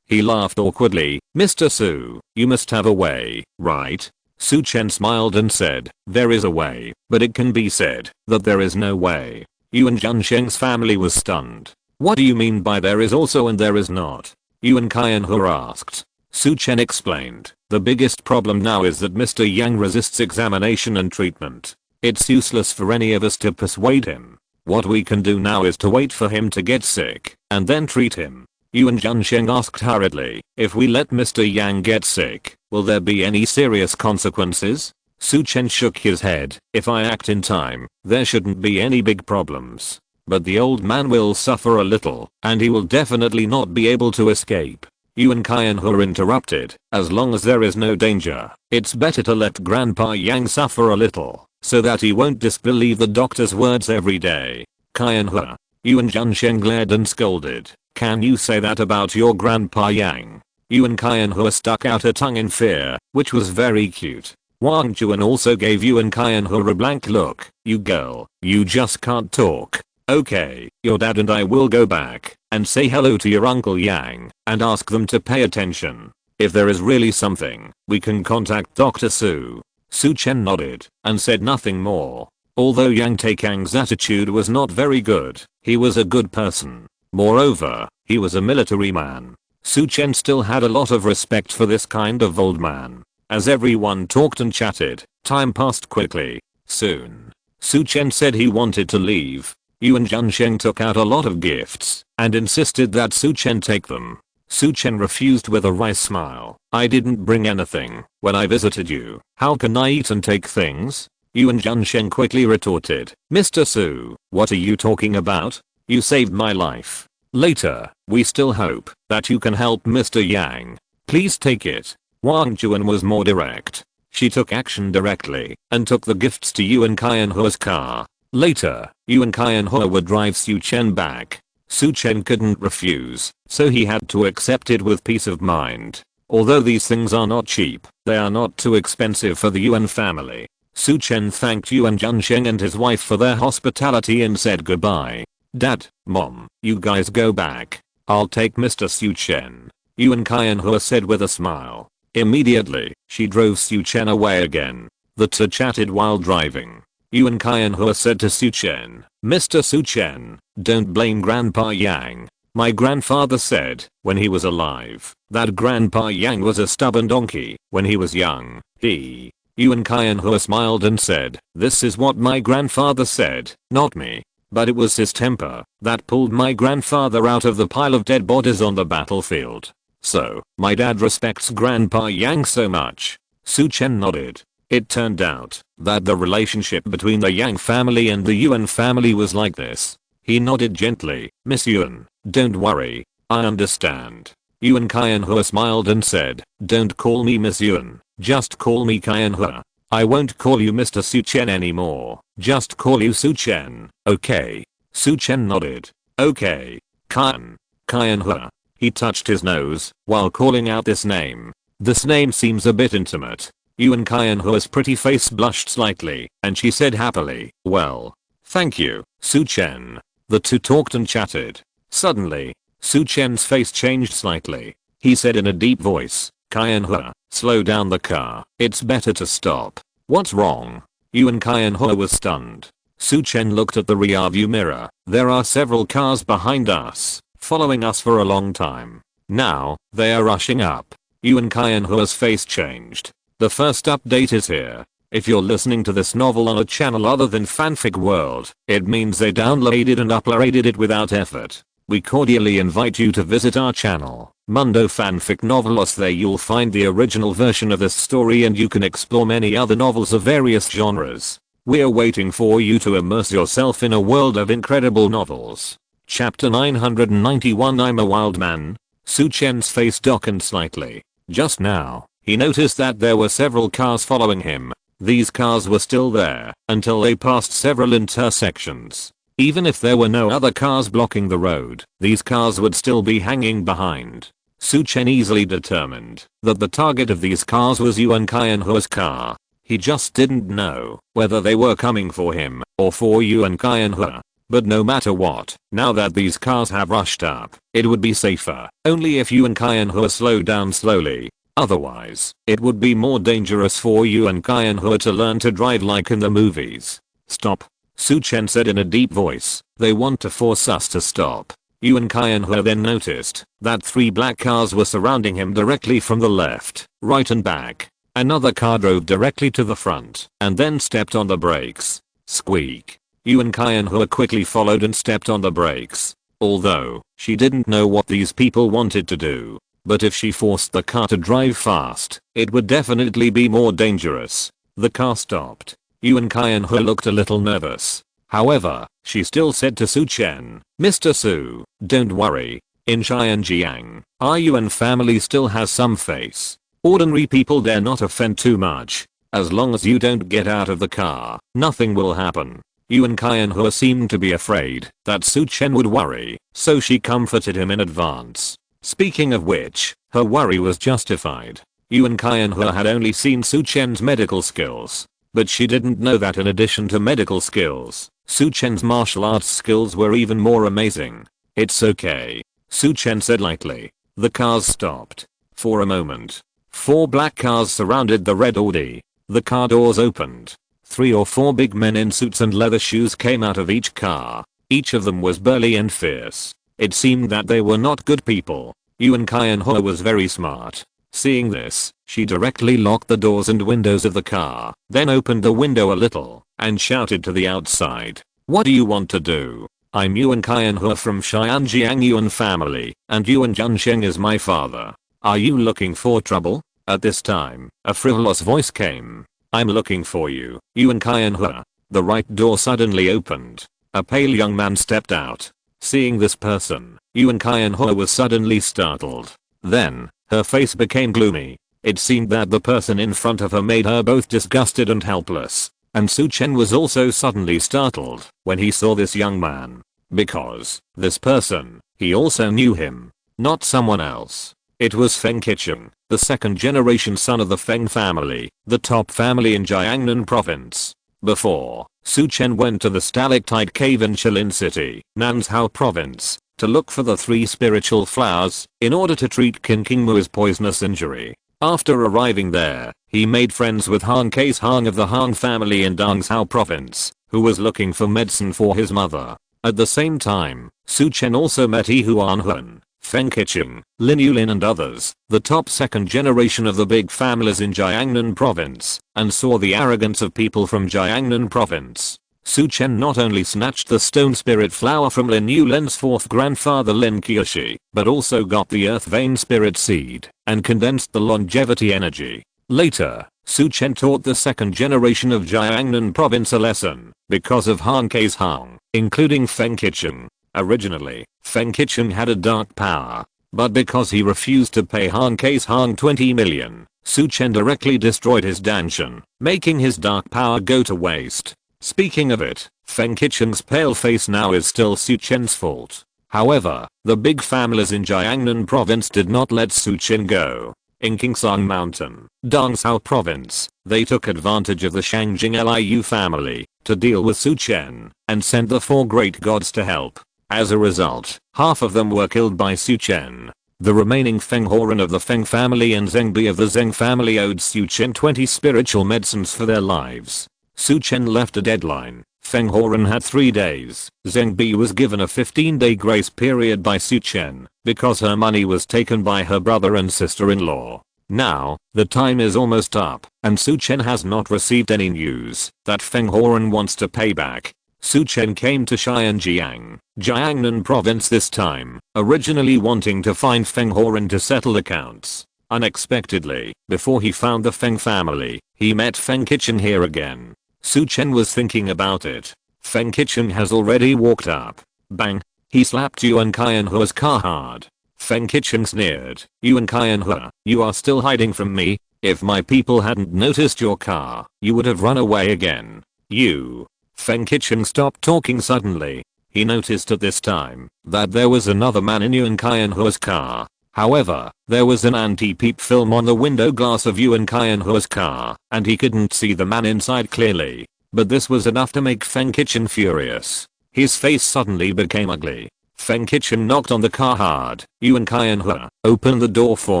He laughed awkwardly. "Mr. Su, you must have a way, right?" Su Chen smiled and said, "There is a way, but it can be said that there is no way." Yuan Junsheng's family was stunned. "What do you mean by there is also and there is not?" Yuan Qianhe asked. Su Chen explained, "The biggest problem now is that Mr. Yang resists examination and treatment. It's useless for any of us to persuade him. What we can do now is to wait for him to get sick, and then treat him." Yuan Junsheng asked hurriedly, "If we let Mr. Yang get sick, will there be any serious consequences?" Su Chen shook his head. "If I act in time, there shouldn't be any big problems. But the old man will suffer a little, and he will definitely not be able to escape." Yuan Qianhe interrupted, "As long as there is no danger, it's better to let Grandpa Yang suffer a little, so that he won't disbelieve the doctor's words every day." "Qianhe." Yuan Junsheng glared and scolded. "Can you say that about your Grandpa Yang?" Yuan Qianhe stuck out her tongue in fear, which was very cute. Wang Juan also gave Yuan Qianhe a blank look. "You girl, you just can't talk. Okay, your dad and I will go back and say hello to your Uncle Yang and ask them to pay attention. If there is really something, we can contact Dr. Su." Su Chen nodded and said nothing more. Although Yang Taikang's attitude was not very good, he was a good person. Moreover, he was a military man. Su Chen still had a lot of respect for this kind of old man. As everyone talked and chatted, time passed quickly. Soon, Su Chen said he wanted to leave. Yuan Junsheng took out a lot of gifts and insisted that Su Chen take them. Su Chen refused with a wry smile. "I didn't bring anything when I visited you. How can I eat and take things?" Yuan Junsheng quickly retorted. "Mr. Su, what are you talking about? You saved my life. Later, we still hope that you can help Mr. Yang. Please take it." Wang Juan was more direct. She took action directly and took the gifts to Yuan Qianhe's car. Later, Yuan Qianhe would drive Su Chen back. Su Chen couldn't refuse, so he had to accept it with peace of mind. Although these things are not cheap, they are not too expensive for the Yuan family. Su Chen thanked Yuan Junsheng and his wife for their hospitality and said goodbye. "Dad, Mom, you guys go back. I'll take Mr. Su Chen," Yuan Qianhe said with a smile. Immediately, she drove Su Chen away again. The two chatted while driving. Yuan Qianhe said to Su Chen, "Mr. Su Chen, don't blame Grandpa Yang. My grandfather said, when he was alive, that Grandpa Yang was a stubborn donkey when he was young. Yuan Qianhua smiled and said, this is what my grandfather said, not me. But it was his temper that pulled my grandfather out of the pile of dead bodies on the battlefield. So, my dad respects Grandpa Yang so much. Su Chen nodded. It turned out that the relationship between the Yang family and the Yuan family was like this. He nodded gently. Miss Yuan, don't worry. I understand. Yuan Qianhua smiled and said, don't call me Miss Yuan, just call me Qianhua. I won't call you Mr. Su Chen anymore, just call you Su Chen, okay? Su Chen nodded. Okay. Qianhua. He touched his nose while calling out this name. This name seems a bit intimate. Yuan Qianhua's pretty face blushed slightly, and she said happily, well, thank you, Su Chen. The two talked and chatted. Suddenly, Su Chen's face changed slightly. He said in a deep voice, Qianhua, slow down the car. It's better to stop. What's wrong? Yuan Qianhua was stunned. Su Chen looked at the rearview mirror. There are several cars behind us, following us for a long time. Now, they are rushing up. Yuan Qianhua's face changed. The first update is here. If you're listening to this novel on a channel other than Fanfic World, it means they downloaded and uploaded it without effort. We cordially invite you to visit our channel, Mundo Fanfic Novelos. There you'll find the original version of this story and you can explore many other novels of various genres. We're waiting for you to immerse yourself in a world of incredible novels. Chapter 991. I'm a wild man. Su Chen's face darkened slightly. Just now, he noticed that there were several cars following him. These cars were still there until they passed several intersections. Even if there were no other cars blocking the road, these cars would still be hanging behind. Su Chen easily determined that the target of these cars was Yuan Qianhua's car. He just didn't know whether they were coming for him or for Yuan Qianhua. But no matter what, now that these cars have rushed up, it would be safer only if Yuan Qianhua slowed down slowly. Otherwise, it would be more dangerous for Yuan Qianhua to learn to drive like in the movies. Stop. Su Chen said in a deep voice. They want to force us to stop. Yuan Qianhua then noticed that 3 black cars were surrounding him directly from the left, right and back. Another car drove directly to the front and then stepped on the brakes. Squeak. Yuan Qianhua quickly followed and stepped on the brakes. Although, she didn't know what these people wanted to do. But if she forced the car to drive fast, it would definitely be more dangerous. The car stopped. Yuan Qianhua looked a little nervous. However, she still said to Su Chen, Mr. Su, don't worry. In Xianjiang, our Yuan family still has some face. Ordinary people dare not offend too much. As long as you don't get out of the car, nothing will happen. Yuan Qianhua seemed to be afraid that Su Chen would worry, so she comforted him in advance. Speaking of which, her worry was justified. Yuan Qianhua had only seen Su Chen's medical skills. But she didn't know that in addition to medical skills, Su Chen's martial arts skills were even more amazing. It's okay, Su Chen said lightly. The cars stopped. For a moment, 4 black cars surrounded the red Audi. The car doors opened. 3 or 4 big men in suits and leather shoes came out of each car. Each of them was burly and fierce. It seemed that they were not good people. Yuan Qianhua was very smart. Seeing this, she directly locked the doors and windows of the car, then opened the window a little, and shouted to the outside. What do you want to do? I'm Yuan Qianhua from Xianjiang Yuan family, and Yuan Bincheng is my father. Are you looking for trouble? At this time, a frivolous voice came. I'm looking for you, Yuan Qianhua. The right door suddenly opened. A pale young man stepped out. Seeing this person, Yuan Qianhua was suddenly startled. Then, her face became gloomy. It seemed that the person in front of her made her both disgusted and helpless. And Su Chen was also suddenly startled when he saw this young man. Because, this person, he also knew him. Not someone else. It was Feng Qicheng, the 2nd generation son of the Feng family, the top family in Jiangnan province. Before, Su Chen went to the Stalactite Cave in Qilin City, Nanzhou province, to look for the 3 spiritual flowers, in order to treat Qin Qingmu's poisonous injury. After arriving there, he made friends with Han Case Hang of the Han family in Dangzhou province, who was looking for medicine for his mother. At the same time, Su Chen also met Yi Huanhun, Feng Qicheng, Lin Yulin and others, the top second generation of the big families in Jiangnan province, and saw the arrogance of people from Jiangnan province. Su Chen not only snatched the stone spirit flower from Lin Yulin's fourth grandfather Lin Qiushi, but also got the earth vein spirit seed, and condensed the longevity energy. Later, Su Chen taught the second generation of Jiangnan province a lesson, because of Han Kei's Hang, including Feng Qicheng. Originally, Feng Qicheng had a dark power, but because he refused to pay Han Kei's Hang 20 million, Su Chen directly destroyed his Danshan, making his dark power go to waste. Speaking of it, Feng Qicheng's pale face now is still Su Chen's fault. However, the big families in Jiangnan province did not let Su Chen go. In Qingsang Mountain, Dongsao province, they took advantage of the Shangjing Liu family to deal with Su Chen and sent the four great gods to help. As a result, half of them were killed by Su Chen. The remaining Feng Horan of the Feng family and Zhengbi of the Zheng family owed Su Chen 20 spiritual medicines for their lives. Su Chen left a deadline. Feng Horan had 3 days. Zhengbi was given a 15-day grace period by Su Chen because her money was taken by her brother and sister-in-law. Now, the time is almost up, and Su Chen has not received any news that Feng Horan wants to pay back. Su Chen came to Xianjiang, Jiangnan province this time, originally wanting to find Feng Horan to settle accounts. Unexpectedly, before he found the Feng family, he met Feng Qicheng here again. Su Chen was thinking about it. Feng Qicheng has already walked up. Bang! He slapped Yuan Qianhua's car hard. Feng Qicheng sneered. Yuan Qianhua, you are still hiding from me? If my people hadn't noticed your car, you would have run away again. You. Feng Qicheng stopped talking suddenly. He noticed at this time that there was another man in Yuan Qianhua's car. However, there was an anti-peep film on the window glass of Yuan Qianhua's car, and he couldn't see the man inside clearly. But this was enough to make Feng Qicheng furious. His face suddenly became ugly. Feng Qicheng knocked on the car hard. Yuan Qianhua, open the door for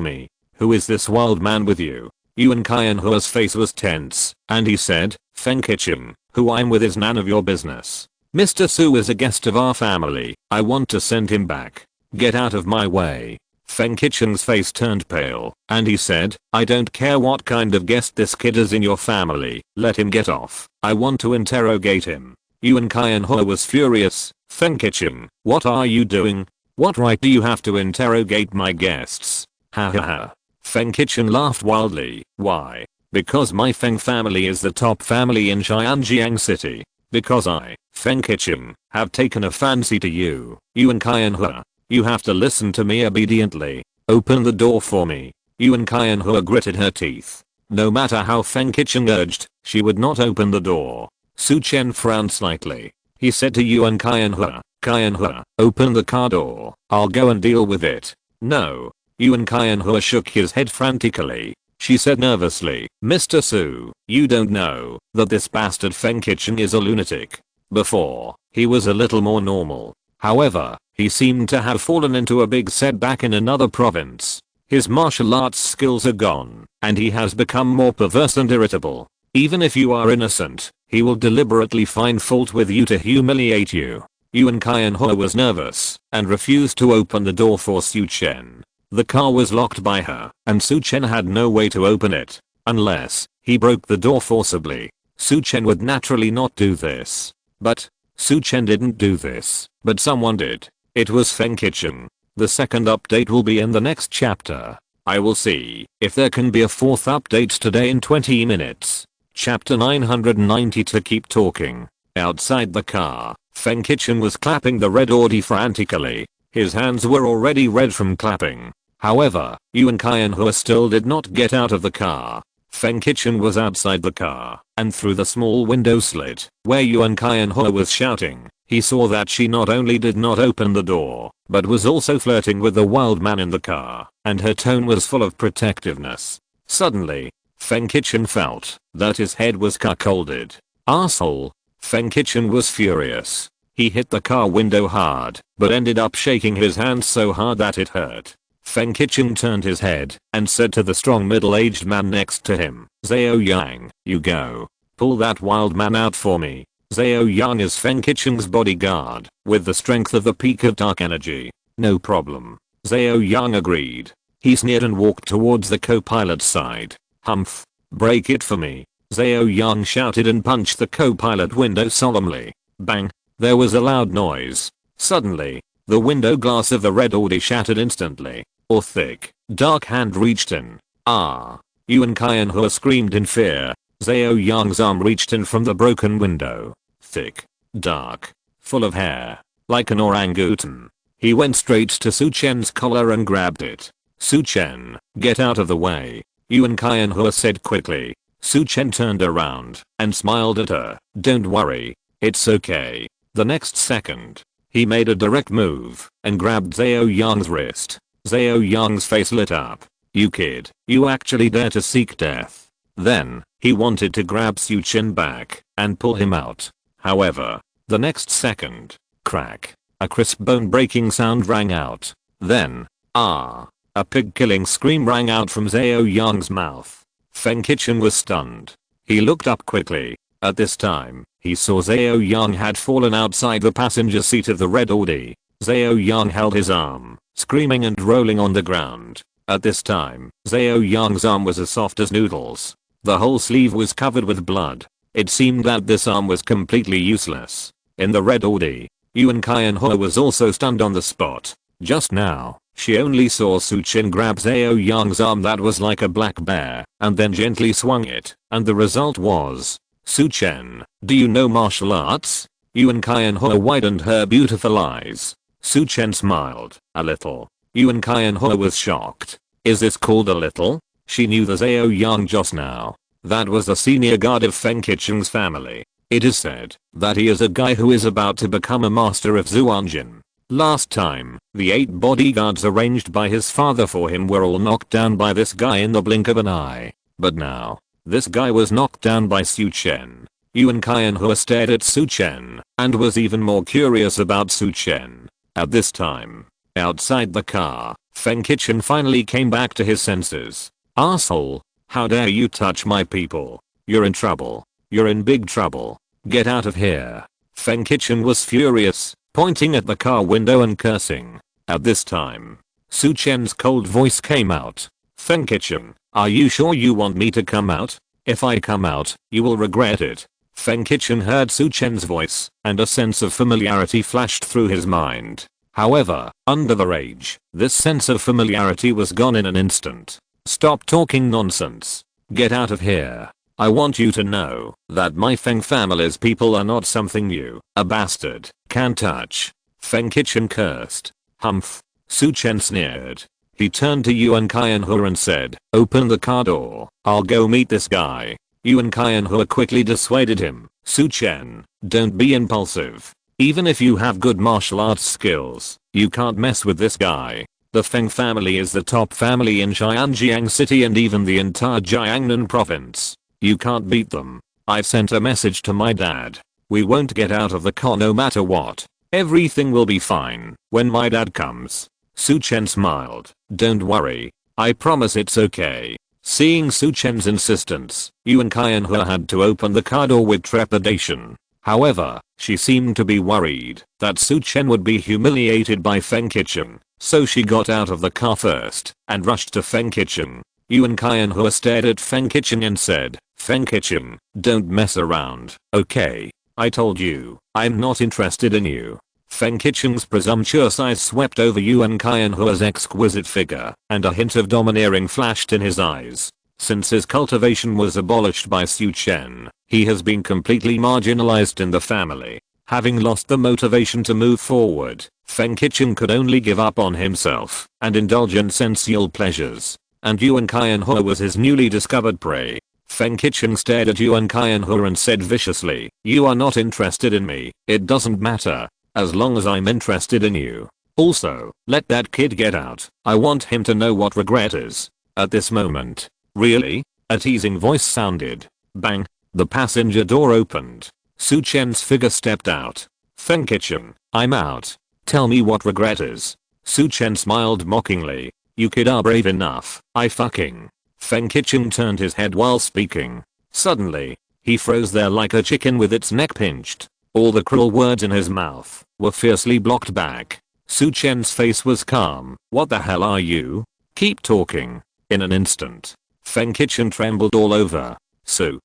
me. Who is this wild man with you? Yuan Qianhua's face was tense, and he said, Feng Qicheng, who I'm with is none of your business. Mr. Su is a guest of our family. I want to send him back. Get out of my way. Feng Qicheng's face turned pale, and he said, I don't care what kind of guest this kid is in your family, let him get off. I want to interrogate him. Yuan Qianhua was furious. Feng Qicheng, what are you doing? What right do you have to interrogate my guests? Ha ha ha. Feng Qicheng laughed wildly. Why? Because my Feng family is the top family in Xianjiang city. Because I, Feng Qicheng, have taken a fancy to you, Yuan Qianhua. You have to listen to me obediently. Open the door for me. Yuan Qianhua gritted her teeth. No matter how Feng Qicheng urged, she would not open the door. Su Chen frowned slightly. He said to Yuan Qianhua, Qianhua, open the car door. I'll go and deal with it. No. Yuan Qianhua shook his head frantically. She said nervously, Mr. Su, you don't know that this bastard Feng Qicheng is a lunatic. Before, he was a little more normal. However, he seemed to have fallen into a big setback in another province. His martial arts skills are gone, and he has become more perverse and irritable. Even if you are innocent, he will deliberately find fault with you to humiliate you. Yuan Qianhua was nervous and refused to open the door for Su Chen. The car was locked by her, and Su Chen had no way to open it, unless he broke the door forcibly. Su Chen would naturally not do this. But Su Chen didn't do this, but someone did. It was Feng Qicheng. The second update will be in the next chapter. I will see if there can be a fourth update today in 20 minutes. Chapter 990 to keep talking. Outside the car, Feng Qicheng was clapping the red Audi frantically. His hands were already red from clapping. However, Yuan Qianhua still did not get out of the car. Feng Qicheng was outside the car, and through the small window slit, where Yuan Qianhua was shouting, he saw that she not only did not open the door, but was also flirting with the wild man in the car, and her tone was full of protectiveness. Suddenly, Feng Qicheng felt that his head was cuckolded. Asshole. Feng Qicheng was furious. He hit the car window hard, but ended up shaking his hand so hard that it hurt. Feng Qicheng turned his head and said to the strong middle-aged man next to him, Zhao Yang, you go. Pull that wild man out for me. Zhao Yang is Feng Qicheng's bodyguard, with the strength of the peak of dark energy. No problem. Zhao Yang agreed. He sneered and walked towards the co-pilot's side. Humph. Break it for me. Zhao Yang shouted and punched the co-pilot window solemnly. Bang. There was a loud noise. Suddenly, the window glass of the red Audi shattered instantly. A thick, dark hand reached in. Ah. Yuan Kai and Hua screamed in fear. Zhao Yang's arm reached in from the broken window. Thick, dark, full of hair, like an orangutan. He went straight to Su Chen's collar and grabbed it. Su Chen, get out of the way. Yuan Kai and Hua said quickly. Su Chen turned around and smiled at her. Don't worry. It's okay. The next second, he made a direct move and grabbed Zhao Yang's wrist. Zhao Yang's face lit up. You kid, you actually dare to seek death. Then, he wanted to grab Su Chen back and pull him out. However, the next second, crack, a crisp bone-breaking sound rang out. Then, ah, a pig-killing scream rang out from Zhao Yang's mouth. Feng Qicheng was stunned. He looked up quickly. At this time, he saw Zhao Yang had fallen outside the passenger seat of the red Audi. Zhao Yang held his arm, screaming and rolling on the ground. At this time, Zhao Yang's arm was as soft as noodles. The whole sleeve was covered with blood. It seemed that this arm was completely useless. In the red Audi, Yuan Kai and Hua was also stunned on the spot. Just now, she only saw Su Chen grab Zhao Yang's arm that was like a black bear, and then gently swung it, and the result was, Su Chen, do you know martial arts? Yuan Kai and Hua widened her beautiful eyes. Su Chen smiled, a little. Yuan Kai and Hua was shocked. Is this called a little? She knew the Zhao Yang just now. That was the senior guard of Feng Qicheng's family. It is said that he is a guy who is about to become a master of Zhou Wanqiu. Last time, the 8 bodyguards arranged by his father for him were all knocked down by this guy in the blink of an eye. But now, this guy was knocked down by Su Chen. Yuan Kai and Hua stared at Su Chen and was even more curious about Su Chen. At this time, outside the car, Feng Qicheng finally came back to his senses. Asshole, how dare you touch my people? You're in trouble. You're in big trouble. Get out of here. Feng Qicheng was furious, pointing at the car window and cursing. At this time, Su Chen's cold voice came out. Feng Qicheng, are you sure you want me to come out? If I come out, you will regret it. Feng Qicheng heard Su Chen's voice, and a sense of familiarity flashed through his mind. However, under the rage, this sense of familiarity was gone in an instant. Stop talking nonsense. Get out of here. I want you to know that my Feng family's people are not something you, a bastard, can touch. Feng Qicheng cursed. Humph. Su Chen sneered. He turned to Yuan Kai and Hua and said, open the car door. I'll go meet this guy. Yuan Kai and Hua quickly dissuaded him. Su Chen, don't be impulsive. Even if you have good martial arts skills, you can't mess with this guy. The Feng family is the top family in Xianjiang city and even the entire Jiangnan province. You can't beat them. I've sent a message to my dad. We won't get out of the car no matter what. Everything will be fine when my dad comes. Su Chen smiled. Don't worry. I promise it's okay. Seeing Su Chen's insistence, Yuan Kai and Hua had to open the car door with trepidation. However, she seemed to be worried that Su Chen would be humiliated by Feng Qicheng. So she got out of the car first and rushed to Feng Qicheng. Yuan Kai and Hua stared at Feng Qicheng and said, Feng Qicheng, don't mess around, okay? I told you, I'm not interested in you. Feng Qicheng's presumptuous eyes swept over Yuan Kai and Hua's exquisite figure, and a hint of domineering flashed in his eyes. Since his cultivation was abolished by Su Chen, he has been completely marginalized in the family. Having lost the motivation to move forward, Feng Qicheng could only give up on himself and indulge in sensual pleasures. And Yuan Kai and Hua was his newly discovered prey. Feng Qicheng stared at Yuan Kai and Hua and said viciously, you are not interested in me. It doesn't matter. As long as I'm interested in you. Also, let that kid get out. I want him to know what regret is. At this moment. Really? A teasing voice sounded. Bang. The passenger door opened. Su Chen's figure stepped out. Feng Qicheng, I'm out. Tell me what regret is. Su Chen smiled mockingly. You kid are brave enough. I fucking. Feng Qicheng turned his head while speaking. Suddenly, He froze there like a chicken with its neck pinched. All the cruel words in his mouth were fiercely blocked back. Su Chen's face was calm. What the hell are you? Keep talking. In an instant, Feng Qichen trembled all over. Su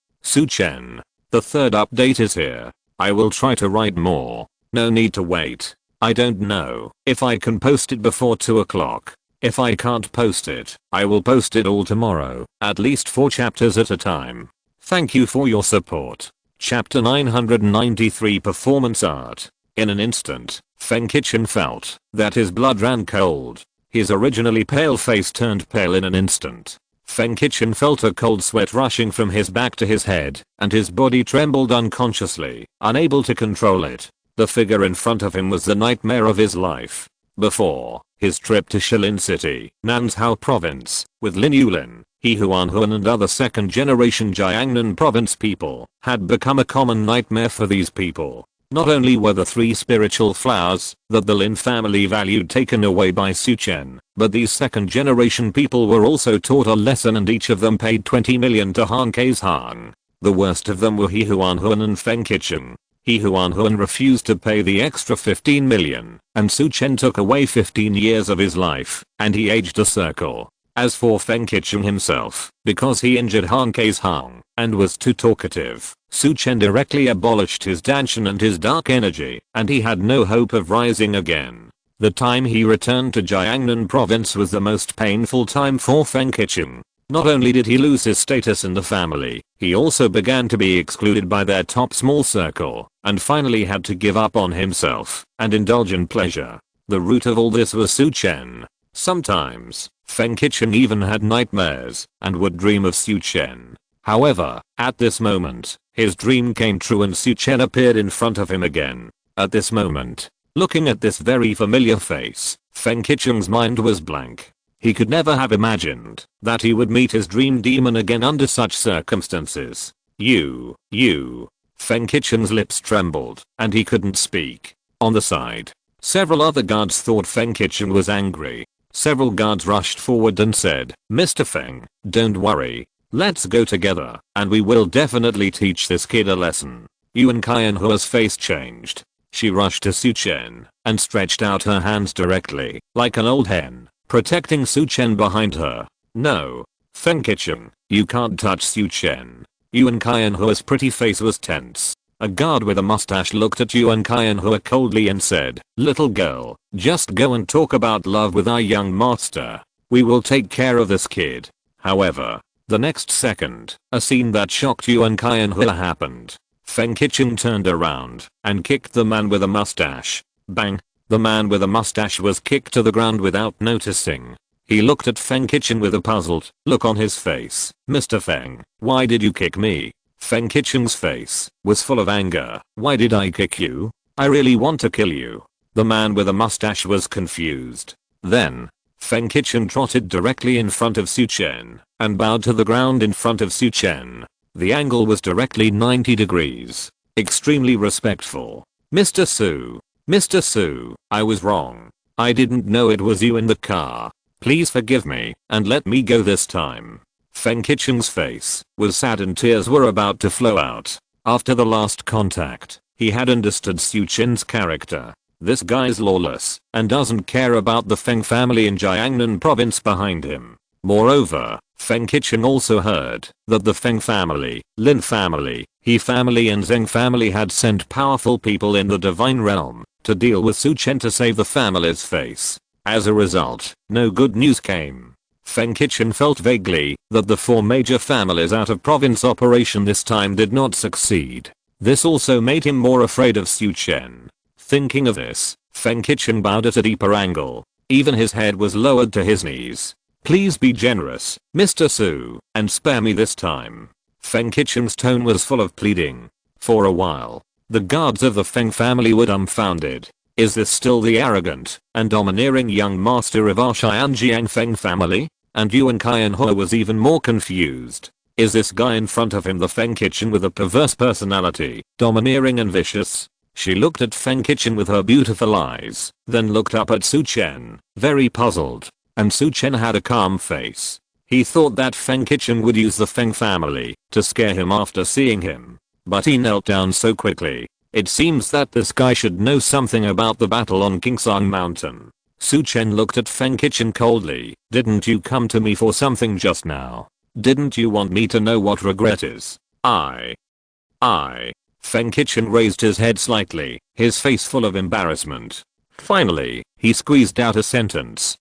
Chen. The third update is here. I will try to write more. No need to wait. I don't know if I can post it before 2 o'clock. If I can't post it, I will post it all tomorrow, at least 4 chapters at a time. Thank you for your support. Chapter 993 Performance Art. In an instant, Feng Qichen felt that his blood ran cold. His originally pale face turned pale in an instant. Feng Qichen felt a cold sweat rushing from his back to his head, and his body trembled unconsciously, unable to control it. The figure in front of him was the nightmare of his life. Before his trip to Shilin City, Nanzhou Province, with Lin Yulin, He Huan and other second-generation Jiangnan Province people had become a common nightmare for these people. Not only were the 3 spiritual flowers that the Lin family valued taken away by Su Chen, but these second-generation people were also taught a lesson, and each of them paid 20 million to Han K's Han. The worst of them were He Huan and Feng Qichen. He Huan refused to pay the extra 15 million, and Su Chen took away 15 years of his life, and he aged a circle. As for Feng Qichen himself, because he injured Han K's Han and was too talkative, Su Chen directly abolished his Danshan and his dark energy, and he had no hope of rising again. The time he returned to Jiangnan Province was the most painful time for Feng Qichen. Not only did he lose his status in the family, he also began to be excluded by their top small circle, and finally had to give up on himself and indulge in pleasure. The root of all this was Su Chen. Sometimes, Feng Qichen even had nightmares and would dream of Su Chen. However, at this moment, his dream came true and Su Chen appeared in front of him again. At this moment, looking at this very familiar face, Feng Qichen's mind was blank. He could never have imagined that he would meet his dream demon again under such circumstances. You. Feng Qichen's lips trembled, and he couldn't speak. On the side, several other guards thought Feng Qichen was angry. Several guards rushed forward and said, Mr. Feng, don't worry. Let's go together, and we will definitely teach this kid a lesson. Yuan Qianhua's face changed. She rushed to Su Chen and stretched out her hands directly, like an old hen, protecting Su Chen behind her. No. Feng Qichen, you can't touch Su Chen. Yuan Qianhua's pretty face was tense. A guard with a mustache looked at Yuan Qianhua coldly and said, Little girl, just go and talk about love with our young master. We will take care of this kid. However, the next second, a scene that shocked Yuan Qianhua happened. Feng Qichen turned around and kicked the man with a mustache. Bang! The man with a mustache was kicked to the ground without noticing. He looked at Feng Qichen with a puzzled look on his face. Mr. Feng, why did you kick me? Feng Qichen's face was full of anger. Why did I kick you? I really want to kill you. The man with a mustache was confused. Then, Feng Qichen trotted directly in front of Su Chen and bowed to the ground in front of Su Chen. The angle was directly 90 degrees. Extremely respectful. Mr. Su, I was wrong. I didn't know it was you in the car. Please forgive me and let me go this time. Feng Qichen's face was sad and tears were about to flow out. After the last contact, he had understood Su Chen's character. This guy's lawless and doesn't care about the Feng family in Jiangnan province behind him. Moreover, Feng Qichen also heard that the Feng family, Lin family, He family and Zheng family had sent powerful people in the divine realm to deal with Su Chen to save the family's face. As a result, no good news came. Feng Qichen felt vaguely that the 4 major families out of province operation this time did not succeed. This also made him more afraid of Su Chen. Thinking of this, Feng Qichen bowed at a deeper angle. Even his head was lowered to his knees. Please be generous, Mr. Su, and spare me this time. Feng Qichen's tone was full of pleading. For a while, the guards of the Feng family were dumbfounded. Is this still the arrogant and domineering young master of our Xianjiang Feng family? And Yuan Qianhua was even more confused. Is this guy in front of him the Feng Qichen with a perverse personality, domineering and vicious? She looked at Feng Qichen with her beautiful eyes, then looked up at Su Chen, very puzzled. And Su Chen had a calm face. He thought that Feng Qichen would use the Feng family to scare him after seeing him. But he knelt down so quickly. It seems that this guy should know something about the battle on Kingsang Mountain. Su Chen looked at Feng Qichen coldly. Didn't you come to me for something just now? Didn't you want me to know what regret is? I. Feng Qichen raised his head slightly, his face full of embarrassment. Finally, he squeezed out a sentence.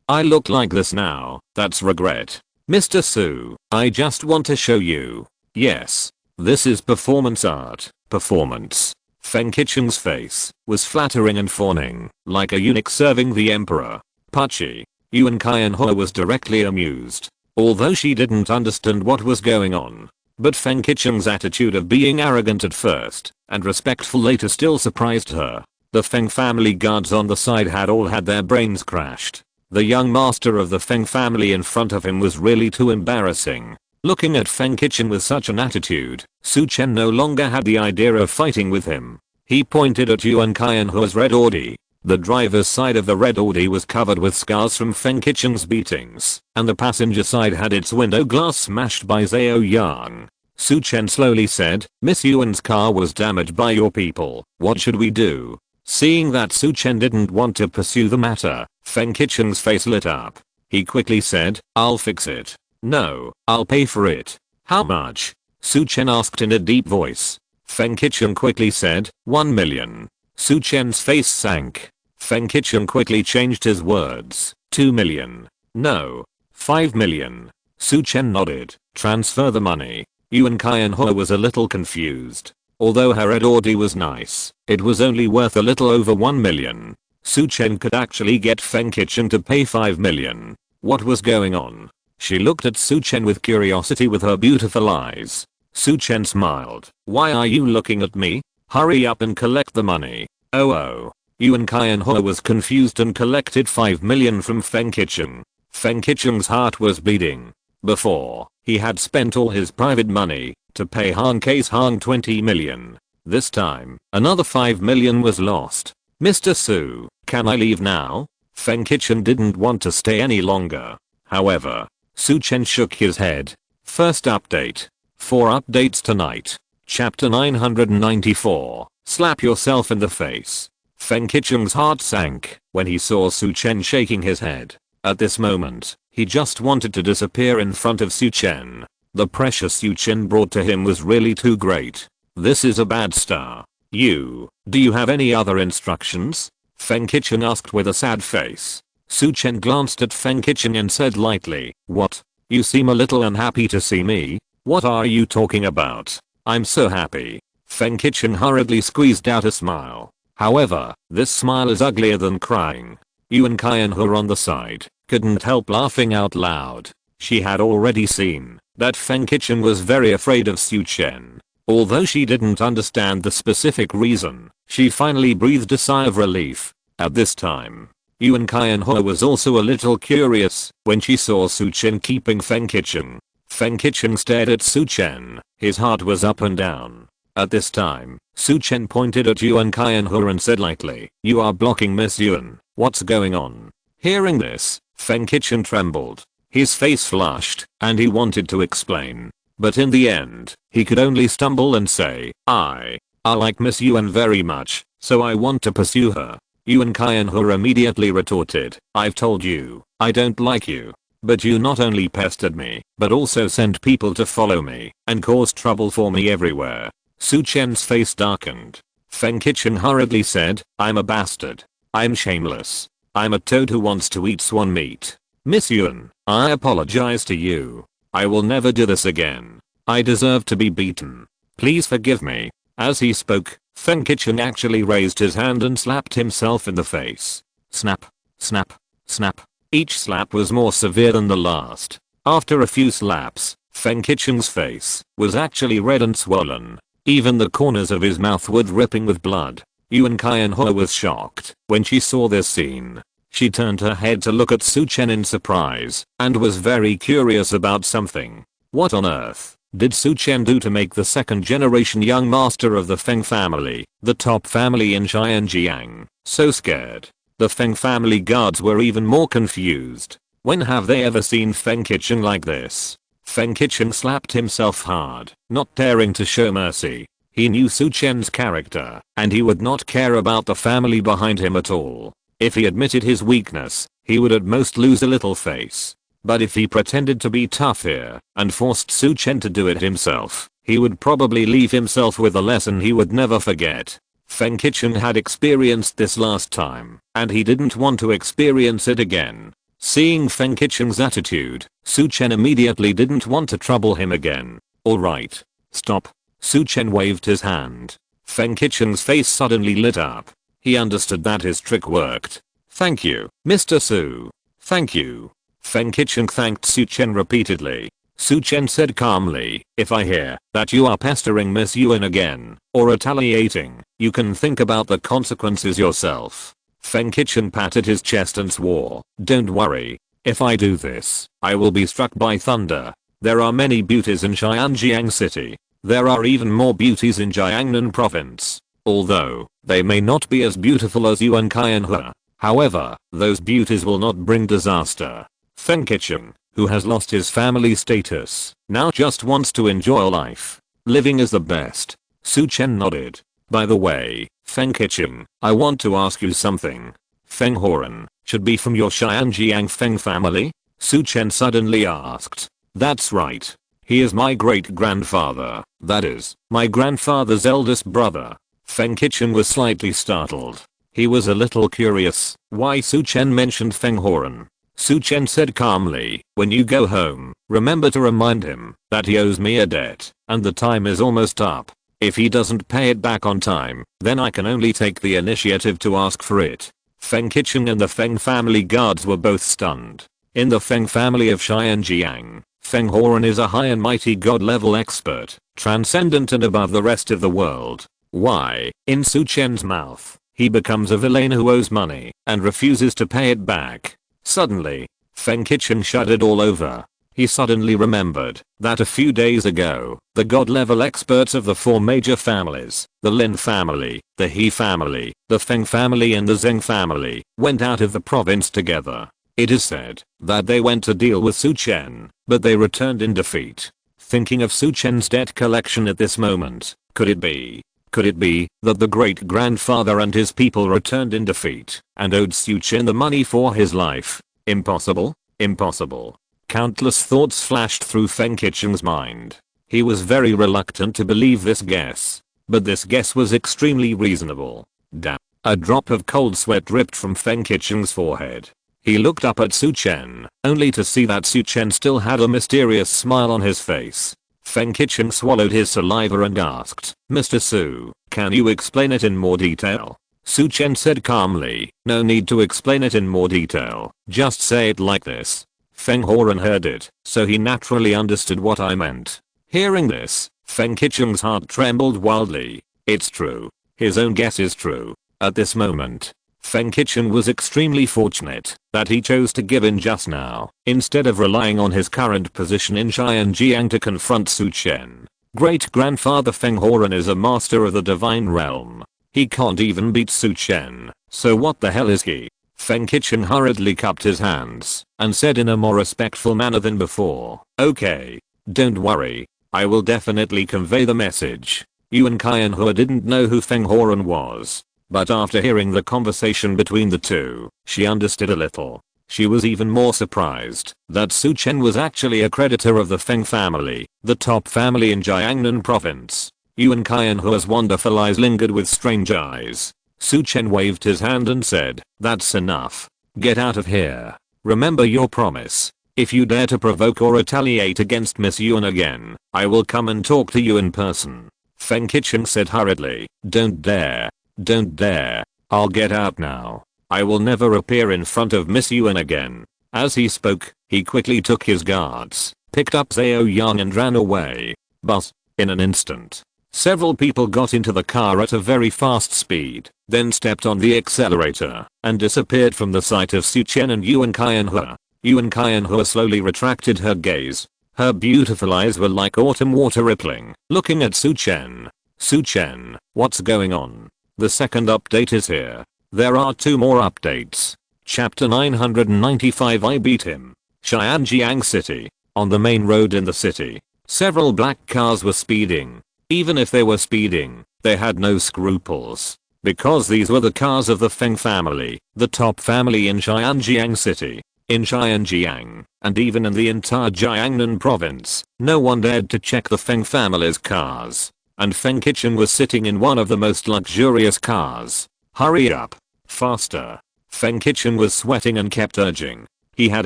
I look like this now, that's regret. Mr. Su, I just want to show you. Yes. This is performance art. Performance. Feng Qichen's face was flattering and fawning, like a eunuch serving the emperor. Pucci. Yuan Qianhua was directly amused. Although she didn't understand what was going on. But Feng Qichen's attitude of being arrogant at first, and respectful later still surprised her. The Feng family guards on the side had all had their brains crashed. The young master of the Feng family in front of him was really too embarrassing. Looking at Feng Qichen with such an attitude, Su Chen no longer had the idea of fighting with him. He pointed at Yuan Qianhua's red Audi. The driver's side of the red Audi was covered with scars from Feng Qichen's beatings, and the passenger side had its window glass smashed by Zhao Yang. Su Chen slowly said, Miss Yuan's car was damaged by your people. What should we do? Seeing that Su Chen didn't want to pursue the matter, Feng Qichen's face lit up. He quickly said, I'll fix it. No, I'll pay for it. How much? Su Chen asked in a deep voice. Feng Qichen quickly said, 1 million. Su Chen's face sank. Feng Qichen quickly changed his words. 2 million. No. 5 million. Su Chen nodded. Transfer the money. Yuan Qianhua was a little confused. Although her red Audi was nice, it was only worth a little over 1 million. Su Chen could actually get Feng Qichen to pay 5 million. What was going on? She looked at Su Chen with curiosity with her beautiful eyes. Su Chen smiled. Why are you looking at me? Hurry up and collect the money. Oh. Yuan Qianhua was confused and collected 5 million from Feng Qichen. Feng Qichen's heart was beating. Before, he had spent all his private money to pay Han K's Han 20 million. This time, another 5 million was lost. Mr. Su, can I leave now? Feng Qichen didn't want to stay any longer. However, Su Chen shook his head. First update. 4 updates tonight. Chapter 994. Slap yourself in the face. Feng Qichen's heart sank when he saw Su Chen shaking his head. At this moment, he just wanted to disappear in front of Su Chen. The pressure Su Chen brought to him was really too great. This is a bad star. Do you have any other instructions? Feng Qichen asked with a sad face. Su Chen glanced at Feng Qichen and said lightly, What? You seem a little unhappy to see me? What are you talking about? I'm so happy. Feng Qichen hurriedly squeezed out a smile. However, this smile is uglier than crying. Yuan Qianhua on the side couldn't help laughing out loud. She had already seen that Feng Qichen was very afraid of Su Chen. Although she didn't understand the specific reason, she finally breathed a sigh of relief. At this time, Yuan Qianhua was also a little curious when she saw Su Chen keeping Feng Qichen. Feng Qichen stared at Su Chen. His heart was up and down. At this time, Su Chen pointed at Yuan Qianhua and said lightly, You are blocking Miss Yuan. What's going on? Hearing this, Feng Qichen trembled. His face flushed, and he wanted to explain. But in the end, he could only stumble and say, I like Miss Yuan very much, so I want to pursue her. Yuan Qianhua immediately retorted, I've told you, I don't like you. But you not only pestered me, but also sent people to follow me, and caused trouble for me everywhere. Su Chen's face darkened. Feng Qichen hurriedly said, I'm a bastard. I'm shameless. I'm a toad who wants to eat swan meat. Miss Yuan, I apologize to you. I will never do this again. I deserve to be beaten. Please forgive me. As he spoke, Feng Qichen actually raised his hand and slapped himself in the face. Snap, snap, snap. Each slap was more severe than the last. After a few slaps, Feng Qichen's face was actually red and swollen. Even the corners of his mouth were dripping with blood. Yuan Qianhua was shocked when she saw this scene. She turned her head to look at Su Chen in surprise and was very curious about something. What on earth did Su Chen do to make the second generation young master of the Feng family, the top family in Xianjiang, so scared? The Feng family guards were even more confused. When have they ever seen Feng Qicheng like this? Feng Qicheng slapped himself hard, not daring to show mercy. He knew Su Chen's character, and he would not care about the family behind him at all. If he admitted his weakness, he would at most lose a little face. But if he pretended to be tough here, and forced Su Chen to do it himself, he would probably leave himself with a lesson he would never forget. Feng Qicheng had experienced this last time, and he didn't want to experience it again. Seeing Feng Qicheng's attitude, Su Chen immediately didn't want to trouble him again. Alright. Stop. Su Chen waved his hand. Feng Qicheng's face suddenly lit up. He understood that his trick worked. Thank you, Mr. Su. Thank you. Feng Qicheng thanked Su Chen repeatedly. Su Chen said calmly, if I hear that you are pestering Miss Yuan again, or retaliating, you can think about the consequences yourself. Feng Qicheng patted his chest and swore, don't worry. If I do this, I will be struck by thunder. There are many beauties in Xianjiang City. There are even more beauties in Jiangnan Province. Although, they may not be as beautiful as Yuan Qianhe. However, those beauties will not bring disaster. Feng Qicheng, who has lost his family status, now just wants to enjoy life. Living is the best. Su Chen nodded. By the way, Feng Qicheng, I want to ask you something. Feng Horan should be from your Xianjiang Feng family? Su Chen suddenly asked. That's right. He is my great-grandfather, that is, my grandfather's eldest brother. Feng Qicheng was slightly startled. He was a little curious why Su Chen mentioned Feng Horan. Su Chen said calmly, when you go home, remember to remind him that he owes me a debt, and the time is almost up. If he doesn't pay it back on time, then I can only take the initiative to ask for it. Feng Qicheng and the Feng family guards were both stunned. In the Feng family of Xianjiang, Feng Horan is a high and mighty god-level expert, transcendent and above the rest of the world. Why, in Su Chen's mouth, he becomes a villain who owes money and refuses to pay it back. Suddenly, Feng Qicheng shuddered all over. He suddenly remembered that a few days ago, the god-level experts of the four major families, the Lin family, the He family, the Feng family and the Zheng family, went out of the province together. It is said that they went to deal with Su Chen, but they returned in defeat. Thinking of Su Chen's debt collection at this moment, could it be that the great-grandfather and his people returned in defeat and owed Su Chen the money for his life? Impossible? Impossible. Countless thoughts flashed through Feng Qicheng's mind. He was very reluctant to believe this guess, but this guess was extremely reasonable. Damn. A drop of cold sweat dripped from Feng Qicheng's forehead. He looked up at Su Chen, only to see that Su Chen still had a mysterious smile on his face. Feng Qicheng swallowed his saliva and asked, Mr. Su, can you explain it in more detail? Su Chen said calmly, no need to explain it in more detail, just say it like this. Feng Horan heard it, so he naturally understood what I meant. Hearing this, Feng Qicheng's heart trembled wildly. It's true. His own guess is true. At this moment, Feng Qicheng was extremely fortunate that he chose to give in just now, instead of relying on his current position in Xianjiang to confront Su Chen. Great-grandfather Feng Horan is a master of the divine realm. He can't even beat Su Chen, so what the hell is he? Feng Qicheng hurriedly cupped his hands and said in a more respectful manner than before, okay. Don't worry. I will definitely convey the message. Yuan Qianhe didn't know who Feng Horan was, but after hearing the conversation between the two, she understood a little. She was even more surprised that Su Chen was actually a creditor of the Feng family, the top family in Jiangnan province. Yuan Qianhe's wonderful eyes lingered with strange eyes. Su Chen waved his hand and said, that's enough. Get out of here. Remember your promise. If you dare to provoke or retaliate against Miss Yuan again, I will come and talk to you in person. Feng Qicheng said hurriedly, don't dare. Don't dare. I'll get out now. I will never appear in front of Miss Yuan again. As he spoke, he quickly took his guards, picked up Zhao Yang and ran away. But, in an instant, several people got into the car at a very fast speed, then stepped on the accelerator, and disappeared from the sight of Su Chen and Yuan Qianhe. Yuan Qianhe slowly retracted her gaze. Her beautiful eyes were like autumn water rippling, looking at Su Chen. Su Chen, what's going on? The second update is here. There are 2 more updates. Chapter 995 I beat him. Xianjiang City. On the main road in the city, several black cars were speeding. Even if they were speeding, they had no scruples. Because these were the cars of the Feng family, the top family in Xianjiang City. In Xianjiang, and even in the entire Jiangnan province, no one dared to check the Feng family's cars. And Feng Qichen was sitting in one of the most luxurious cars. Hurry up. Faster. Feng Qichen was sweating and kept urging. He had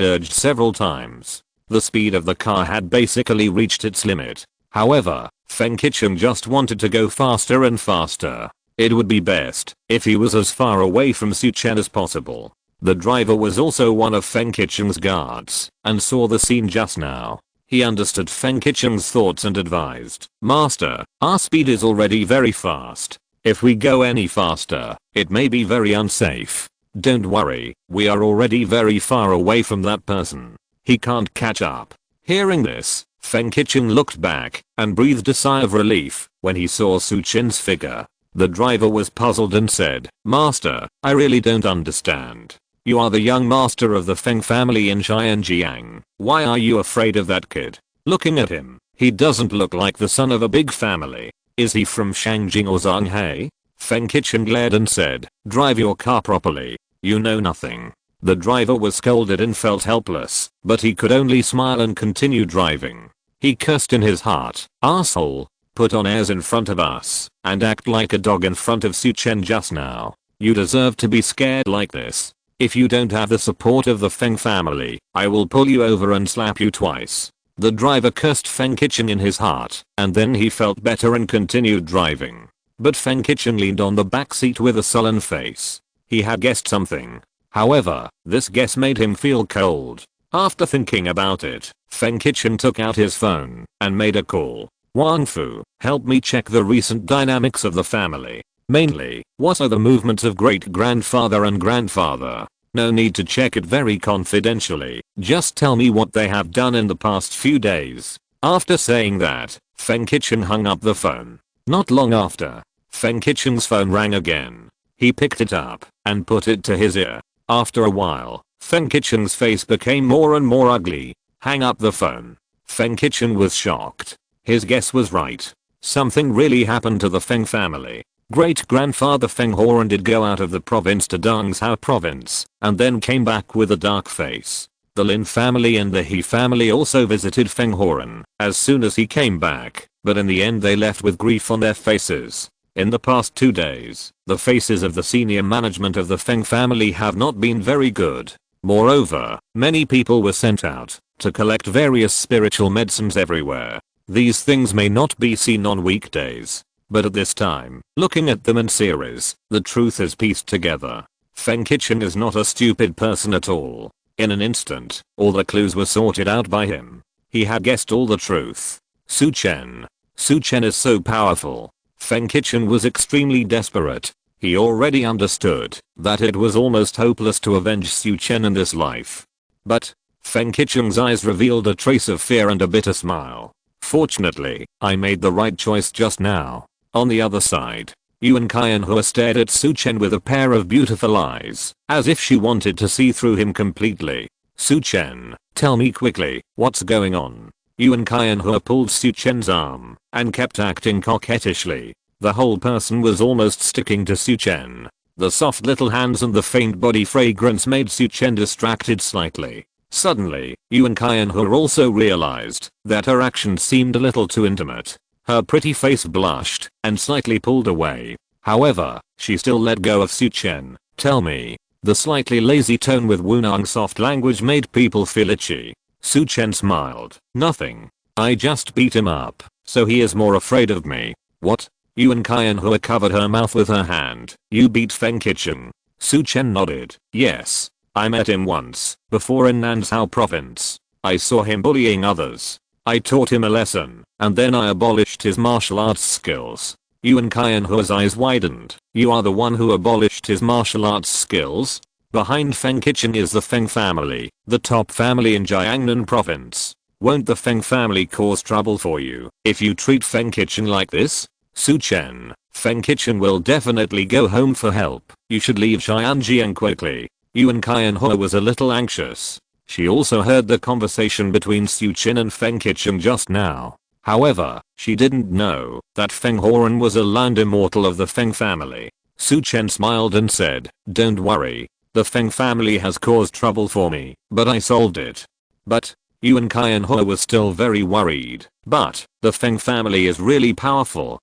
urged several times. The speed of the car had basically reached its limit. However, Feng Qichen just wanted to go faster and faster. It would be best if he was as far away from Su Chen as possible. The driver was also one of Feng Qichen's guards and saw the scene just now. He understood Feng Qichen's thoughts and advised, "Master, our speed is already very fast. If we go any faster, it may be very unsafe. Don't worry, we are already very far away from that person. He can't catch up." Hearing this, Feng Qichen looked back and breathed a sigh of relief when he saw Su Chen's figure. The driver was puzzled and said, "Master, I really don't understand. You are the young master of the Feng family in Xianjiang. Why are you afraid of that kid? Looking at him, he doesn't look like the son of a big family. Is he from Shangjing or Zhanghe?" Feng Qichen glared and said, "Drive your car properly. You know nothing." The driver was scolded and felt helpless, but he could only smile and continue driving. He cursed in his heart, "Asshole, put on airs in front of us, and act like a dog in front of Su Chen just now. You deserve to be scared like this. If you don't have the support of the Feng family, I will pull you over and slap you twice." The driver cursed Feng Qichen in his heart, and then he felt better and continued driving. But Feng Qichen leaned on the back seat with a sullen face. He had guessed something. However, this guess made him feel cold. After thinking about it, Feng Qichen took out his phone and made a call. "Wanqiu, help me check the recent dynamics of the family. Mainly, what are the movements of great-grandfather and grandfather? No need to check it very confidentially, just tell me what they have done in the past few days." After saying that, Feng Qichen hung up the phone. Not long after, Feng Qichen's phone rang again. He picked it up and put it to his ear. After a while, Feng Qichen's face became more and more ugly. "Hang up the phone." Feng Qichen was shocked. His guess was right. Something really happened to the Feng family. Great-grandfather Feng Horan did go out of the province to Dongzhou province, and then came back with a dark face. The Lin family and the He family also visited Feng Horan as soon as he came back, but in the end they left with grief on their faces. In the past 2 days, the faces of the senior management of the Feng family have not been very good. Moreover, many people were sent out to collect various spiritual medicines everywhere. These things may not be seen on weekdays, but at this time, looking at them in series, the truth is pieced together. Feng Qichen is not a stupid person at all. In an instant, all the clues were sorted out by him. He had guessed all the truth. Su Chen. Su Chen is so powerful. Feng Qichen was extremely desperate. He already understood that it was almost hopeless to avenge Su Chen in this life. But, Feng Qichen's eyes revealed a trace of fear and a bitter smile. "Fortunately, I made the right choice just now." On the other side, Yuan Qianhua stared at Su Chen with a pair of beautiful eyes, as if she wanted to see through him completely. "Su Chen, tell me quickly, what's going on?" Yuan Qianhua pulled Su Chen's arm and kept acting coquettishly. The whole person was almost sticking to Su Chen. The soft little hands and the faint body fragrance made Su Chen distracted slightly. Suddenly, Yuan Qianhua also realized that her actions seemed a little too intimate. Her pretty face blushed and slightly pulled away. However, she still let go of Su Chen. "Tell me." The slightly lazy tone with Wunang's soft language made people feel itchy. Su Chen smiled. "Nothing. I just beat him up, so he is more afraid of me." "What?" Yuan Qianhua covered her mouth with her hand. "You beat Feng Qichen?" Su Chen nodded. "Yes. I met him once, before in Nanzhou province. I saw him bullying others. I taught him a lesson, and then I abolished his martial arts skills." Yuan Qianhua's eyes widened. "You are the one who abolished his martial arts skills?" Behind Feng Qichen is the Feng family, the top family in Jiangnan province. Won't the Feng family cause trouble for you if you treat Feng Qichen like this? Su Chen, Feng Qichen will definitely go home for help. You should leave Xianjiang quickly. Yuan Qianhua was a little anxious. She also heard the conversation between Su Chen and Feng Qicheng just now. However, she didn't know that Feng Horan was a learned immortal of the Feng family. Su Chen smiled and said, "Don't worry. The Feng family has caused trouble for me, but I solved it." But Yuan Qianhua was still very worried. "But the Feng family is really powerful.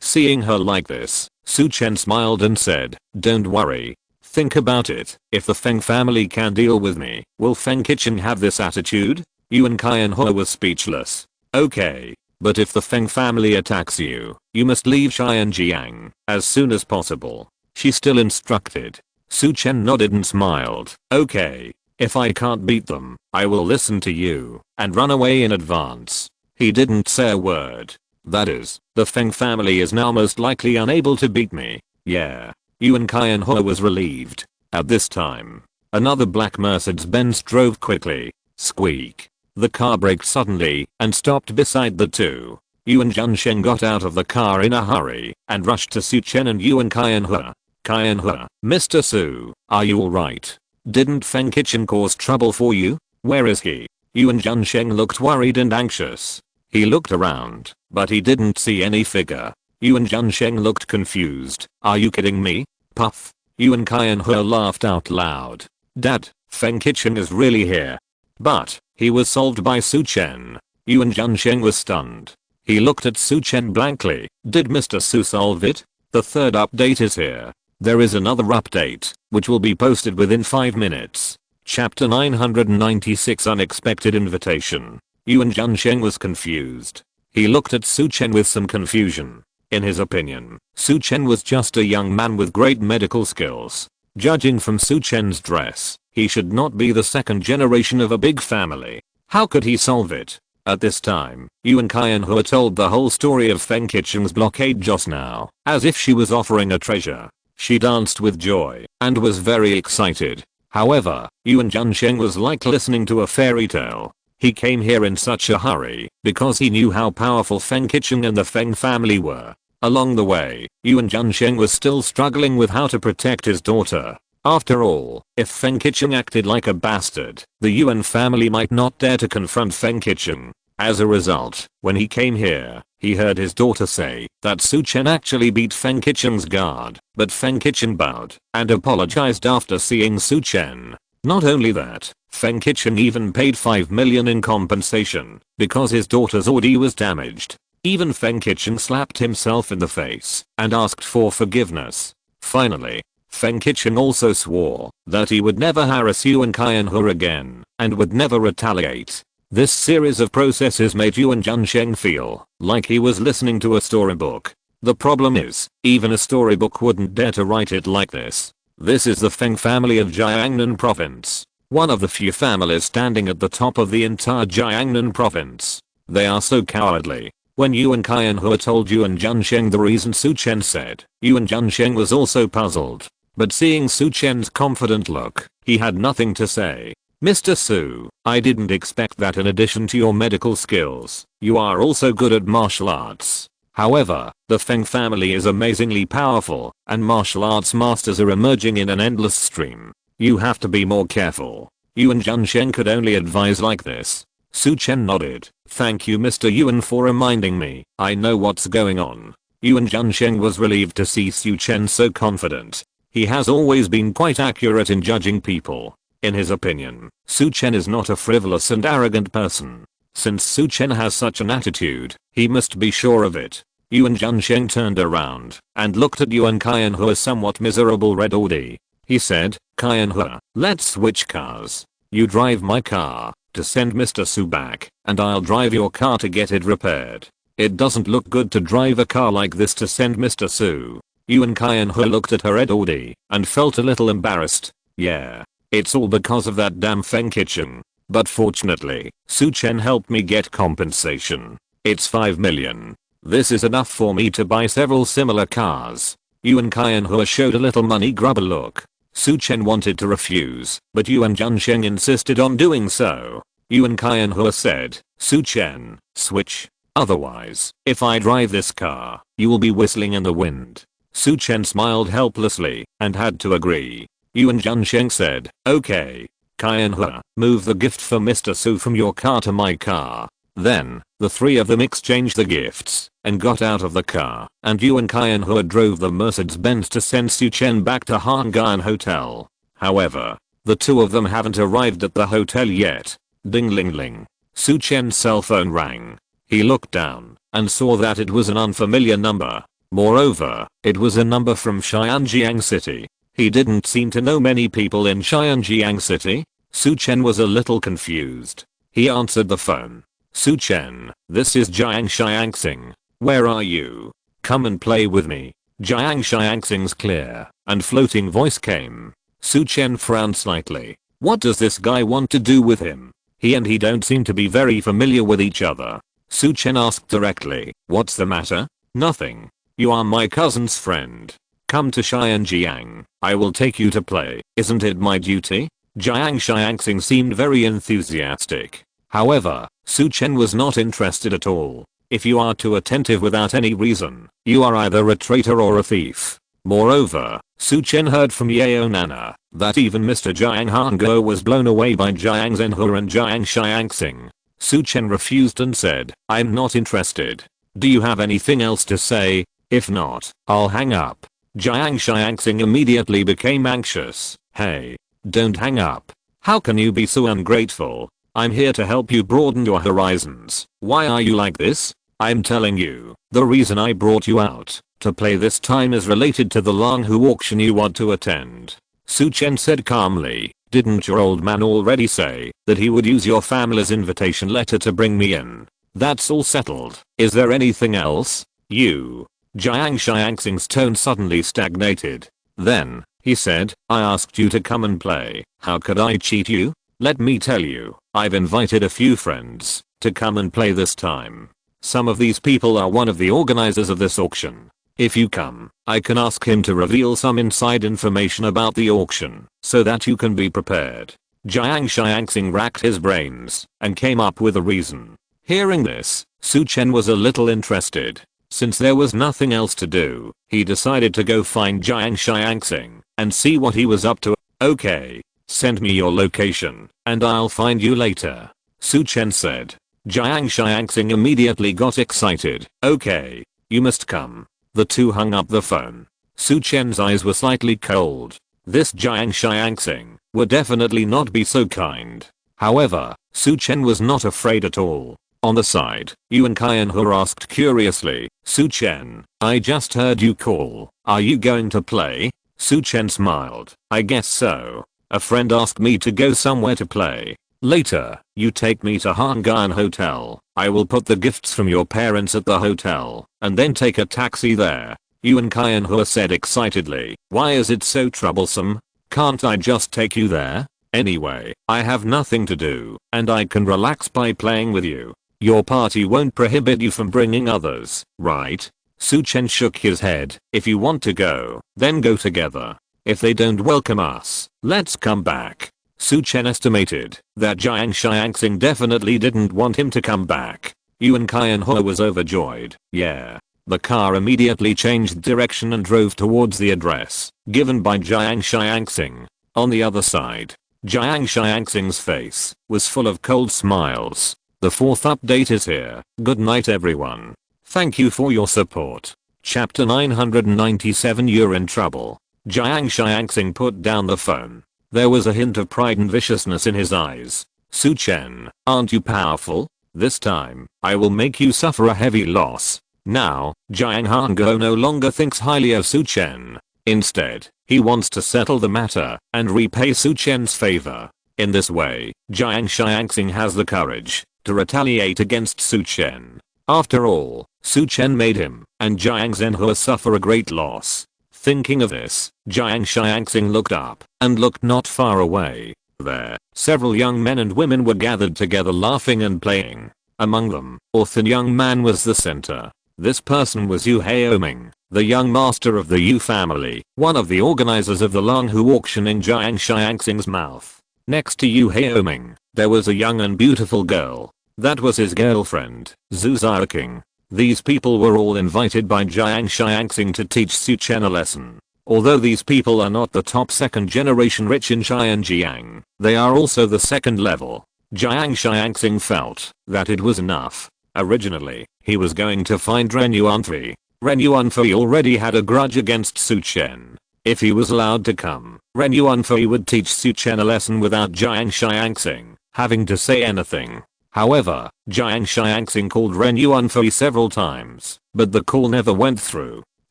Seeing her like this, Su Chen smiled and said, "Don't worry. Think about it. If the Feng family can deal with me, will Feng Qicheng have this attitude?" Yuan Qianhua was speechless. "Okay. But if the Feng family attacks you, you must leave Xianjiang as soon as possible," she still instructed. Su Chen nodded and smiled. "Okay. If I can't beat them, I will listen to you and run away in advance." He didn't say a word. "That is, the Feng family is now most likely unable to beat me. Yeah." Yuan Qianhua was relieved. At this time, another black Mercedes-Benz drove quickly. Squeak. The car braked suddenly and stopped beside the two. Yuan Zhengsheng got out of the car in a hurry and rushed to Su Chen and Yuan Qianhua. "Qianhua, Mr. Su, are you alright? Didn't Feng Qicheng cause trouble for you? Where is he?" Yuan Zhengsheng looked worried and anxious. He looked around, but he didn't see any figure. Yuan Zhengsheng looked confused. "Are you kidding me?" Puff. Yuan Qianhua laughed out loud. "Dad, Feng Qicheng is really here." But he was solved by Su Chen. Yuan Zhengsheng was stunned. He looked at Su Chen blankly. "Did Mr. Su solve it?" The third update is here. There is another update, which will be posted within 5 minutes. Chapter 996 Unexpected Invitation. Yuan Zhengsheng was confused. He looked at Su Chen with some confusion. In his opinion, Su Chen was just a young man with great medical skills. Judging from Su Chen's dress, he should not be the second generation of a big family. How could he solve it? At this time, Yuan Qianhua told the whole story of Feng Qicheng's blockade just now, as if she was offering a treasure. She danced with joy and was very excited. However, Yuan Zhengsheng was like listening to a fairy tale. He came here in such a hurry because he knew how powerful Feng Qicheng and the Feng family were. Along the way, Yuan Zhengsheng was still struggling with how to protect his daughter. After all, if Feng Qicheng acted like a bastard, the Yuan family might not dare to confront Feng Qicheng. As a result, when he came here, he heard his daughter say that Su Chen actually beat Feng Qicheng's guard, but Feng Qicheng bowed and apologized after seeing Su Chen. Not only that, Feng Qicheng even paid 5 million in compensation because his daughter's order was damaged. Even Feng Qicheng slapped himself in the face and asked for forgiveness. Finally, Feng Qicheng also swore that he would never harass Yuan Qianhua again and would never retaliate. This series of processes made Yuan Zhengsheng feel like he was listening to a storybook. The problem is, even a storybook wouldn't dare to write it like this. This is the Feng family of Jiangnan province. One of the few families standing at the top of the entire Jiangnan province. They are so cowardly. When Yuan Qianhua told Yuan Zhengsheng the reason, Su Chen said, Yuan Zhengsheng was also puzzled. But seeing Su Chen's confident look, he had nothing to say. "Mr. Su, I didn't expect that in addition to your medical skills, you are also good at martial arts. However, the Feng family is amazingly powerful, and martial arts masters are emerging in an endless stream. You have to be more careful." Yuan Zhengsheng could only advise like this. Su Chen nodded. "Thank you, Mr. Yuan, for reminding me. I know what's going on." Yuan Zhengsheng was relieved to see Su Chen so confident. He has always been quite accurate in judging people. In his opinion, Su Chen is not a frivolous and arrogant person. Since Su Chen has such an attitude, he must be sure of it. Yuan Zhengsheng turned around and looked at Yuan Qianhua's somewhat miserable red Audi. He said, "Qianhua, let's switch cars. You drive my car to send Mr. Su back, and I'll drive your car to get it repaired. It doesn't look good to drive a car like this to send Mr. Su." Yuan Qianhua looked at her red Audi and felt a little embarrassed. "Yeah, it's all because of that damn Feng Qicheng. But fortunately, Su Chen helped me get compensation. It's 5 million. This is enough for me to buy several similar cars." Yuan Qianhua showed a little money grubber look. Su Chen wanted to refuse, but Yuan Zhengsheng insisted on doing so. Yuan Qianhua said, "Su Chen, switch. Otherwise, if I drive this car, you will be whistling in the wind." Su Chen smiled helplessly and had to agree. Yuan Junsheng said, okay. Qianhua, move the gift for Mr. Su from your car to my car. Then, the three of them exchanged the gifts and got out of the car, and Yuan Qianhua drove the Mercedes-Benz to send Su Chen back to Hangan Hotel. However, the two of them haven't arrived at the hotel yet. Ding ling ling. Su Chen's cell phone rang. He looked down and saw that it was an unfamiliar number. Moreover, it was a number from Xianjiang City. He didn't seem to know many people in Xianjiang City. Su Chen was a little confused. He answered the phone. Su Chen, this is Jiang Xiangxing. Where are you? Come and play with me. Jiang Xiangxing's clear and floating voice came. Su Chen frowned slightly. What does this guy want to do with him? He and he don't seem to be very familiar with each other. Su Chen asked directly, what's the matter? Nothing. You are my cousin's friend. Come to Xianjiang. I will take you to play. Isn't it my duty? Jiang Xiangxing seemed very enthusiastic. However, Su Chen was not interested at all. If you are too attentive without any reason, you are either a traitor or a thief. Moreover, Su Chen heard from Yao Nana that even Mr. Jiang Hanguo was blown away by Jiang Zhenhe and Jiang Xiangxing. Su Chen refused and said, I'm not interested. Do you have anything else to say? If not, I'll hang up. Jiang Xiangxing immediately became anxious. Hey, don't hang up. How can you be so ungrateful? I'm here to help you broaden your horizons. Why are you like this? I'm telling you, the reason I brought you out to play this time is related to the Langhu auction you want to attend. Su Chen said calmly, didn't your old man already say that he would use your family's invitation letter to bring me in? That's all settled. Is there anything else? You. Jiang Xiangxing's tone suddenly stagnated. Then, he said, I asked you to come and play. How could I cheat you? Let me tell you, I've invited a few friends to come and play this time. Some of these people are one of the organizers of this auction. If you come, I can ask him to reveal some inside information about the auction so that you can be prepared. Jiang Xiangxing racked his brains and came up with a reason. Hearing this, Su Chen was a little interested. Since there was nothing else to do, he decided to go find Jiang Xiangxing and see what he was up to. Okay, send me your location and I'll find you later, Su Chen said. Jiang Xiangxing immediately got excited. Okay, you must come. The two hung up the phone. Su Chen's eyes were slightly cold. This Jiang Xiangxing would definitely not be so kind. However, Su Chen was not afraid at all. On the side, Yuan Qianhua asked curiously, Su Chen, I just heard you call. Are you going to play? Su Chen smiled. I guess so. A friend asked me to go somewhere to play. Later, you take me to Hangan Hotel. I will put the gifts from your parents at the hotel and then take a taxi there. Yuan Qianhua said excitedly. Why is it so troublesome? Can't I just take you there? Anyway, I have nothing to do and I can relax by playing with you. Your party won't prohibit you from bringing others, right? Su Chen shook his head. If you want to go, then go together. If they don't welcome us, let's come back. Su Chen estimated that Jiang Xiangxing definitely didn't want him to come back. Yuan Qianhua was overjoyed. Yeah. The car immediately changed direction and drove towards the address given by Jiang Xiangxing. On the other side, Jiang Xiangxing's face was full of cold smiles. The fourth update is here. Good night everyone. Thank you for your support. Chapter 997. You're in trouble. Jiang Xiangxing put down the phone. There was a hint of pride and viciousness in his eyes. Su Chen, aren't you powerful? This time, I will make you suffer a heavy loss. Now, Jiang Hanguo no longer thinks highly of Su Chen. Instead, he wants to settle the matter and repay Su Chen's favor. In this way, Jiang Xiangxing has the courage to retaliate against Su Chen. After all, Su Chen made him and Jiang Zhenhe suffer a great loss. Thinking of this, Jiang Xiangxing looked up and looked not far away. There, several young men and women were gathered together laughing and playing. Among them, a thin young man was the center. This person was Yu Haoming, the young master of the Yu family, one of the organizers of the Langhu auction. In Jiang Xiangxing's mouth, next to Yu Haoming, there was a young and beautiful girl. That was his girlfriend, Zhu Wanqiu. These people were all invited by Jiang Xiangxing to teach Su Chen a lesson. Although these people are not the top second generation rich in Xianjiang, they are also the second level. Jiang Xiangxing felt that it was enough. Originally, he was going to find Ren Yuanfei. Ren Yuanfei already had a grudge against Su Chen. If he was allowed to come, Ren Yuanfei would teach Su Chen a lesson without Jiang Xiangxing having to say anything. However, Jiang Xiangxing called Ren Yuanfei several times, but the call never went through.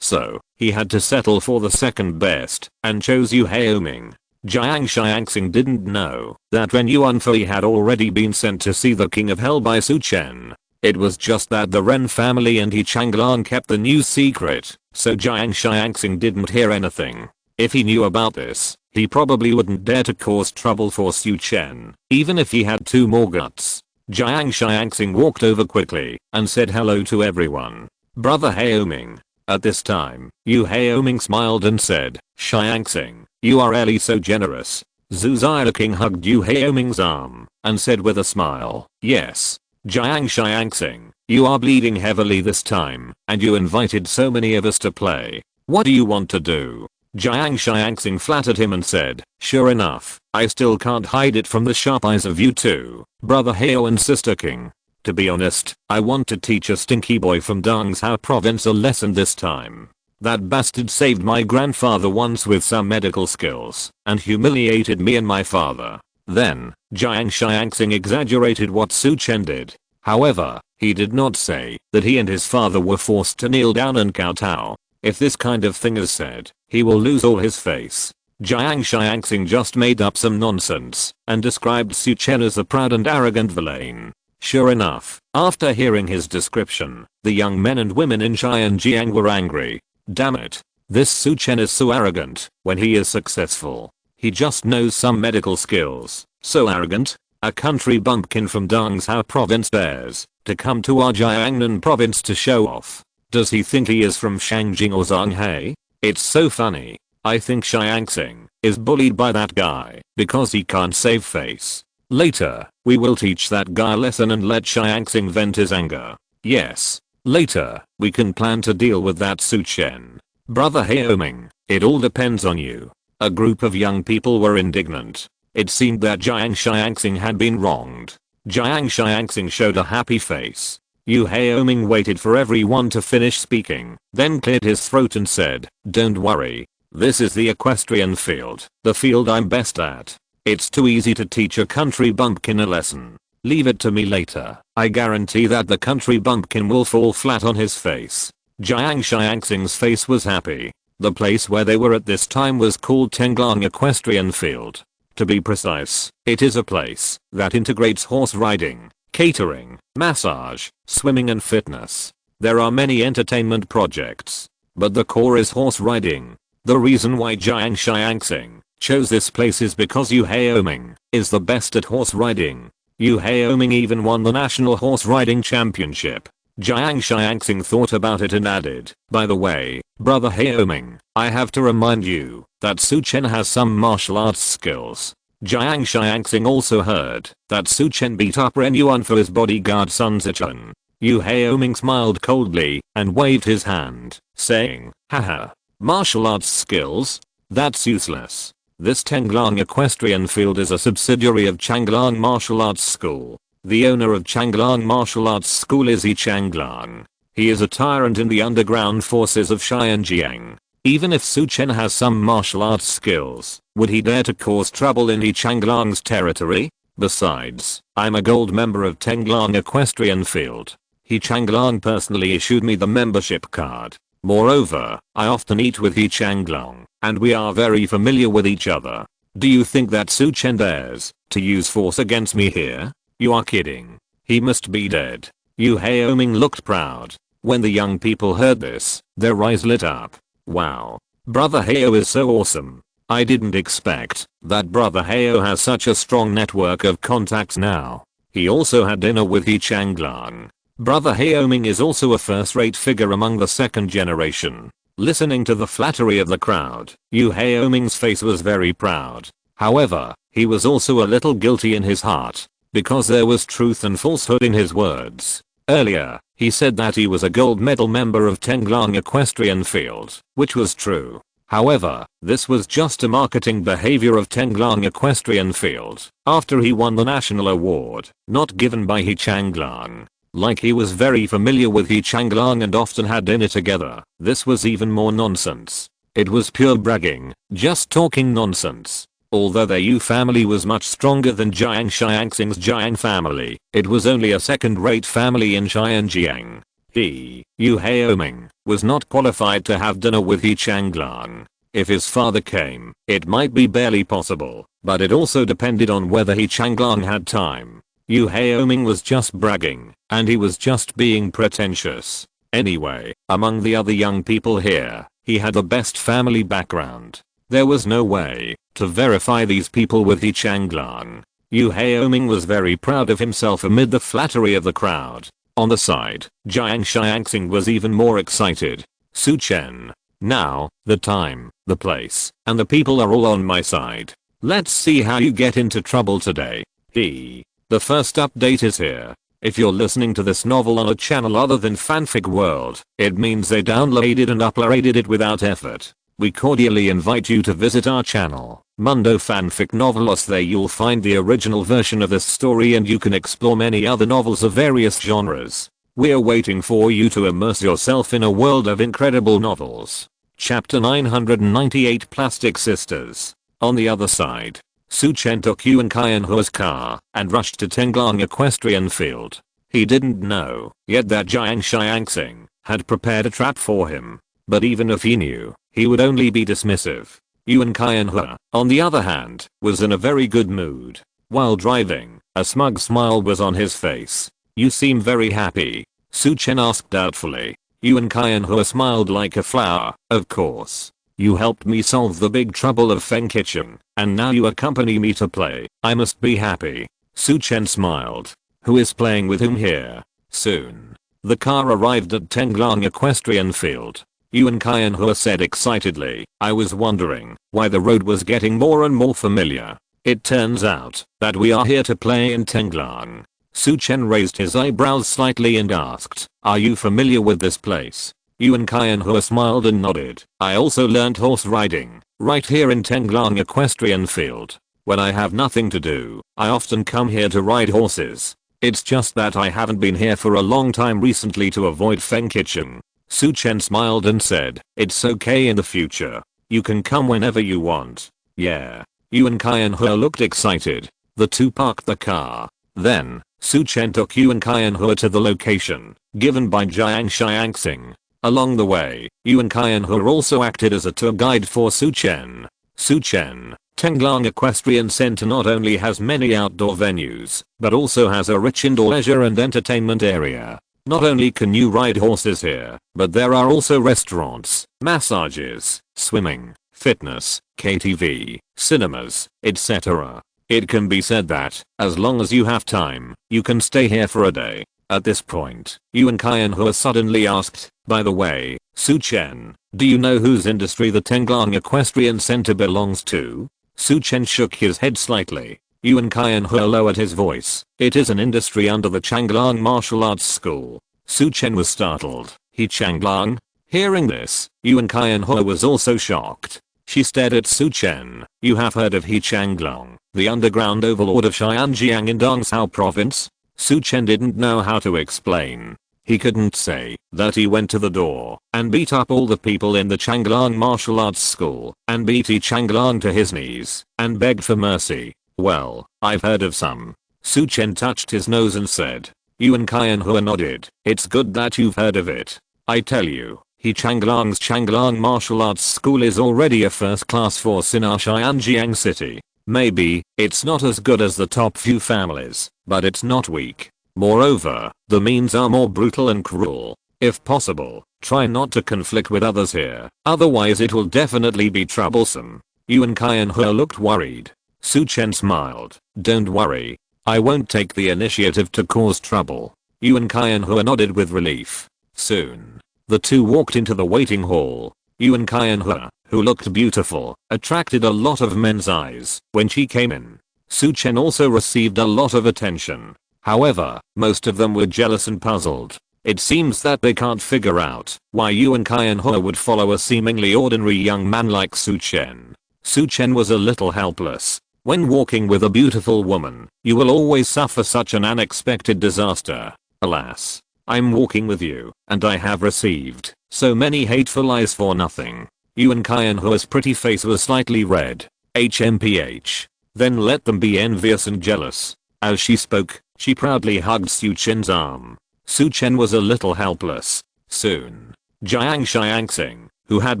So, he had to settle for the second best, and chose Yu Haoming. Jiang Xiangxing didn't know that Ren Yuanfei had already been sent to see the King of Hell by Su Chen. It was just that the Ren family and He Changlang kept the news secret, so Jiang Xiangxing didn't hear anything. If he knew about this, he probably wouldn't dare to cause trouble for Su Chen, even if he had 2 more guts. Jiang Xiangxing walked over quickly and said hello to everyone. Brother Haoming. At this time, Yu Haoming smiled and said, Xiangxing, you are really so generous. Zhu Xiaoqing hugged Yu Haoming's arm and said with a smile, yes. Jiang Xiangxing, you are bleeding heavily this time, and you invited so many of us to play. What do you want to do? Jiang Xiangxing flattered him and said, sure enough, I still can't hide it from the sharp eyes of you two, Brother Hao and Sister King. To be honest, I want to teach a stinky boy from Dongzhou province a lesson this time. That bastard saved my grandfather once with some medical skills, and humiliated me and my father. Then, Jiang Xiangxing exaggerated what Su Chen did. However, he did not say that he and his father were forced to kneel down and kowtow. If this kind of thing is said, he will lose all his face. Jiang Xiangxing just made up some nonsense and described Su Chen as a proud and arrogant villain. Sure enough, after hearing his description, the young men and women in Xianjiang were angry. Damn it. This Su Chen is so arrogant when he is successful. He just knows some medical skills. So arrogant. A country bumpkin from Dongzhou province dares to come to our Jiangnan province to show off. Does he think he is from Shangjing or Zhonghe? It's so funny. I think Xiangxing is bullied by that guy because he can't save face. Later, we will teach that guy a lesson and let Xiangxing vent his anger. Yes. Later, we can plan to deal with that Su Chen. Brother Haoming, it all depends on you. A group of young people were indignant. It seemed that Jiang Xiangxing had been wronged. Jiang Xiangxing showed a happy face. Yu Haoming waited for everyone to finish speaking, then cleared his throat and said, don't worry. This is the equestrian field, the field I'm best at. It's too easy to teach a country bumpkin a lesson. Leave it to me later. I guarantee that the country bumpkin will fall flat on his face. Jiang Xiangxing's face was happy. The place where they were at this time was called Tenglang Equestrian Field. To be precise, it is a place that integrates horse riding, catering, massage, swimming and fitness. There are many entertainment projects, but the core is horse riding. The reason why Jiang Xiangxing chose this place is because Yu Haoming is the best at horse riding. Yu Haoming even won the National Horse Riding Championship. Jiang Xiangxing thought about it and added, by the way, Brother Haoming, I have to remind you that Su Chen has some martial arts skills. Jiang Xiangxing also heard that Su Chen beat up Ren Yuanfei's bodyguard Su Chen. Yu Haoming smiled coldly and waved his hand, saying, haha, martial arts skills? That's useless. This Tenglang Equestrian Field is a subsidiary of Changlang Martial Arts School. The owner of Changlang Martial Arts School is He Changlang. He is a tyrant in the underground forces of Xianjiang. Even if Su Chen has some martial arts skills, would he dare to cause trouble in He Changlang's territory? Besides, I'm a gold member of Tenglang Equestrian Field. He Changlang personally issued me the membership card. Moreover, I often eat with He Changlang, and we are very familiar with each other. Do you think that Su Chen dares to use force against me here? You are kidding. He must be dead. Yu Haoming looked proud. When the young people heard this, their eyes lit up. Wow. Brother Hao is so awesome. I didn't expect that Brother Hao has such a strong network of contacts now. He also had dinner with He Changlang. Brother Haoming is also a first-rate figure among the second generation. Listening to the flattery of the crowd, Yu Haoming's face was very proud. However, he was also a little guilty in his heart, because there was truth and falsehood in his words. Earlier, he said that he was a gold medal member of Tenglang Equestrian Field, which was true. However, this was just a marketing behavior of Tenglang Equestrian Field after he won the national award, not given by He Changlang. Like he was very familiar with He Changlang and often had dinner together. This was even more nonsense. It was pure bragging, just talking nonsense. Although their Yu family was much stronger than Jiang Xiangxing's Jiang family, it was only a second-rate family in Xianjiang. He, Yu Haoming, was not qualified to have dinner with He Changlang. If his father came, it might be barely possible, but it also depended on whether He Changlang had time. Yu Haoming was just bragging, and he was just being pretentious. Anyway, among the other young people here, he had the best family background. There was no way to verify these people with He Changlang. Yu Haoming was very proud of himself amid the flattery of the crowd. On the side, Jiang Xiangxing was even more excited. Su Chen. Now, the time, the place, and the people are all on my side. Let's see how you get into trouble today. The first update is here. If you're listening to this novel on a channel other than Fanfic World, it means they downloaded and uploaded it without effort. We cordially invite you to visit our channel, Mundo Fanfic Novelos. There you'll find the original version of this story and you can explore many other novels of various genres. We're waiting for you to immerse yourself in a world of incredible novels. Chapter 998 Plastic Sisters. On the other side, Su Chen took Yuan Qianhua's car and rushed to Tenglang Equestrian Field. He didn't know yet that Jiang Xiangxing had prepared a trap for him. But even if he knew, he would only be dismissive. Yuan Qianhua, on the other hand, was in a very good mood. While driving, a smug smile was on his face. You seem very happy, Su Chen asked doubtfully. Yuan Qianhua smiled like a flower. Of course. You helped me solve the big trouble of Feng Kitchen, and now you accompany me to play. I must be happy. Su Chen smiled. Who is playing with whom here? Soon. The car arrived at Tenglang Equestrian Field. Yuan Qianhua said excitedly. I was wondering why the road was getting more and more familiar. It turns out that we are here to play in Tenglang. Su Chen raised his eyebrows slightly and asked, are you familiar with this place? Yuan Qianhua smiled and nodded. I also learned horse riding, right here in Tenglang Equestrian Field. When I have nothing to do, I often come here to ride horses. It's just that I haven't been here for a long time recently to avoid Feng Kitchen. Su Chen smiled and said, it's okay in the future. You can come whenever you want. Yeah. Yuan Qianhua looked excited. The two parked the car. Then, Su Chen took Yuan Qianhua to the location given by Jiang Xiangxing. Along the way, Yuan Qianhua also acted as a tour guide for Su Chen. Su Chen, Tenglang Equestrian Center not only has many outdoor venues, but also has a rich indoor leisure and entertainment area. Not only can you ride horses here, but there are also restaurants, massages, swimming, fitness, KTV, cinemas, etc. It can be said that, as long as you have time, you can stay here for a day. At this point, Yuan Qianhua suddenly asked, by the way, Su Chen, do you know whose industry the Tenglang Equestrian Center belongs to? Su Chen shook his head slightly. Yuan Qianhua lowered his voice. It is an industry under the Changlang Martial Arts School. Su Chen was startled. He Changlang? Hearing this, Yuan Qianhua was also shocked. She stared at Su Chen. You have heard of He Changlang, the underground overlord of Xianjiang in Dongsao province? Su Chen didn't know how to explain. He couldn't say that he went to the door and beat up all the people in the Changlang Martial Arts School and beat He Changlang to his knees and begged for mercy. Well, I've heard of some. Su Chen touched his nose and said. Yuan Qianhua nodded. It's good that you've heard of it. I tell you, He Changlang's Changlang Martial Arts School is already a first-class force in our Xianjiang city. Maybe, it's not as good as the top few families, but it's not weak. Moreover, the means are more brutal and cruel. If possible, try not to conflict with others here, otherwise it will definitely be troublesome. Yuan Qianhua looked worried. Su Chen smiled. Don't worry. I won't take the initiative to cause trouble. Yuan Qianhua nodded with relief. Soon, the two walked into the waiting hall. Yuan Qianhua, who looked beautiful, attracted a lot of men's eyes when she came in. Su Chen also received a lot of attention. However, most of them were jealous and puzzled. It seems that they can't figure out why Yuan Kai and He would follow a seemingly ordinary young man like Su Chen. Su Chen was a little helpless. When walking with a beautiful woman, you will always suffer such an unexpected disaster. Alas. I'm walking with you, and I have received so many hateful eyes for nothing. Yuan Kai and He's pretty face was slightly red. HMPH. Then let them be envious and jealous. As she spoke, she proudly hugged Su Chen's arm. Su Chen was a little helpless. Soon, Jiang Xiangxing, who had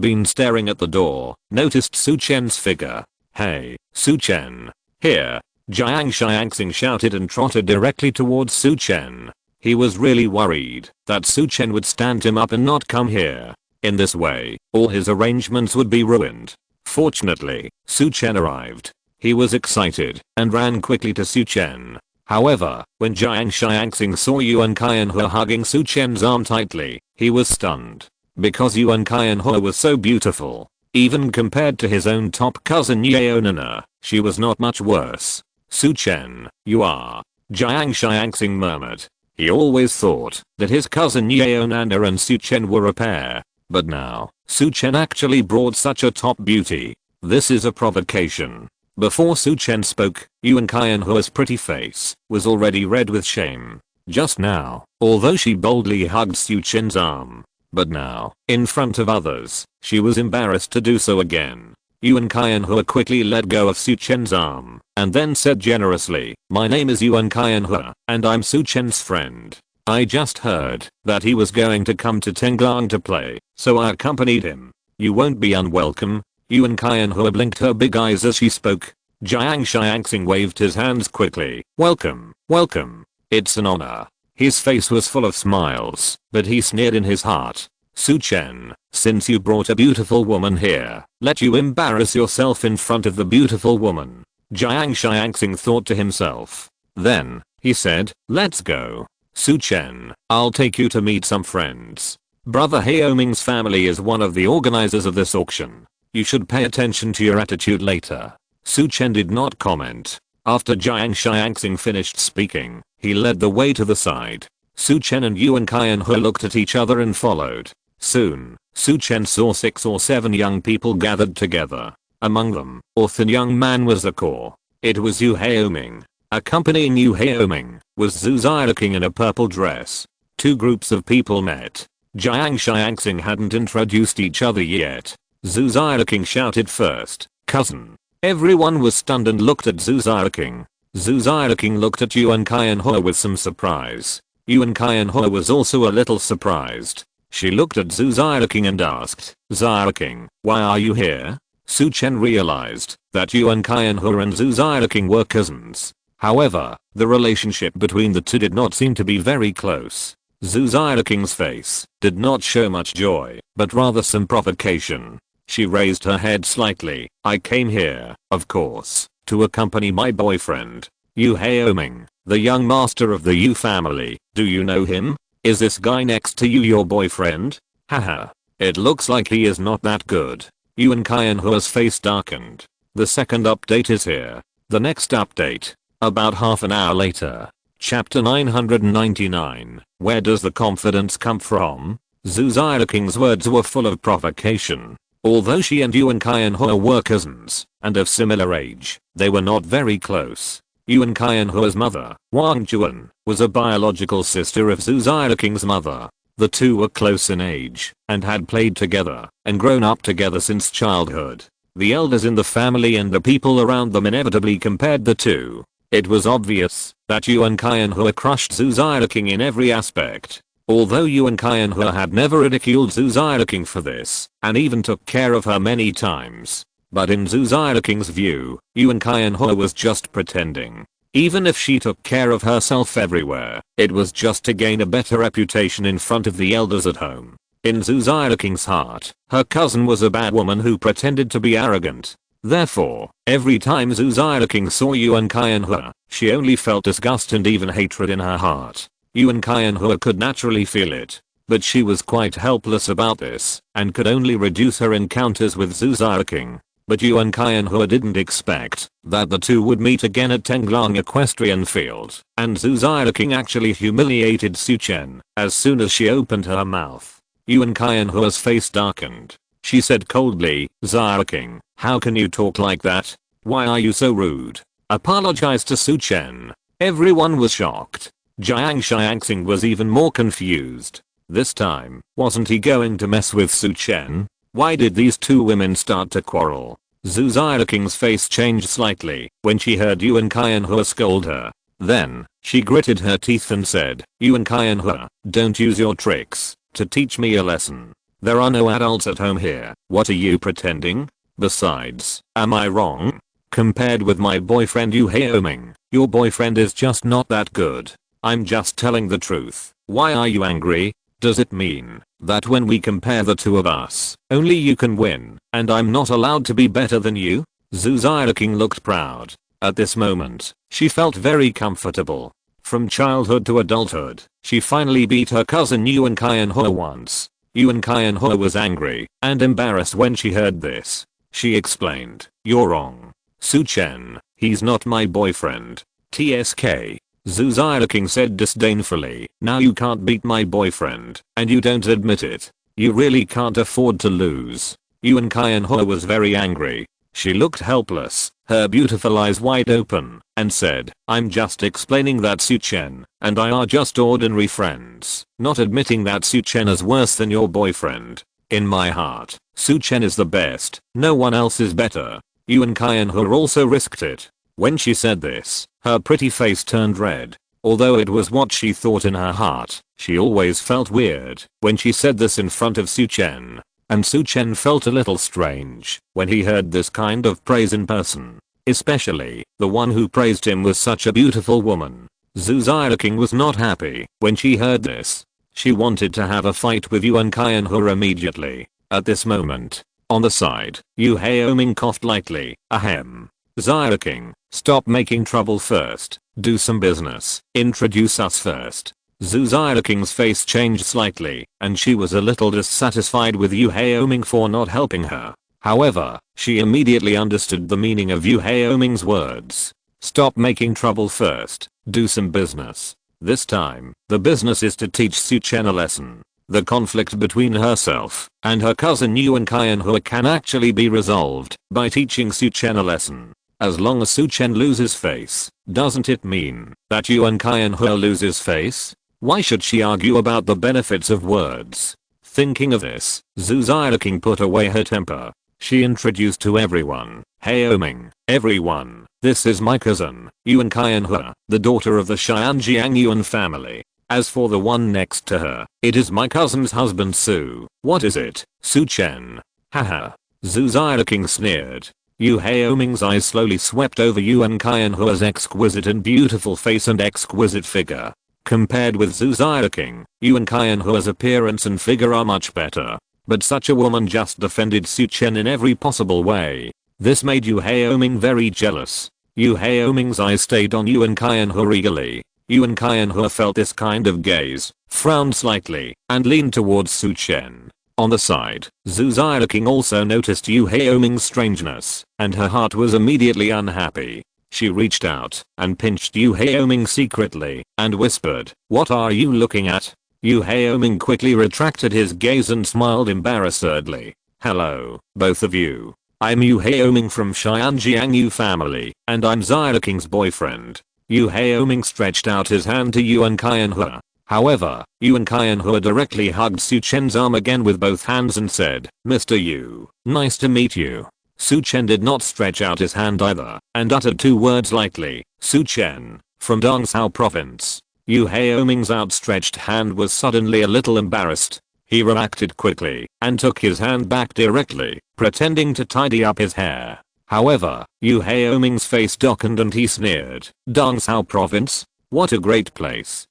been staring at the door, noticed Su Chen's figure. Hey, Su Chen. Here. Jiang Xiangxing shouted and trotted directly towards Su Chen. He was really worried that Su Chen would stand him up and not come here. In this way, all his arrangements would be ruined. Fortunately, Su Chen arrived. He was excited and ran quickly to Su Chen. However, when Jiang Xiangxing saw Yuan Kai and He hugging Su Chen's arm tightly, he was stunned. Because Yuan Kai and He was so beautiful. Even compared to his own top cousin Yeonana, she was not much worse. Su Chen, you are. Jiang Xiangxing murmured. He always thought that his cousin Yeonana and Su Chen were a pair. But now, Su Chen actually brought such a top beauty. This is a provocation. Before Su Chen spoke, Yuan Kai and He's pretty face was already red with shame. Just now, although she boldly hugged Su Chen's arm. But now, in front of others, she was embarrassed to do so again. Yuan Kai and He quickly let go of Su Chen's arm, and then said generously, my name is Yuan Kai and He, and I'm Su Chen's friend. I just heard that he was going to come to Tenglang to play, so I accompanied him. You won't be unwelcome. Yuan Kai and He blinked her big eyes as she spoke. Jiang Xiangxing waved his hands quickly. Welcome, welcome. It's an honor. His face was full of smiles, but he sneered in his heart. Su Chen, since you brought a beautiful woman here, let you embarrass yourself in front of the beautiful woman. Jiang Xiangxing thought to himself. Then, he said, let's go. Su Chen, I'll take you to meet some friends. Brother Haoming's family is one of the organizers of this auction. You should pay attention to your attitude later. Su Chen did not comment. After Jiang Xiangxing finished speaking, he led the way to the side. Su Chen and Yuan Kai and He looked at each other and followed. Soon, Su Chen saw 6 or 7 young people gathered together. Among them, a thin young man was the core. It was Yu Haoming. Accompanying Yu Haoming was Zhu Xiaoqing in a purple dress. 2 groups of people met. Jiang Xiangxing hadn't introduced each other yet. Zhu Xiaoqing shouted first, cousin. Everyone was stunned and looked at Zhu Xiaoqing. Zhu Xiaoqing looked at Yuan Kai and He with some surprise. Yuan Kai and He was also a little surprised. She looked at Zhu Xiaoqing and asked, Xiaoqing, why are you here? Su Chen realized that Yuan Kai and He and Zhu Xiaoqing were cousins. However, the relationship between the two did not seem to be very close. Zhu Xiaoqing's face did not show much joy, but rather some provocation. She raised her head slightly. I came here, of course, to accompany my boyfriend, Yu Haoming, the young master of the Yu family. Do you know him? Is this guy next to you your boyfriend? Haha. It looks like he is not that good. Yuan Kai and He's face darkened. The second update is here. The next update. About half an hour later. Chapter 999. Where does the confidence come from? Zhu Xiaoqing's words were full of provocation. Although she and Yuan Kai and He were cousins, and of similar age, they were not very close. Yuan Kai and He's mother, Wanqiu, was a biological sister of Zhu Xiaoqing's mother. The two were close in age, and had played together, and grown up together since childhood. The elders in the family and the people around them inevitably compared the two. It was obvious that Yuan Kai and He crushed Zhu Xiaoqing in every aspect. Although Yuan Kai and He had never ridiculed Zhu Xiaoqing for this, and even took care of her many times. But in Zhu Xiaoqing's view, Yuan Kai and He was just pretending. Even if she took care of herself everywhere, it was just to gain a better reputation in front of the elders at home. In Zhu Xiaoqing's heart, her cousin was a bad woman who pretended to be arrogant. Therefore, every time Zhu Xiaoqing saw Yuan Kai and He, she only felt disgust and even hatred in her heart. Yuan Kai and He could naturally feel it, but she was quite helpless about this, and could only reduce her encounters with Zhu Xiaoqing. But Yuan Kai and Hua didn't expect that the two would meet again at Tenglang Equestrian Field, and Zhu Xiaoqing actually humiliated Su Chen as soon as she opened her mouth. Yuan Kai and Hua's face darkened. She said coldly, "Xiaoqing, how can you talk like that? Why are you so rude? Apologize to Su Chen." Everyone was shocked. Jiang Xiangxing was even more confused. This time, wasn't he going to mess with Su Chen? Why did these two women start to quarrel? Zhu Xiaoqing's face changed slightly when she heard Yuan Kai and Hua scold her. Then, she gritted her teeth and said, "Yuan Kai and Hua, don't use your tricks to teach me a lesson. There are no adults at home here. What are you pretending? Besides, am I wrong? Compared with my boyfriend Yu Haoming, your boyfriend is just not that good. I'm just telling the truth. Why are you angry? Does it mean that when we compare the two of us, only you can win, and I'm not allowed to be better than you?" Zhu Xiaoqing looked proud. At this moment, she felt very comfortable. From childhood to adulthood, she finally beat her cousin Yuan Kai and Hua once. Yuan Kai and Hua was angry and embarrassed when she heard this. She explained, "You're wrong. Su Chen, he's not my boyfriend. TSK. Zhu Xiaoqing said disdainfully, "Now you can't beat my boyfriend, and you don't admit it. You really can't afford to lose." Yuan Kai and Hua was very angry. She looked helpless, her beautiful eyes wide open, and said, "I'm just explaining that Su Chen and I are just ordinary friends, not admitting that Su Chen is worse than your boyfriend. In my heart, Su Chen is the best, no one else is better." Yuan Kai and Hua also risked it. When she said this, her pretty face turned red. Although it was what she thought in her heart, she always felt weird when she said this in front of Su Chen. And Su Chen felt a little strange when he heard this kind of praise in person. Especially, the one who praised him was such a beautiful woman. Zhu Xiaoqing was not happy when she heard this. She wanted to have a fight with Yuan Kai and Hua immediately. At this moment, on the side, Yu Haoming coughed lightly. "Ahem. Xiaoqing, stop making trouble first. Do some business. Introduce us first." Zhu Xiaoqing's face changed slightly, and she was a little dissatisfied with Yu Haoming for not helping her. However, she immediately understood the meaning of Yu Haoming's words. Stop making trouble first. Do some business. This time, the business is to teach Su Chen a lesson. The conflict between herself and her cousin Yuan Kai and Hua can actually be resolved by teaching Su Chen a lesson. As long as Su Chen loses face, doesn't it mean that Yuan Kai and Hua loses face? Why should she argue about the benefits of words? Thinking of this, Zhu Xiaoqing put away her temper. She introduced to everyone, "Haoming, everyone, this is my cousin, Yuan Kai and Hua, the daughter of the Xianjiang Yuan family. As for the one next to her, it is my cousin's husband Su. What is it, Su Chen?" Haha. Zhu Xiaoqing sneered. Yu Haoming's eyes slowly swept over Yuan Kai and Hua's exquisite and beautiful face and exquisite figure. Compared with Zhu Xiaoqing, Yuan Kai and Hua's appearance and figure are much better. But such a woman just defended Su Chen in every possible way. This made Yu Haoming very jealous. Yu Haoming's eyes stayed on Yuan Kai and Hua eagerly. Yuan Kai and Hua felt this kind of gaze, frowned slightly, and leaned towards Su Chen. On the side, Zhu Xiaoqing also noticed Yu Haoming's strangeness, and her heart was immediately unhappy. She reached out and pinched Yu Haoming secretly and whispered, "What are you looking at?" Yu Haoming quickly retracted his gaze and smiled embarrassedly. "Hello, both of you. I'm Yu Haoming from Xianjiang Yu family, and I'm Xiaoqing's boyfriend." Yu Haoming stretched out his hand to Yuan Kai and Hua. However, Yuan Kai and Hua directly hugged Su Chen's arm again with both hands and said, "Mr. Yu, nice to meet you." Su Chen did not stretch out his hand either, and uttered two words lightly, "Su Chen, from Dongzhou province." Yu Haoming's outstretched hand was suddenly a little embarrassed. He reacted quickly, and took his hand back directly, pretending to tidy up his hair. However, Yu Haoming's face darkened and he sneered, "Dongzhou province? What a great place."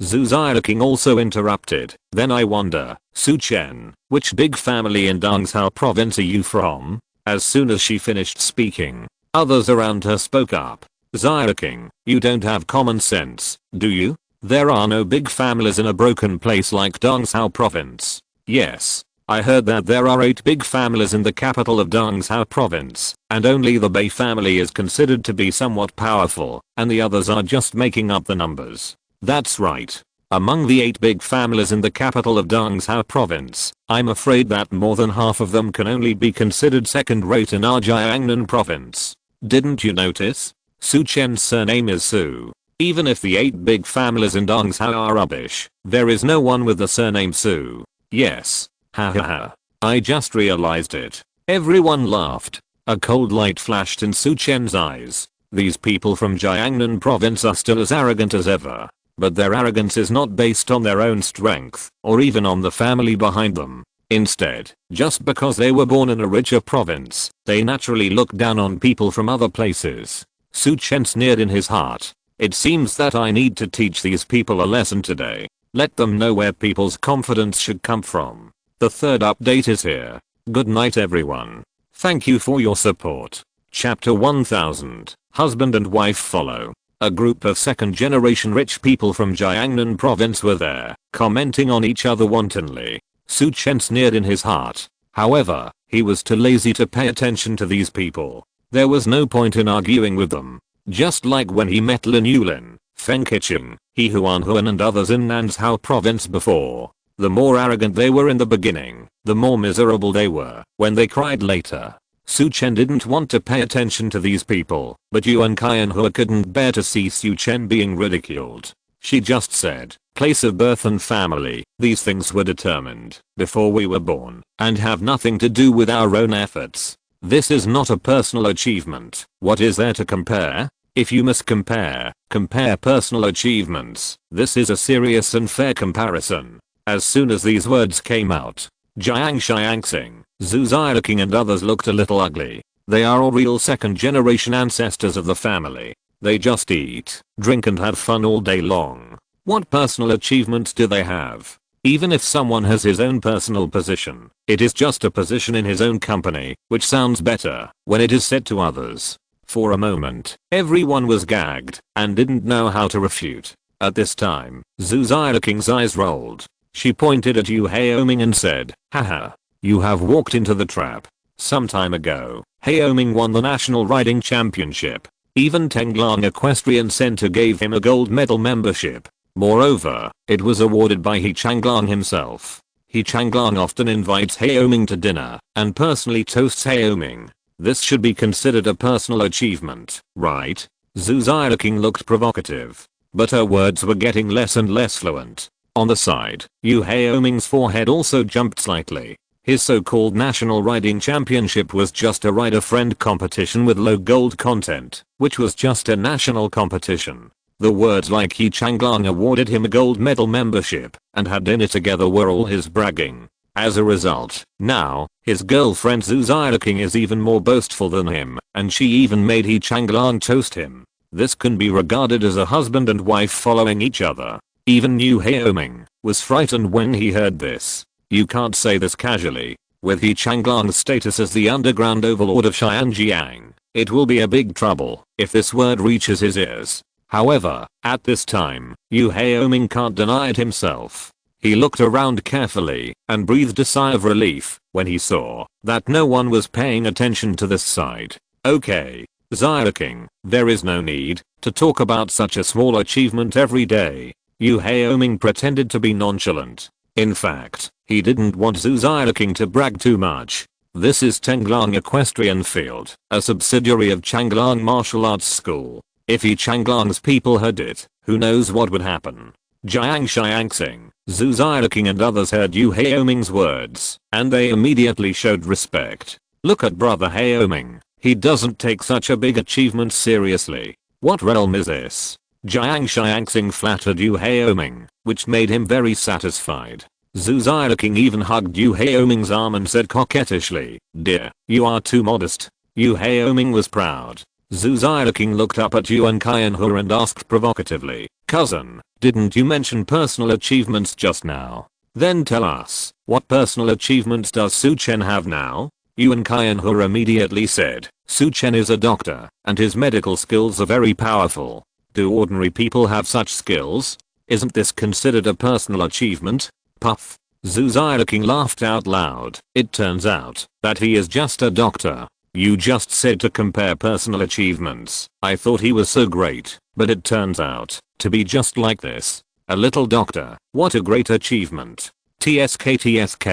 Zhu Xiaoqing also interrupted, "Then I wonder, Su Chen, which big family in Dongzhou province are you from?" As soon as she finished speaking, others around her spoke up. "Xiaoqing, you don't have common sense, do you? There are no big families in a broken place like Dongzhou province." "Yes. I heard that there are 8 big families in the capital of Dongzhou province, and only the Bei family is considered to be somewhat powerful, and the others are just making up the numbers. That's right. Among the 8 big families in the capital of Dongzhou province, I'm afraid that more than half of them can only be considered second-rate in our Jiangnan province. Didn't you notice? Su Chen's surname is Su. Even if the 8 big families in Dongzhou are rubbish, there is no one with the surname Su. Yes. Ha ha ha. I just realized it. Everyone laughed. A cold light flashed in Su Chen's eyes. These people from Jiangnan province are still as arrogant as ever. But their arrogance is not based on their own strength, or even on the family behind them. Instead, just because they were born in a richer province, they naturally look down on people from other places. Su Chen sneered in his heart. It seems that I need to teach these people a lesson today. Let them know where people's confidence should come from. The third update is here. Good night everyone. Thank you for your support. Chapter 1000. Husband and wife follow. A group of second-generation rich people from Jiangnan province were there, commenting on each other wantonly. Su Chen sneered in his heart. However, he was too lazy to pay attention to these people. There was no point in arguing with them. Just like when he met Lin Yulin, Feng Qiqing, He Huan and others in Nanzhou province before. The more arrogant they were in the beginning, the more miserable they were when they cried later. Su Chen didn't want to pay attention to these people, but Yuan Kai and Hua couldn't bear to see Su Chen being ridiculed. She just said, place of birth and family, these things were determined before we were born and have nothing to do with our own efforts. This is not a personal achievement. What is there to compare? If you must compare personal achievements. This is a serious and fair comparison. As soon as these words came out, Jiang Xiangxing, Zhu Zileking and others looked a little ugly. They are all real second-generation ancestors of the family. They just eat, drink and have fun all day long. What personal achievements do they have? Even if someone has his own personal position, it is just a position in his own company, which sounds better when it is said to others. For a moment, everyone was gagged and didn't know how to refute. At this time, Zhu Zileking's eyes rolled. She pointed at Yu Haoming and said, haha, you have walked into the trap. Some time ago, Haoming won the national riding championship. Even Tenglang Equestrian Center gave him a gold medal membership. Moreover, it was awarded by He Changlang himself. He Changlang often invites Haoming to dinner and personally toasts Haoming. This should be considered a personal achievement, right? Zhu Zileking looked provocative, but her words were getting less and less fluent. On the side, Yu Haoming's forehead also jumped slightly. His so-called national riding championship was just a rider-friend competition with low gold content, which was just a national competition. The words like He Changlang awarded him a gold medal membership and had dinner together were all his bragging. As a result, now, his girlfriend Zhu Zileking is even more boastful than him, and she even made He Changlang toast him. This can be regarded as a husband and wife following each other. Even Yu Haoming was frightened when he heard this. You can't say this casually. With He Changlang's status as the underground overlord of Xianjiang, it will be a big trouble if this word reaches his ears. However, at this time, Yu Haoming can't deny it himself. He looked around carefully and breathed a sigh of relief when he saw that no one was paying attention to this side. Okay, Zileking, there is no need to talk about such a small achievement every day. Yu Haoming pretended to be nonchalant. In fact, he didn't want Zhu Zileking to brag too much. This is Tenglang Equestrian Field, a subsidiary of Changlang Martial Arts School. If He Changlang's people heard it, who knows what would happen. Jiang Xiangxing, Zhu Zileking and others heard Yu Haoming's words, and they immediately showed respect. Look at brother Haoming, he doesn't take such a big achievement seriously. What realm is this? Jiang Xiangxing flattered Yu Haoming, which made him very satisfied. Zhu Zileking even hugged Yu Haoming's arm and said coquettishly, dear, you are too modest. Yu Haoming was proud. Zhu Zileking looked up at Yuan Kai and Hua and asked provocatively, cousin, didn't you mention personal achievements just now? Then tell us, what personal achievements does Su Chen have now? Yuan Kai and Hua immediately said, Su Chen is a doctor, and his medical skills are very powerful. Do ordinary people have such skills? Isn't this considered a personal achievement? Puff. Zhu Wanqiu laughed out loud. It turns out that he is just a doctor. You just said to compare personal achievements. I thought he was so great, but it turns out to be just like this. A little doctor. What a great achievement. TSK TSK.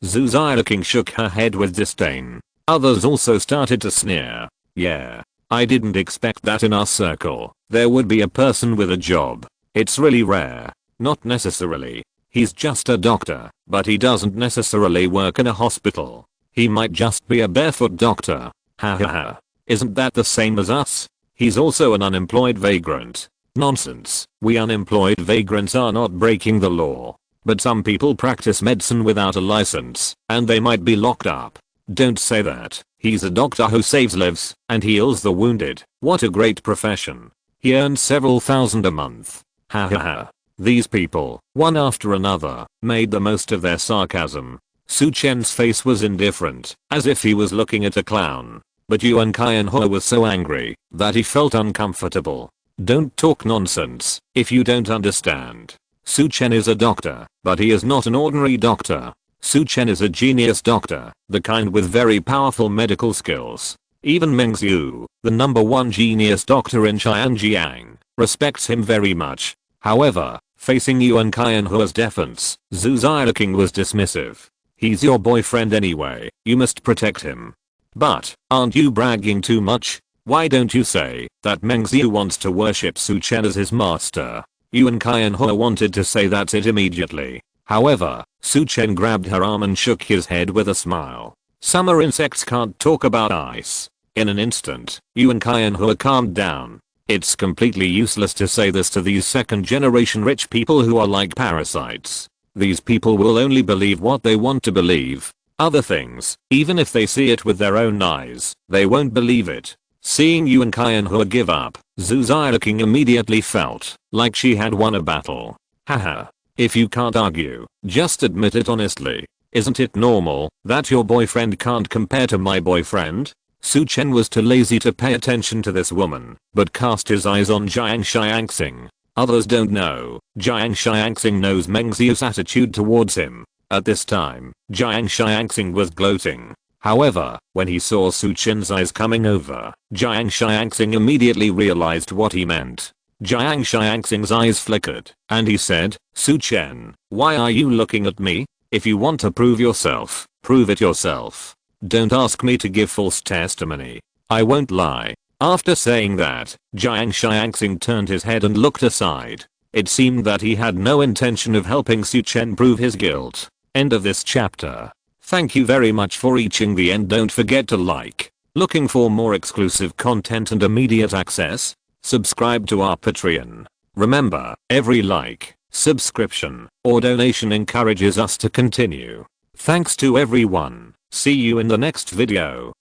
Zhu Wanqiu shook her head with disdain. Others also started to sneer. Yeah. I didn't expect that in our circle. There would be a person with a job. It's really rare. Not necessarily. He's just a doctor, but he doesn't necessarily work in a hospital. He might just be a barefoot doctor. Ha ha ha. Isn't that the same as us? He's also an unemployed vagrant. Nonsense. We unemployed vagrants are not breaking the law. But some people practice medicine without a license, and they might be locked up. Don't say that. He's a doctor who saves lives and heals the wounded. What a great profession. He earns several thousand a month. Ha ha ha. These people, one after another, made the most of their sarcasm. Su Chen's face was indifferent, as if he was looking at a clown. But Yuan Qianhua was so angry that he felt uncomfortable. Don't talk nonsense if you don't understand. Su Chen is a doctor, but he is not an ordinary doctor. Su Chen is a genius doctor, the kind with very powerful medical skills. Even Meng Xiu, the #1 genius doctor in Xianjiang, respects him very much. However, facing Yuan Qianhua's defense, Zhu Wanqiu was dismissive. He's your boyfriend anyway, you must protect him. But, aren't you bragging too much? Why don't you say that Meng Xiu wants to worship Su Chen as his master? Yuan Qianhua wanted to say that's it immediately. However, Su Chen grabbed her arm and shook his head with a smile. Summer insects can't talk about ice. In an instant, Yuan Qianhua calmed down. It's completely useless to say this to these second-generation rich people who are like parasites. These people will only believe what they want to believe. Other things, even if they see it with their own eyes, they won't believe it. Seeing Yuan Qianhua give up, Zhu Wanqiu immediately felt like she had won a battle. Haha. If you can't argue, just admit it honestly. Isn't it normal that your boyfriend can't compare to my boyfriend? Su Chen was too lazy to pay attention to this woman, but cast his eyes on Jiang Xiangxing. Others don't know. Jiang Xiangxing knows Meng Xiu's attitude towards him. At this time, Jiang Xiangxing was gloating. However, when he saw Su Chen's eyes coming over, Jiang Xiangxing immediately realized what he meant. Jiang Xiangxing's eyes flickered, and he said, Su Chen, why are you looking at me? If you want to prove yourself, prove it yourself. Don't ask me to give false testimony. I won't lie. After saying that, Jiang Xiangxing turned his head and looked aside. It seemed that he had no intention of helping Su Chen prove his guilt. End of this chapter. Thank you very much for reaching the end. Don't forget to like. Looking for more exclusive content and immediate access? Subscribe to our Patreon. Remember, every like, subscription, or donation encourages us to continue. Thanks to everyone. See you in the next video.